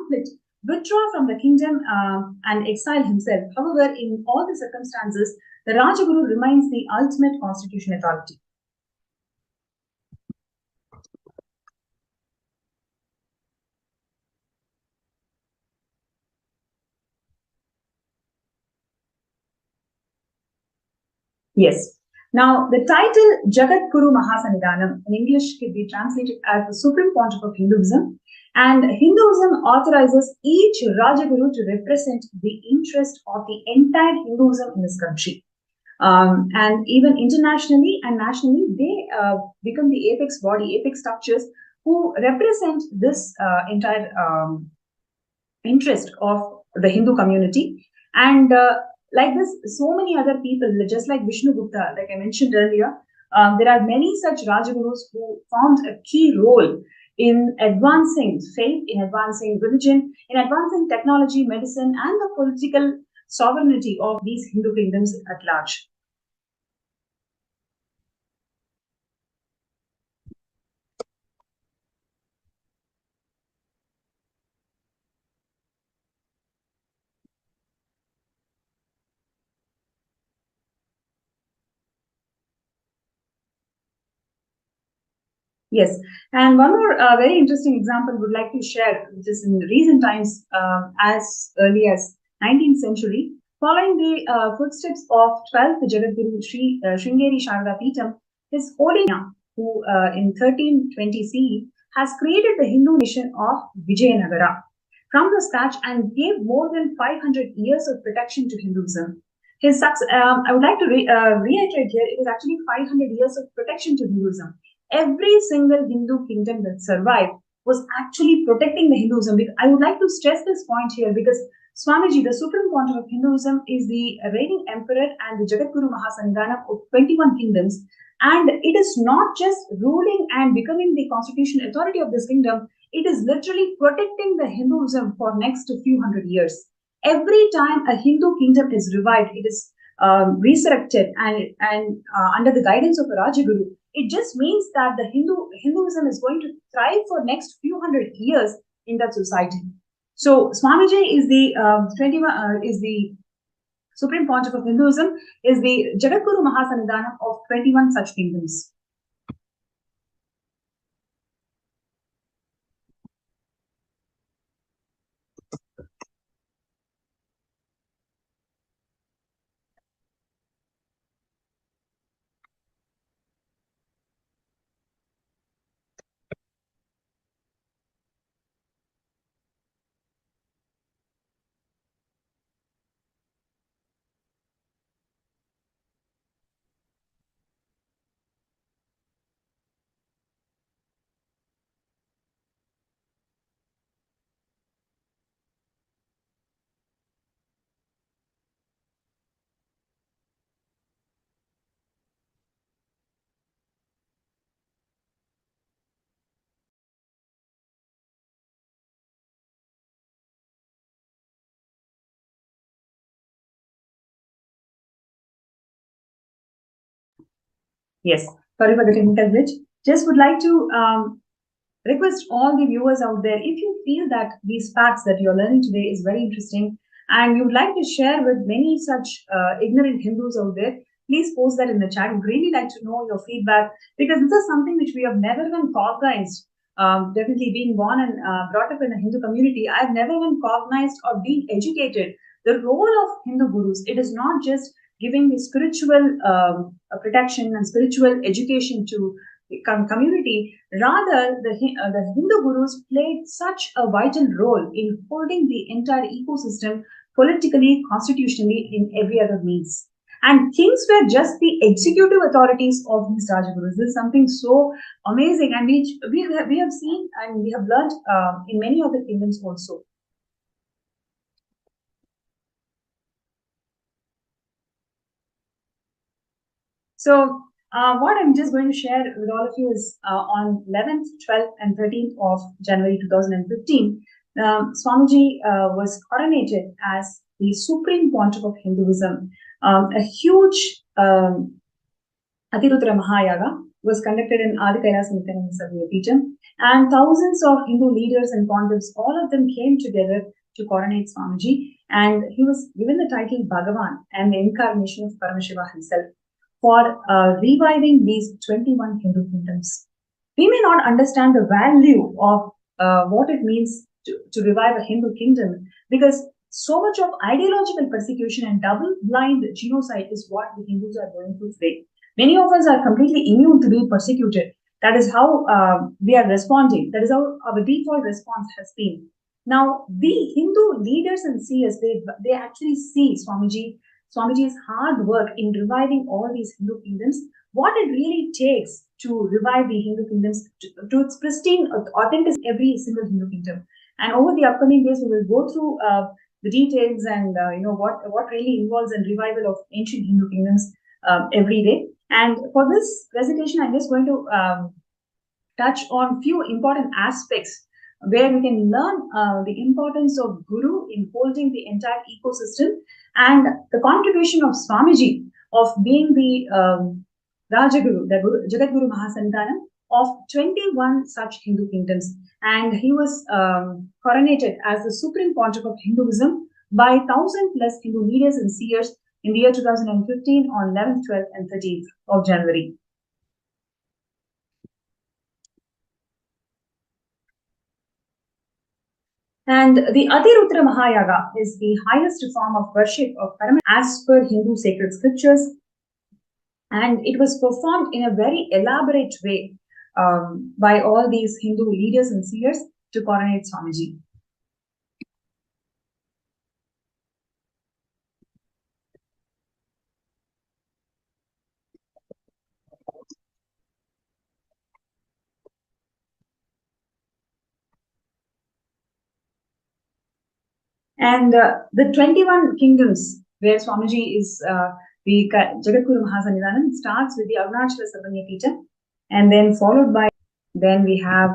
conflict, withdraw from the kingdom and exile himself. However, in all the circumstances, the Rajaguru remains the ultimate constitutional authority. Yes. Now, the title Jagat Guru Mahasanidhanam in English could be translated as the Supreme Pontiff of Hinduism. And Hinduism authorizes each Rajaguru to represent the interest of the entire Hinduism in this country. And even internationally and nationally, they become the apex body, apex structures who represent this entire interest of the Hindu community. And like this, so many other people, just like Vishnu Gupta, like I mentioned earlier, there are many such Rajagurus who formed a key role in advancing faith, in advancing religion, in advancing technology, medicine, and the political sovereignty of these Hindu kingdoms at large. Yes, and one more very interesting example would like to share, which is in recent times, as early as 19th century, following the footsteps of 12th Jagadguru Sri Sringeri Sharada Peetam, His Holiness, who in 1320 CE has created the Hindu nation of Vijayanagara from the scratch and gave more than 500 years of protection to Hinduism. I would like to reiterate here, it is actually 500 years of protection to Hinduism. Every single Hindu kingdom that survived was actually protecting the Hinduism. I would like to stress this point here because Swamiji, the Supreme Pontiff of Hinduism, is the reigning emperor and the Jagadguru Mahasanidhanam of 21 kingdoms. And it is not just ruling and becoming the constitutional authority of this kingdom, it is literally protecting the Hinduism for next few hundred years. Every time a Hindu kingdom is revived, it is resurrected and under the guidance of a Rajaguru, it just means that the Hinduism is going to thrive for next few hundred years in that society. So Swamiji is the Supreme Pontiff of Hinduism, is the Jagadguru Mahasanidhanam of 21 such kingdoms. Yes, sorry for the technical glitch. Just would like to request all the viewers out there, if you feel that these facts that you're learning today is very interesting and you would like to share with many such ignorant Hindus out there, please post that in the chat. We'd really like to know your feedback because this is something which we have never even cognized. Definitely being born and brought up in a Hindu community, I've never even cognized or been educated the role of Hindu gurus. It is not just giving the spiritual protection and spiritual education to the community. Rather, the Hindu gurus played such a vital role in holding the entire ecosystem politically, constitutionally, in every other means. And kings were just the executive authorities of these Rajagurus. This is something so amazing, and we have seen and we have learned in many other kingdoms also. So what I'm just going to share with all of you is on 11th, 12th, and 13th of January 2015, Swamiji was coronated as the Supreme Pontiff of Hinduism. A huge Atirudra Mahayaga was conducted in Adi Kailas Nityananda, and thousands of Hindu leaders and pontiffs, all of them came together to coronate Swamiji, and he was given the title Bhagavan and the incarnation of Paramashiva himself for reviving these 21 Hindu kingdoms. We may not understand the value of what it means to revive a Hindu kingdom, because so much of ideological persecution and double-blind genocide is what the Hindus are going through today. Many of us are completely immune to being persecuted. That is how we are responding. That is how our default response has been. Now, the Hindu leaders and seers, they actually see Swamiji's hard work in reviving all these Hindu kingdoms, what it really takes to revive the Hindu kingdoms to its pristine authenticity, every single Hindu kingdom. And over the upcoming days, we will go through the details and what really involves in revival of ancient Hindu kingdoms every day. And for this presentation, I'm just going to touch on few important aspects where we can learn the importance of Guru in holding the entire ecosystem, and the contribution of Swamiji of being the Rajaguru, the Jagadguru Mahasannidhanam of 21 such Hindu kingdoms. And he was coronated as the Supreme Pontiff of Hinduism by 1,000 plus Hindu leaders and seers in the year 2015 on 11th, 12th, and 13th of January. And the Adirutra Mahayaga is the highest form of worship of Paramatma as per Hindu sacred scriptures, and it was performed in a very elaborate way by all these Hindu leaders and seers to coronate Swamiji. And the 21 kingdoms where Swamiji is the Jagadguru Mahasannidhanam starts with the Arunachala Sarvanya Peetham, and then followed by, then we have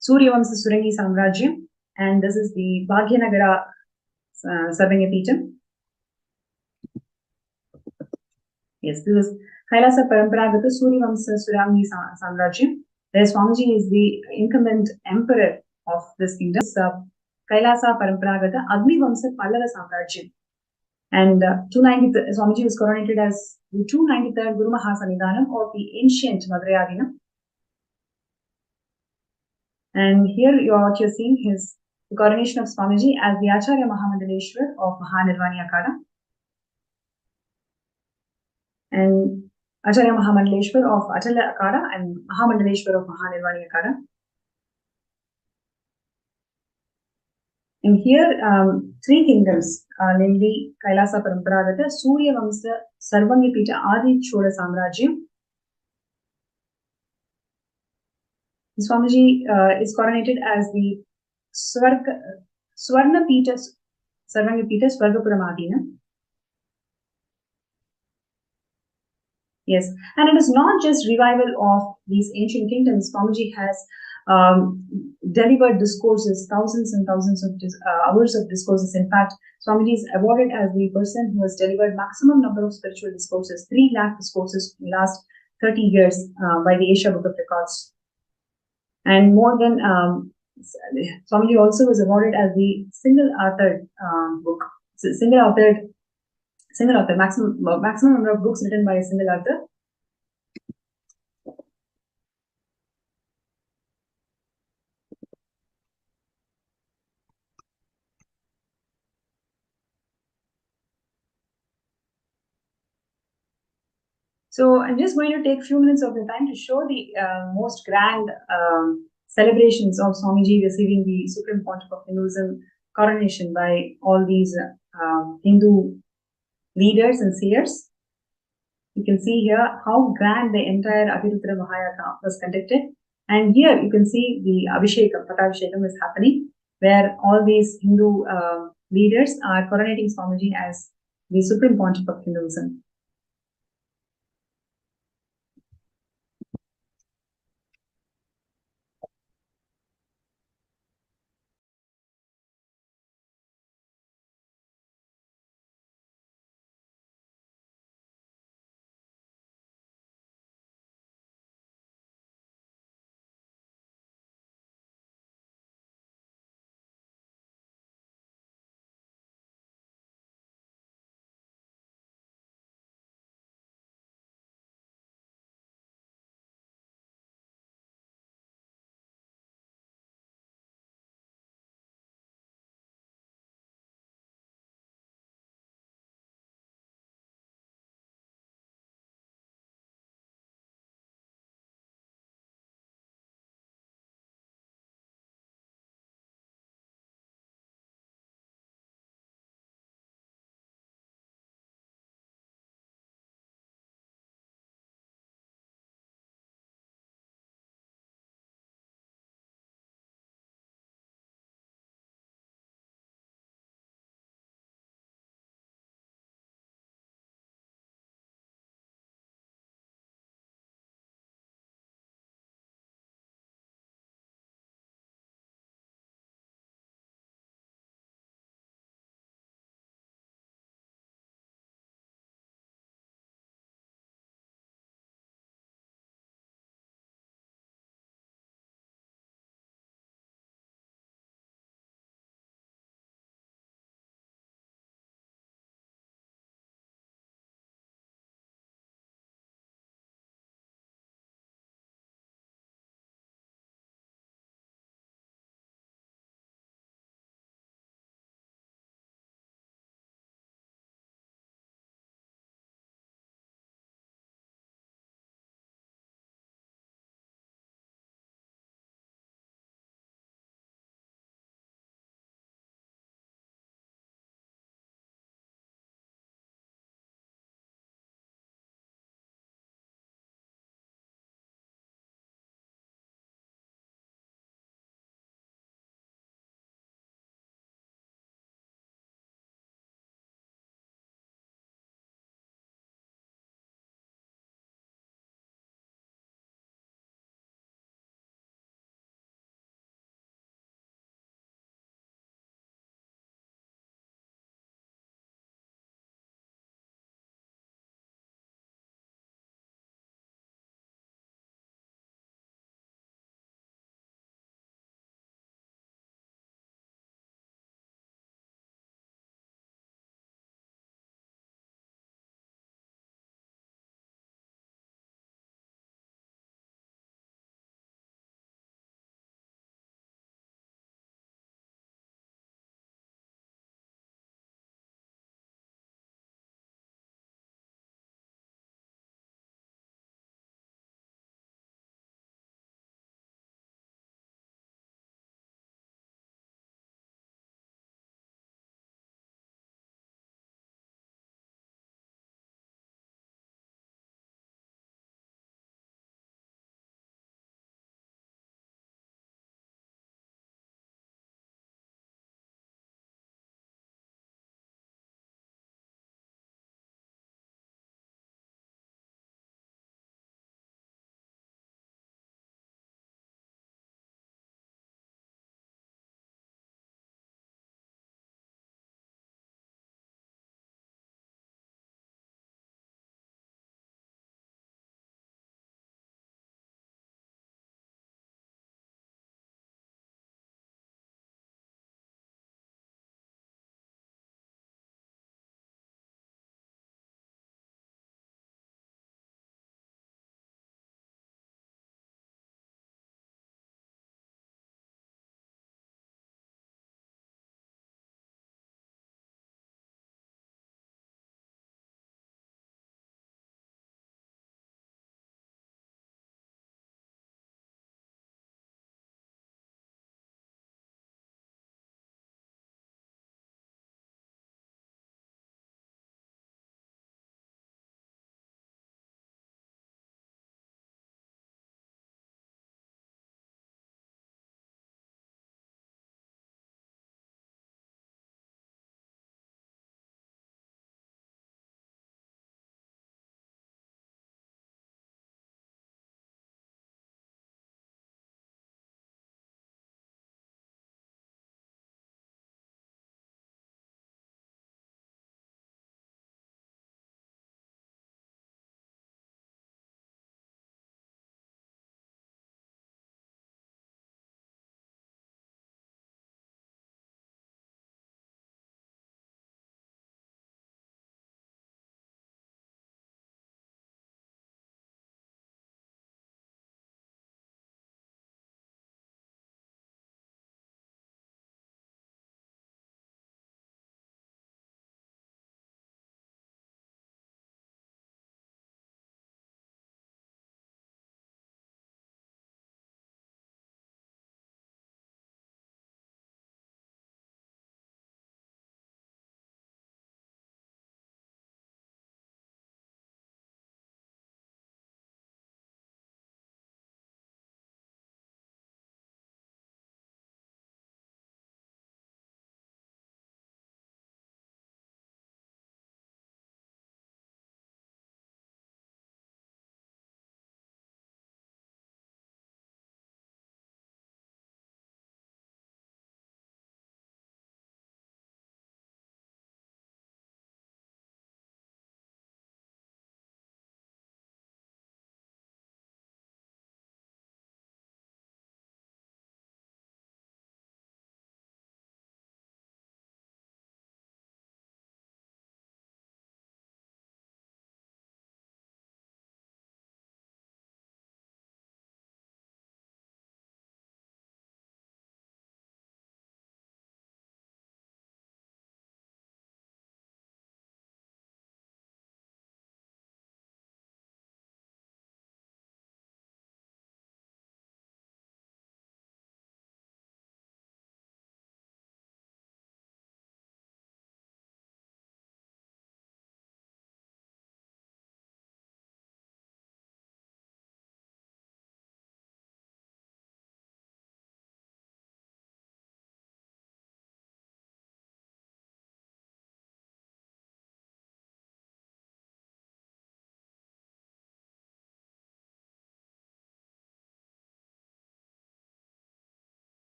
Suryavamsa Surangi Samrajyam, and this is the Bhagyanagara Sarvanya Peetham. Yes, this is Kailasa Paramparagata Suryavamsa Surangi Samrajyam, where Swamiji is the incumbent emperor of this kingdom. Kailasa Paramparagata Agnivamsa Pallava Samrajyam. And Swamiji was coronated as the 293rd Guru Mahasannidhanam of the ancient Madurai. And here what you're seeing is the coronation of Swamiji as the Acharya Mahamandaleshwar of Mahanirvani Akada. And Acharya Mahamandaleshwar of Achala Akada and Mahamandaleshwar of Mahanirvani Akada. And here, three kingdoms, namely Kailasa Paramparagata, Suryavamsa Sarvangipita Adi Chola Samrajyam. Swamiji is coronated as the Swarna Pita Sarvangipita Swargapuram. Yes, and it is not just revival of these ancient kingdoms. Swamiji has delivered discourses, thousands and thousands of hours of discourses. In fact, Swamiji is awarded as the person who has delivered maximum number of spiritual discourses, 3 lakh discourses in the last 30 years by the Asia Book of Records. And more than, Swamiji also was awarded as the single-authored book, single author, maximum number of books written by a single author. So I'm just going to take a few minutes of your time to show the most grand celebrations of Swamiji receiving the Supreme Pontiff of Hinduism coronation by all these Hindu leaders and seers. You can see here how grand the entire Adirutra Mahayaga was conducted. And here you can see the Abhishekam, Patabhishekam is happening, where all these Hindu leaders are coronating Swamiji as the Supreme Pontiff of Hinduism.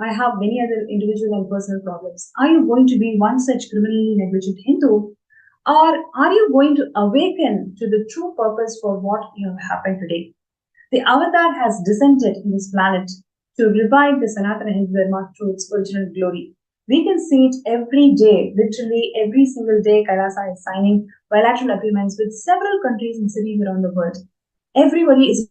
I have many other individual and personal problems. Are you going to be one such criminally negligent Hindu? Or are you going to awaken to the true purpose for what you have happened today? The avatar has descended in this planet to revive the Sanatana Hindu Dharma to its original glory. We can see it every day, literally every single day. Kailasa is signing bilateral agreements with several countries and cities around the world. Everybody is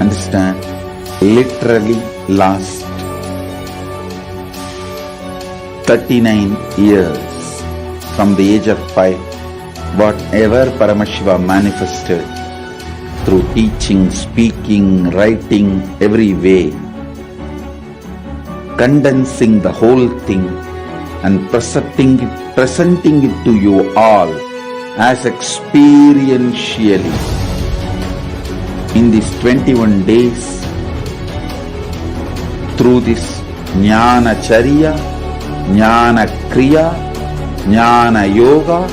Understand? Literally last 39 years from the age of 5, whatever Paramashiva manifested through teaching, speaking, writing, every way, condensing the whole thing and presenting it to you all as experientially in these 21 days through this Jnana Charya, Jnana Kriya, Jnana Yoga,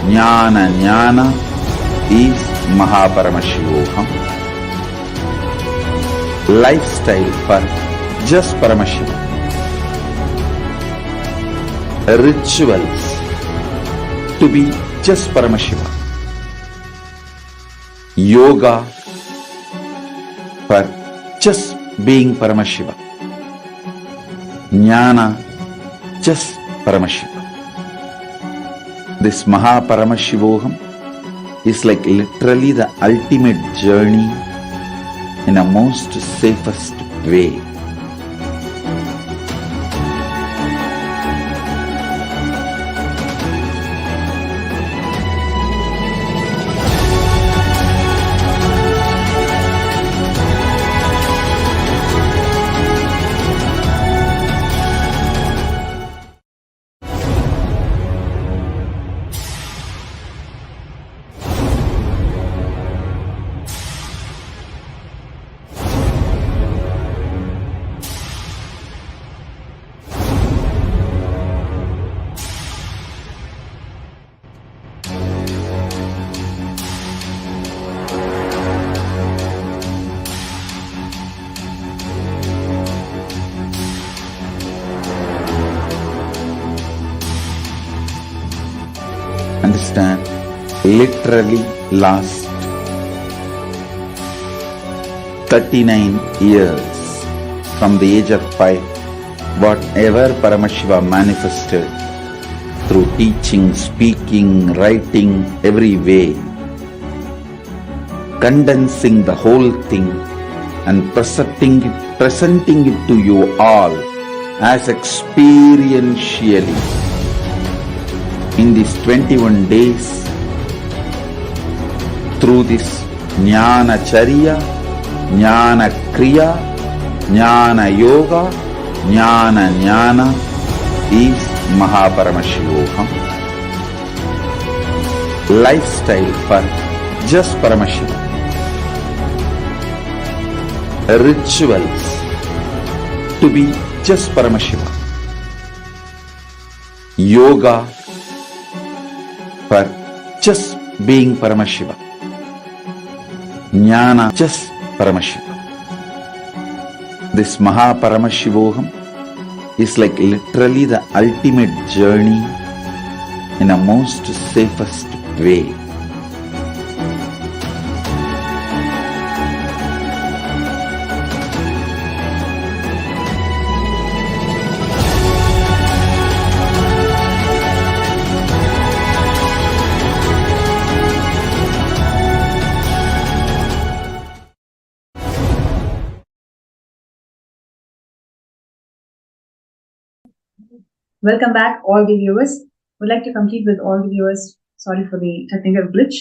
Jnana Jnana is Mahaparamashivoham. Lifestyle for just Paramashiva. Rituals to be just Paramashiva. Yoga for just being Paramashiva. Jnana just Paramashiva. This Mahaparamashivoham is like literally the ultimate journey in a most safest way. Understand? Literally last 39 years from the age of 5, whatever Paramashiva manifested through teaching, speaking, writing, every way, condensing the whole thing and presenting it to you all as experientially in these 21 days through this Jnana Charya, Jnana Kriya, Jnana Yoga, Jnana Jnana is Mahaparamashivoham. Lifestyle for just Paramashiva. Rituals to be just Paramashiva. Yoga for just being Paramashiva. Jnana just Paramashiva. This Mahaparamashivoham is like literally the ultimate journey in a most safest way. Welcome back, all the viewers. Would like to complete with all the viewers. Sorry for the technical glitch.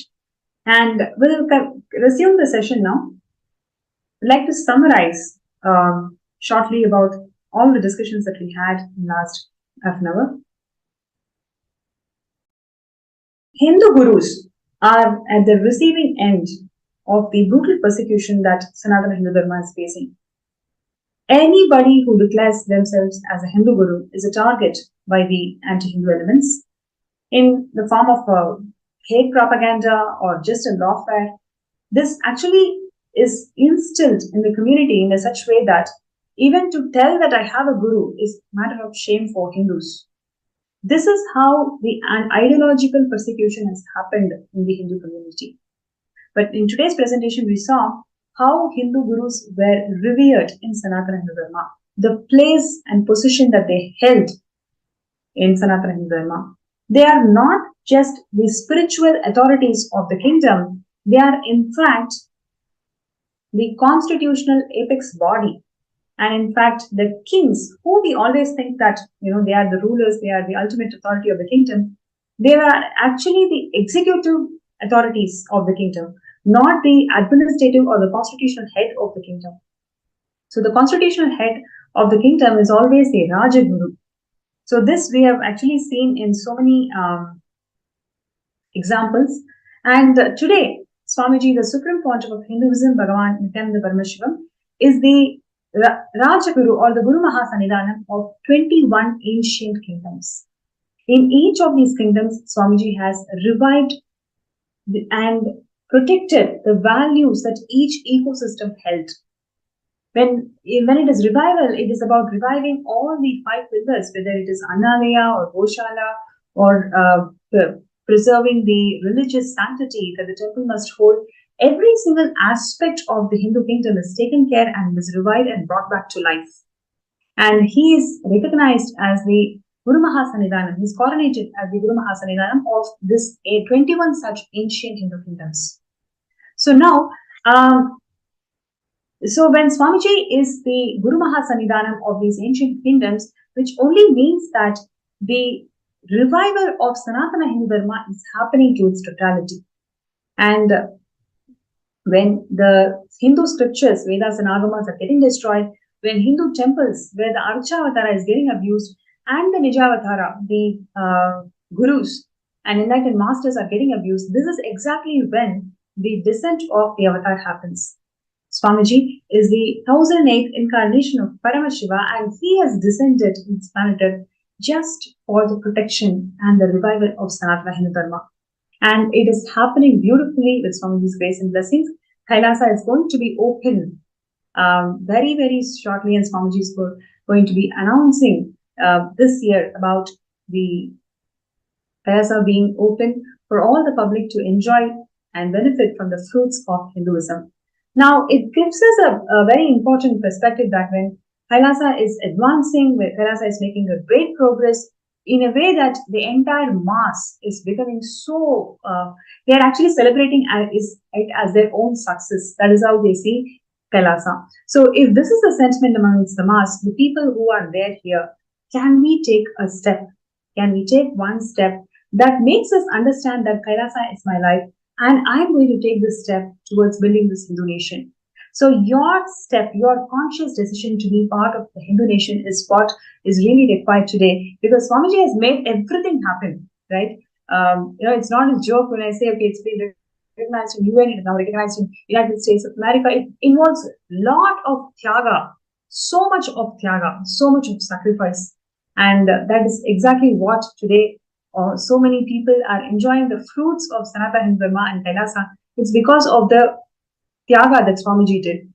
And we'll resume the session now. I'd like to summarize shortly about all the discussions that we had in last half an hour. Hindu gurus are at the receiving end of the brutal persecution that Sanatana Hindu Dharma is facing. Anybody who declares themselves as a Hindu guru is a target by the anti-Hindu elements in the form of hate propaganda or just a lawfare. This actually is instilled in the community in a such way that even to tell that I have a guru is a matter of shame for Hindus. This is how an ideological persecution has happened in the Hindu community. But in today's presentation, we saw how Hindu gurus were revered in Sanatana Hindu Dharma, the place and position that they held in Sanatana Hindu Dharma. They are not just the spiritual authorities of the kingdom, they are in fact the constitutional apex body. And in fact, the kings, who we always think that, they are the rulers, they are the ultimate authority of the kingdom, they are actually the executive authorities of the kingdom, not the administrative or the constitutional head of the kingdom. So the constitutional head of the kingdom is always the Rajaguru. So this we have actually seen in so many examples. And today, Swamiji, the Supreme Pontiff of Hinduism, Bhagavan Nityananda Paramashivam, is the Rajaguru or the Guru Mahasannidhanam of 21 ancient kingdoms. In each of these kingdoms, Swamiji has revived and protected the values that each ecosystem held. When it is revival, it is about reviving all the 5 pillars, whether it is Annalaya or Goshala or preserving the religious sanctity that the temple must hold. Every single aspect of the Hindu kingdom is taken care and is revived and brought back to life. And he is recognized as the Guru Mahasannidhanam. He is coronated as the Guru Mahasannidhanam of this 21 such ancient Hindu kingdoms. So now, so when Swamiji is the Guru Mahasannidhanam of these ancient kingdoms, which only means that the revival of Sanatana Hindu Dharma is happening to its totality. And when the Hindu scriptures, Vedas and Agamas are getting destroyed, when Hindu temples where the Archavatara is getting abused and the Nijavatara, the gurus and enlightened masters are getting abused, this is exactly when the descent of the avatar happens. Swamiji is the 1008th incarnation of Paramashiva, and he has descended in this planet Earth just for the protection and the revival of Sanatana Hindu Dharma. And it is happening beautifully with Swamiji's grace and blessings. Kailasa is going to be open very, very shortly, and Swamiji is going to be announcing this year about the Kailasa being open for all the public to enjoy and benefit from the fruits of Hinduism. Now, it gives us a very important perspective that when Kailasa is advancing, where Kailasa is making a great progress in a way that the entire mass is becoming so, they are actually celebrating it as their own success. That is how they see Kailasa. So if this is the sentiment amongst the mass, the people who are there here, can we take a step? Can we take one step that makes us understand that Kailasa is my life, and I'm going to take this step towards building this Hindu nation? So your step, your conscious decision to be part of the Hindu nation is what is really required today, because Swamiji has made everything happen, right? It's not a joke when I say, okay, it's been recognized in UN, it is now recognized in United States of America. It involves a lot of tyaga, so much of tyaga, so much of sacrifice. And that is exactly what today so many people are enjoying the fruits of Sanatana Hindu Dharma and Kailasa. It's because of the tyaga that Swamiji did.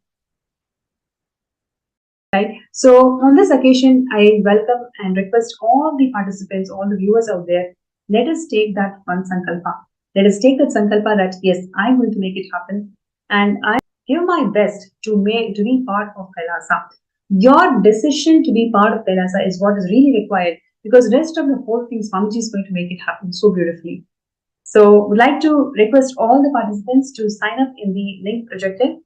Right. So on this occasion, I welcome and request all the participants, all the viewers out there, let us take that one sankalpa. Let us take that sankalpa that yes, I'm going to make it happen, and I give my best to be part of Kailasa. Your decision to be part of Kailasa is what is really required, because the rest of the whole thing, Swamiji is going to make it happen so beautifully. So would like to request all the participants to sign up in the link projected.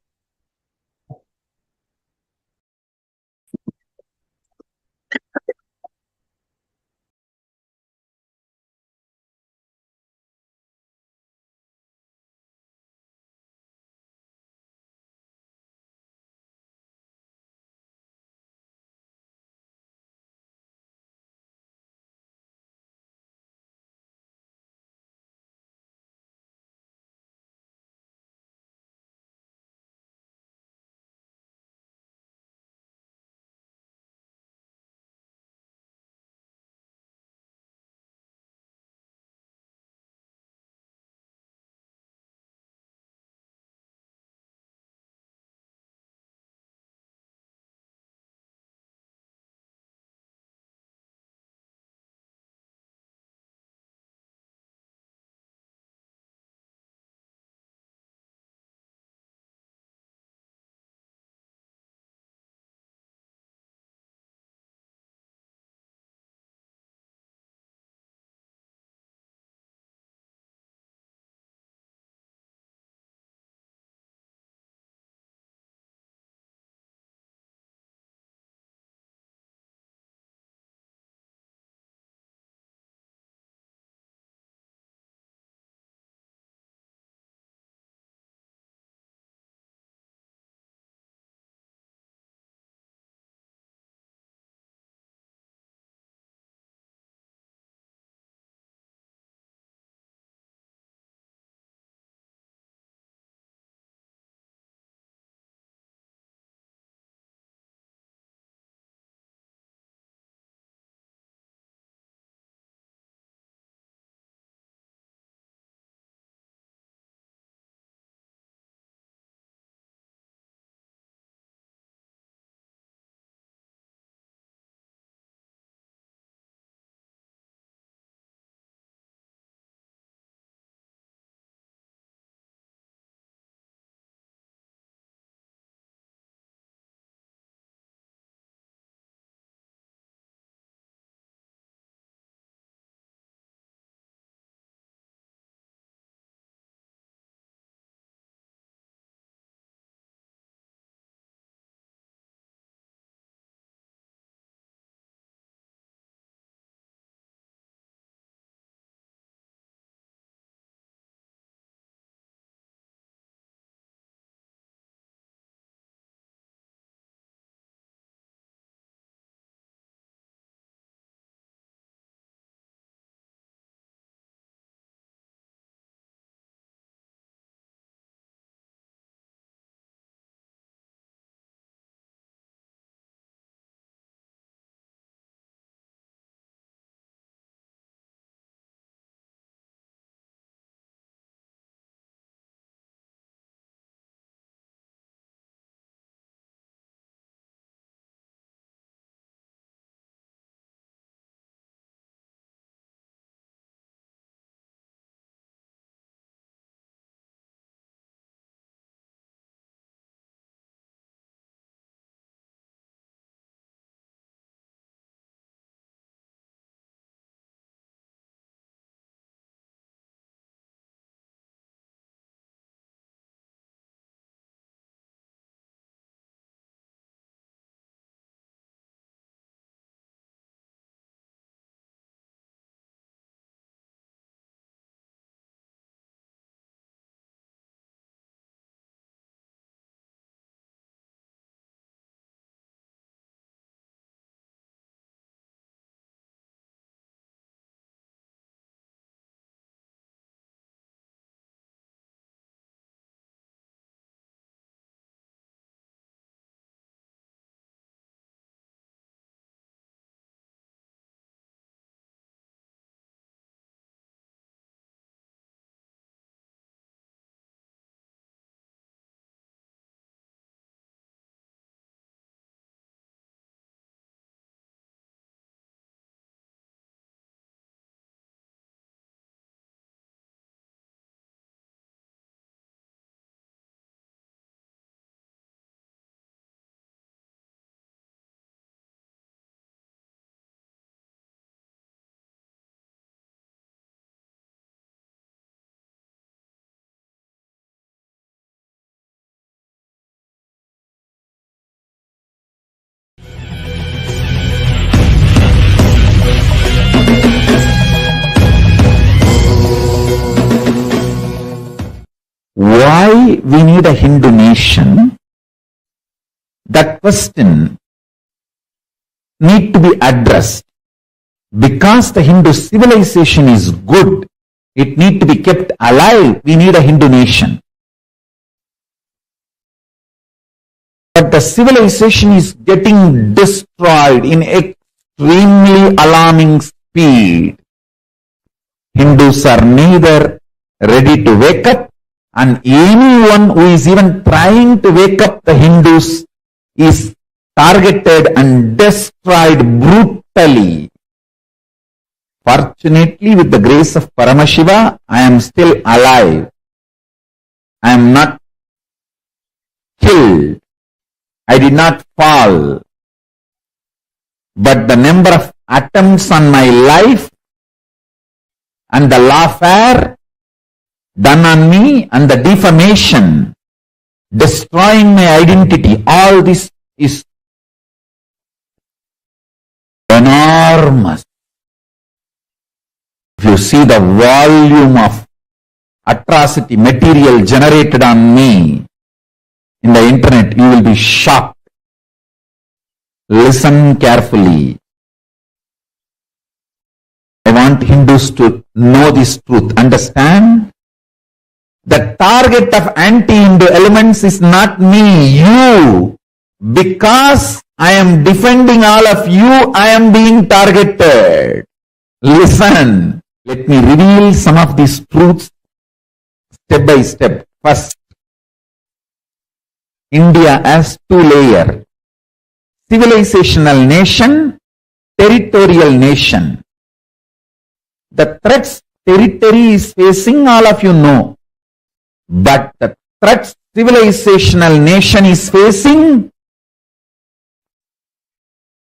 why we need a Hindu nation, that question need to be addressed. Because the Hindu civilization is good, it need to be kept alive, we need a Hindu nation. But the civilization is getting destroyed in extremely alarming speed. Hindus are neither ready to wake up, and anyone who is even trying to wake up the Hindus is targeted and destroyed brutally. Fortunately, with the grace of Paramashiva, I am still alive. I am not killed. I did not fall. But the number of attempts on my life and the lawfare done on me and the defamation, destroying my identity, all this is enormous. If you see the volume of atrocity material generated on me in the internet, you will be shocked. Listen carefully. I want Hindus to know this truth. Understand? The target of anti-Hindu elements is not me, you. Because I am defending all of you, I am being targeted. Listen. Let me reveal some of these truths step by step. First, India has two layers: civilizational nation, territorial nation. The threats territory is facing, all of you know. But the threats civilizational nation is facing,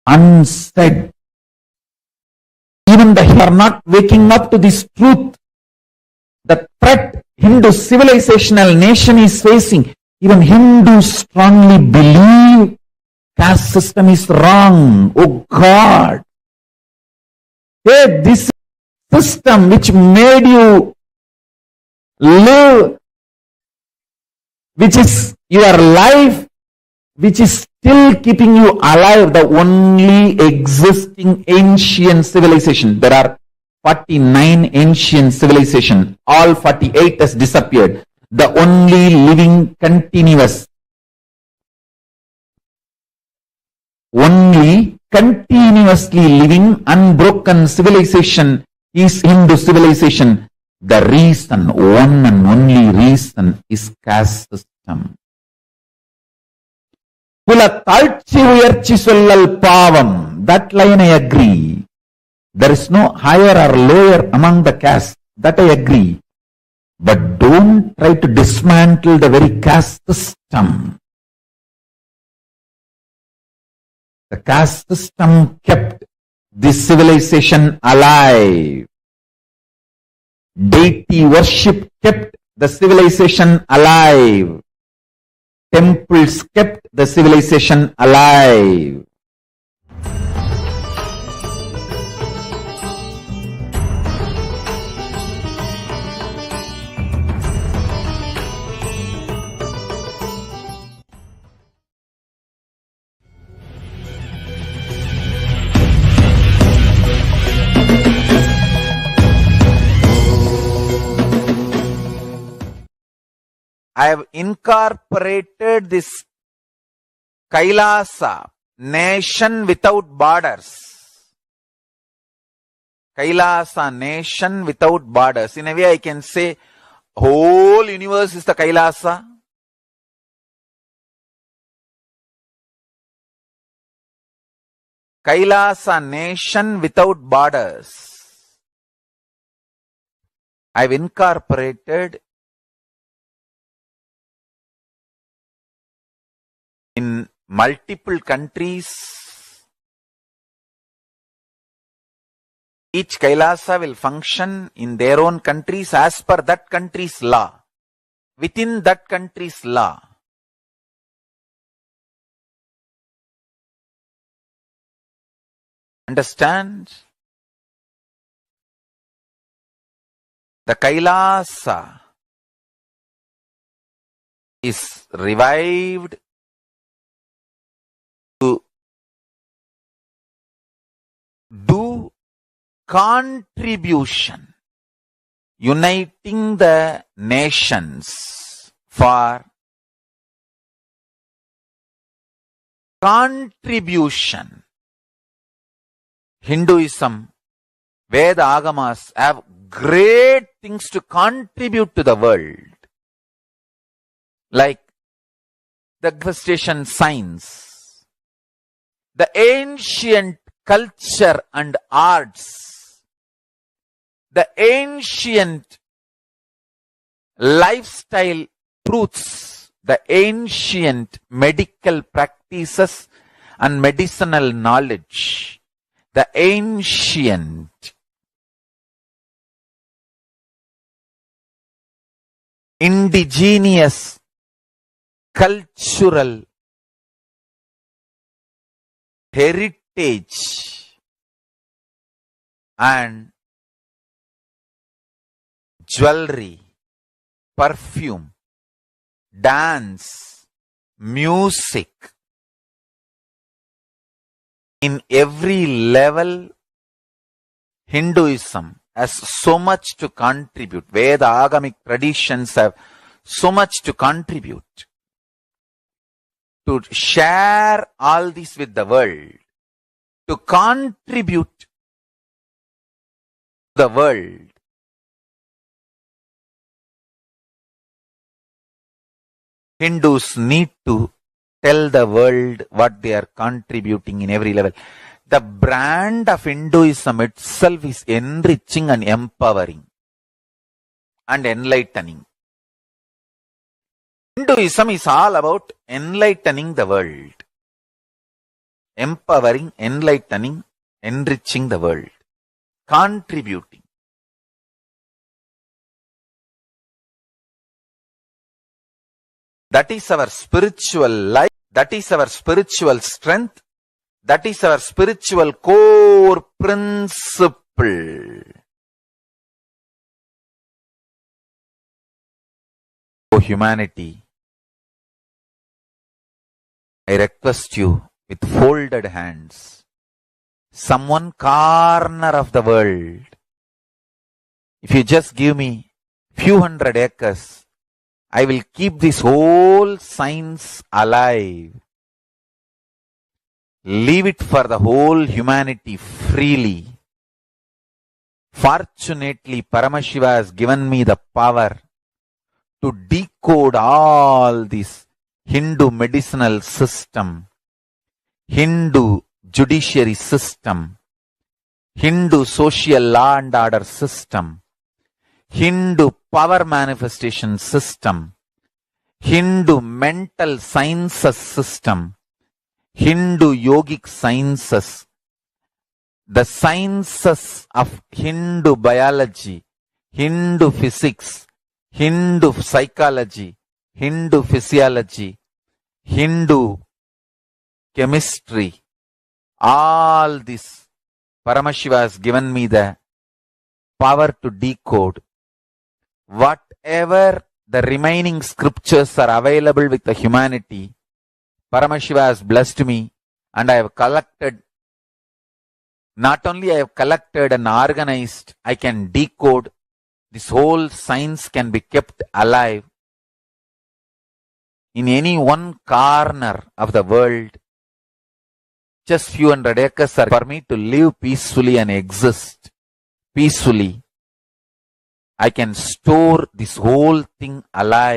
unsaid. Even the Hindus are not waking up to this truth. The threat Hindu civilizational nation is facing, even Hindus strongly believe caste system is wrong. Oh God. Hey, this system which made you live, which is your life, which is still keeping you alive, the only existing ancient civilization. There are 49 ancient civilizations. All 48 has disappeared. The only living continuously living unbroken civilization is Hindu civilization. The reason, one and only reason, is caste system. That line I agree. There is no higher or lower among the castes. That I agree. But don't try to dismantle the very caste system. The caste system kept this civilization alive. Deity worship kept the civilization alive. Temples kept the civilization alive. I have incorporated this Kailasa, nation without borders. Kailasa, nation without borders. In a way I can say whole universe is the Kailasa. Kailasa, nation without borders. I have incorporated in multiple countries. Each Kailasa will function in their own countries as per that country's law, within that country's law. Understand? The Kailasa is revived to do contribution, uniting the nations for contribution. Hinduism, Veda Agamas have great things to contribute to the world, like the manifestation science, the ancient culture and arts, the ancient lifestyle truths, the ancient medical practices and medicinal knowledge, the ancient indigenous cultural heritage and jewelry, perfume, dance, music. In every level, Hinduism has so much to contribute. Veda Agamic traditions have so much to contribute. To share all this with the world, to contribute to the world. Hindus need to tell the world what they are contributing in every level. The brand of Hinduism itself is enriching and empowering and enlightening. Hinduism is all about enlightening the world. Empowering, enlightening, enriching the world. Contributing. That is our spiritual life. That is our spiritual strength. That is our spiritual core principle. O humanity, I request you with folded hands, some one corner of the world, if you just give me few hundred acres, I will keep this whole science alive. Leave it for the whole humanity freely. Fortunately, Paramashiva has given me the power to decode all this Hindu medicinal system, Hindu judiciary system, Hindu social law and order system, Hindu power manifestation system, Hindu mental sciences system, Hindu yogic sciences, the sciences of Hindu biology, Hindu physics, Hindu psychology, Hindu physiology, Hindu chemistry, all this Paramashiva has given me the power to decode. Whatever the remaining scriptures are available with the humanity, Paramashiva has blessed me, and I have collected, not only I have collected and organized, I can decode. This whole science can be kept alive in any one corner of the world. Just few hundred acres are for me to live peacefully and exist peacefully. I can store this whole thing alive.